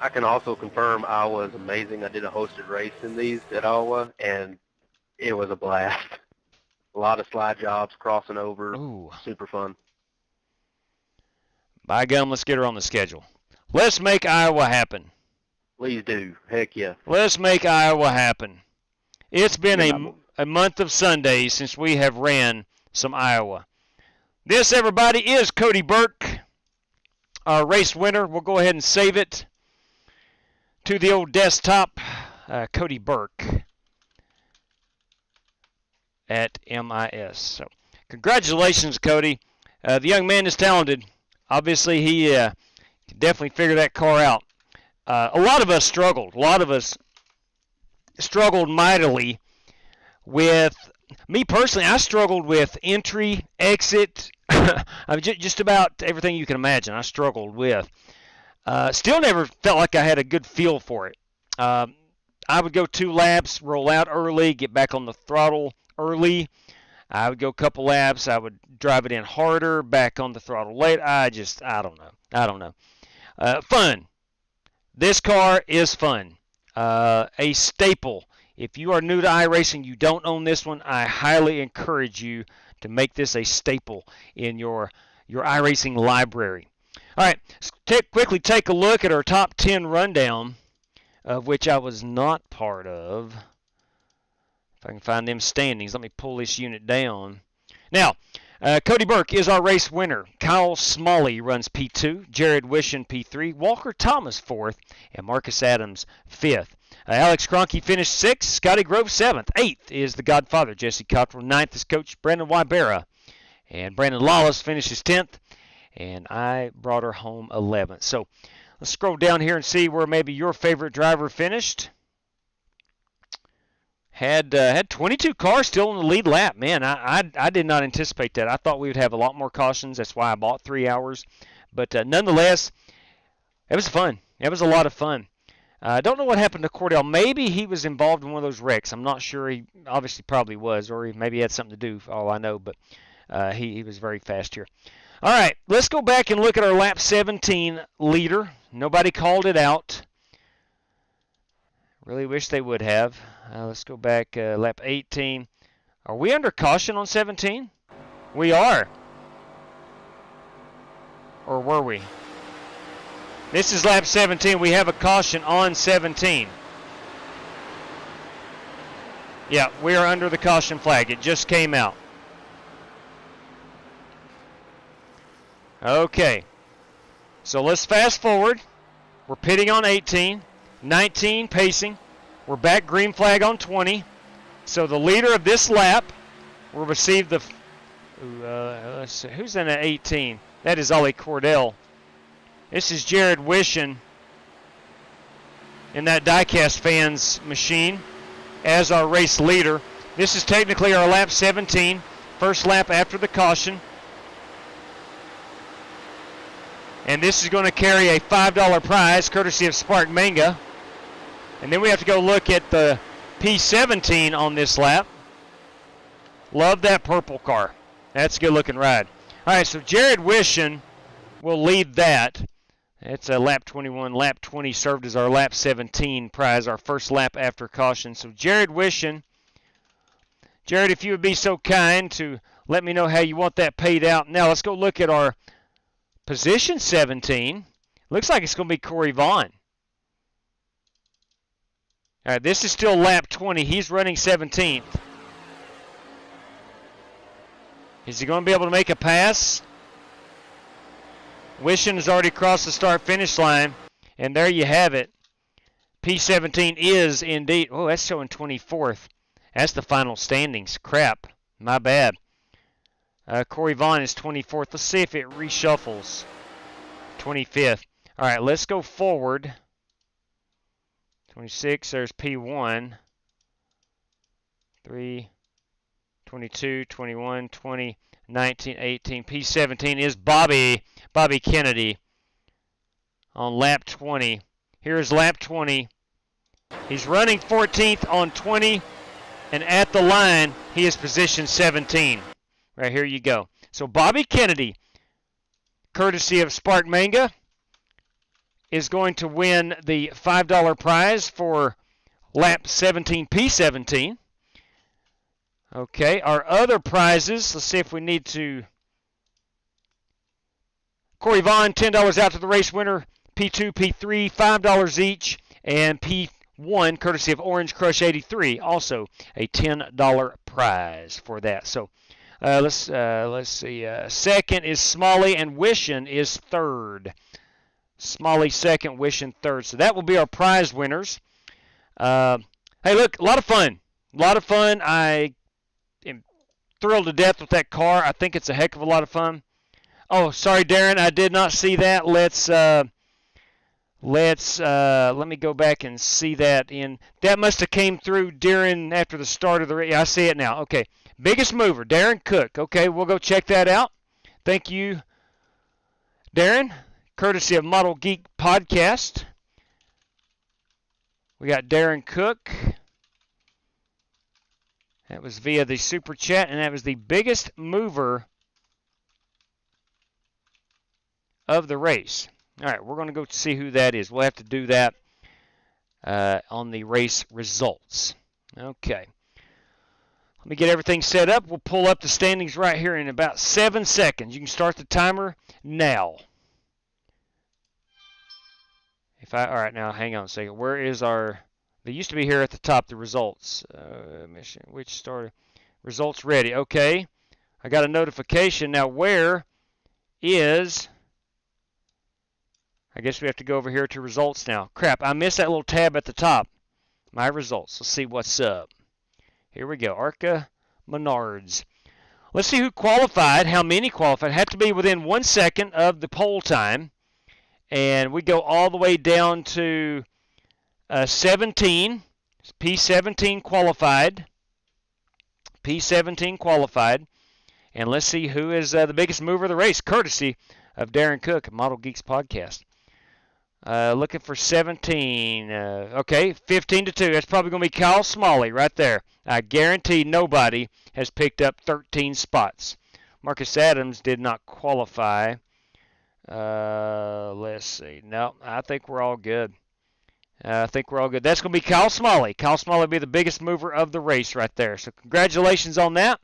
I can also confirm Iowa is amazing. I did a hosted race in these at Iowa, and it was a blast. A lot of slide jobs, crossing over. Ooh. Super fun. By gum, let's get her on the schedule. Let's make Iowa happen. Please do. Heck yeah. Let's make Iowa happen. It's been a month of Sundays since we have ran some Iowa. This, everybody, is Cody Burke, our race winner. We'll go ahead and save it to the old desktop. Cody Burke at MIS. So, congratulations, Cody. The young man is talented. Obviously, he can definitely figure that car out. A lot of us struggled. A lot of us struggled mightily with, me personally, I struggled with entry, exit, just about everything you can imagine I struggled with. Still never felt like I had a good feel for it. I would go 2 laps, roll out early, get back on the throttle early. I would go a couple laps. I would drive it in harder, back on the throttle late. I don't know. Fun. This car is fun. A staple. If you are new to iRacing, you don't own this one, I highly encourage you to make this a staple in your iRacing library. All right, let's quickly take a look at our top 10 rundown, of which I was not part of. If I can find them standings, let me pull this unit down. Now, Cody Burke is our race winner. Kyle Smalley runs P2, Jared Wishin P3, Walker Thomas 4th, and Marcus Adams 5th. Alex Cronky finished 6th, Scotty Grove 7th. 8th is the Godfather, Jesse Cottrell. 9th is Coach Brandon Wybera. And Brandon Lawless finishes 10th, and I brought her home 11th. So let's scroll down here and see where maybe your favorite driver finished. Had 22 cars still in the lead lap. Man, I did not anticipate that. I thought we would have a lot more cautions. That's why I bought 3 hours. But nonetheless, it was fun. It was a lot of fun. I don't know what happened to Cordell. Maybe he was involved in one of those wrecks. I'm not sure. He obviously probably was, or maybe he had something to do, for all I know. But he was very fast here. All right, let's go back and look at our lap 17 leader. Nobody called it out. Really wish they would have. Let's go back lap 18. Are we under caution on 17? We are. Or were we? This is lap 17. We have a caution on 17. Yeah, we are under the caution flag. It just came out. Okay. So let's fast forward. We're pitting on 18. 19 pacing. We're back green flag on 20. So the leader of this lap will receive the... let's see, who's in at 18? That is Ollie Cordell. This is Jared Wishin in that diecast fans machine as our race leader. This is technically our lap 17, first lap after the caution. And this is going to carry a $5 prize courtesy of Spark Manga. And then we have to go look at the P17 on this lap. Love that purple car. That's a good looking ride. All right, so Jared Wishin will lead that. It's a lap 21. Lap 20 served as our lap 17 prize, our first lap after caution. So Jared Wishin. Jared, if you would be so kind to let me know how you want that paid out. Now let's go look at our position 17. Looks like it's going to be Corey Vaughn. All right, this is still lap 20. He's running 17th. Is he going to be able to make a pass? Wishin has already crossed the start-finish line, and there you have it. P17 is indeed... Oh, that's showing 24th. That's the final standings. Crap. My bad. Corey Vaughn is 24th. Let's see if it reshuffles. 25th. All right, let's go forward. 26, there's P1. 3, 22, 21, 20, 19, 18. P17 is Bobby Kennedy on lap 20. Here's lap 20. He's running 14th on 20, and at the line, he is position 17. Right here you go. So Bobby Kennedy, courtesy of Spark Manga, is going to win the $5 prize for lap 17, P17. Okay, our other prizes, let's see if we need to Corey Vaughn, $10 out to the race winner. P2, P3, $5 each. And P1, courtesy of Orange Crush 83, also a $10 prize for that. So let's see. Second is Smalley, and Wishin is third. Smalley second, Wishin third. So that will be our prize winners. Hey, look, a lot of fun. A lot of fun. I am thrilled to death with that car. I think it's a heck of a lot of fun. Oh, sorry, Darren, I did not see that. Let me go back and see that. That must have came through after the start of the race. I see it now. Okay, biggest mover, Darren Cook. Okay, we'll go check that out. Thank you, Darren, courtesy of Model Geek Podcast. We got Darren Cook. That was via the Super Chat, and that was the biggest mover of the race. All right, we're going to go see who that is. We'll have to do that on the race results. Okay. Let me get everything set up. We'll pull up the standings right here in about 7 seconds. You can start the timer now. All right, now hang on a second. Where is our? They used to be here at the top. The results. Mission. Which started? Results ready. Okay. I got a notification now. Where is? I guess we have to go over here to results now. Crap! I missed that little tab at the top. My results. Let's see what's up. Here we go. Arca Menards. Let's see who qualified. How many qualified? Had to be within 1 second of the poll time. And we go all the way down to 17. P17 qualified. P17 qualified. And let's see who is the biggest mover of the race, courtesy of Darren Cook at Model Geeks Podcast. Looking for 17. Okay, 15-2. That's probably going to be Kyle Smalley right there. I guarantee nobody has picked up 13 spots. Marcus Adams did not qualify. Let's see. No, I think we're all good. That's going to be Kyle Smalley. Kyle Smalley will be the biggest mover of the race right there. So congratulations on that.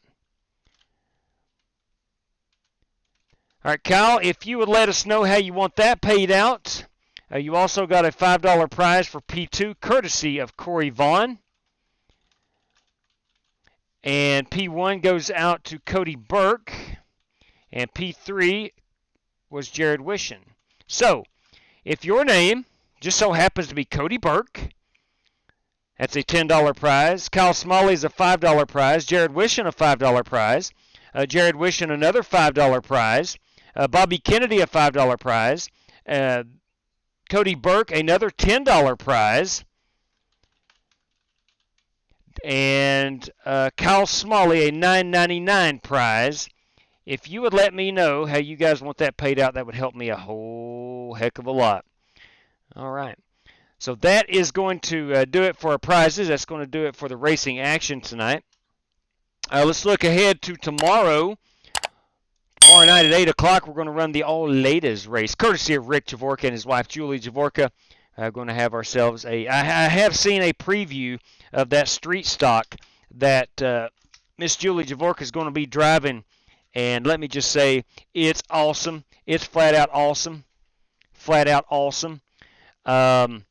All right, Kyle, if you would let us know how you want that paid out. You also got a $5 prize for P2, courtesy of Corey Vaughn. And P1 goes out to Cody Burke. And P3 was Jared Wishin. So, if your name just so happens to be Cody Burke, that's a $10 prize. Kyle Smalley is a $5 prize. Jared Wishin, a $5 prize. Jared Wishin, another $5 prize. Bobby Kennedy, a $5 prize. Cody Burke, another $10 prize. And Kyle Smalley, a $9.99 prize. If you would let me know how you guys want that paid out, that would help me a whole heck of a lot. All right. So that is going to do it for our prizes. That's going to do it for the racing action tonight. Let's look ahead to tomorrow. Tomorrow night at 8 o'clock, we're going to run the All Ladies race, courtesy of Rick Javorka and his wife, Julie Javorka. We're going to have ourselves I have seen a preview of that street stock that Miss Julie Javorka is going to be driving. And let me just say, it's awesome. It's flat out awesome. Flat out awesome. We're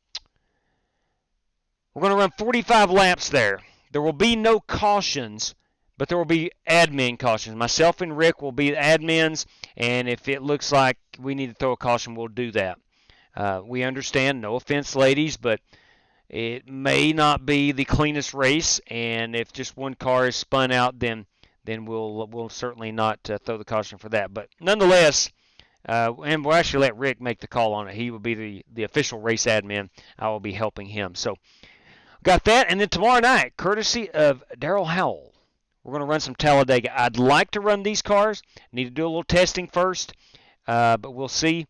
going to run 45 laps there. There will be no cautions, but there will be admin cautions. Myself and Rick will be admins, and if it looks like we need to throw a caution, we'll do that. We understand, no offense, ladies, but it may not be the cleanest race, and if just one car is spun out, then we'll certainly not throw the caution for that. But nonetheless, and we'll actually let Rick make the call on it. He will be the official race admin. I will be helping him. So got that. And then tomorrow night, courtesy of Daryl Howell, we're going to run some Talladega. I'd like to run these cars. Need to do a little testing first, but we'll see.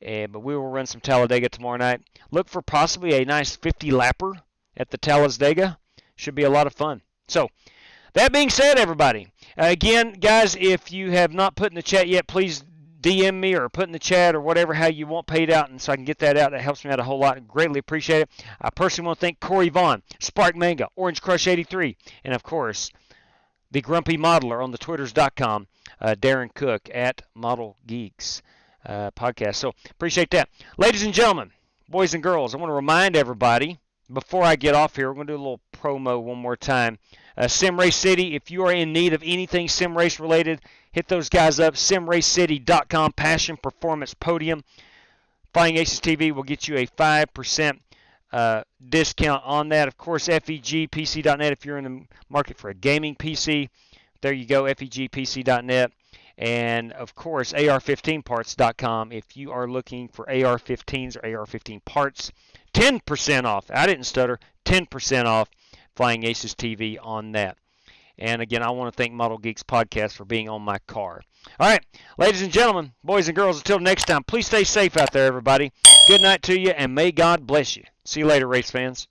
But we will run some Talladega tomorrow night. Look for possibly a nice 50-lapper at the Talladega. Should be a lot of fun. So that being said, everybody, again, guys, if you have not put in the chat yet, please DM me or put in the chat or whatever how you want paid out, and so I can get that out. That helps me out a whole lot. Greatly appreciate it. I personally want to thank Corey Vaughn, Spark Manga, Orange Crush 83, and of course, the Grumpy Modeler on the Twitters.com, Darren Cook at Model Geeks. podcast. So appreciate that. Ladies and gentlemen, boys and girls, I want to remind everybody, before I get off here, we're going to do a little promo one more time. Sim Race City, if you are in need of anything sim race related, hit those guys up, simracecity.com, Passion Performance Podium. Flying Aces TV will get you a 5% discount on that. Of course, FEGPC.net if you're in the market for a gaming PC. There you go, FEGPC.net. And, of course, AR15parts.com if you are looking for AR-15s or AR-15 parts. 10% off. I didn't stutter. 10% off Flying Aces TV on that. And, again, I want to thank Model Geeks Podcast for being on my car. All right, ladies and gentlemen, boys and girls, until next time, please stay safe out there, everybody. Good night to you, and may God bless you. See you later, race fans.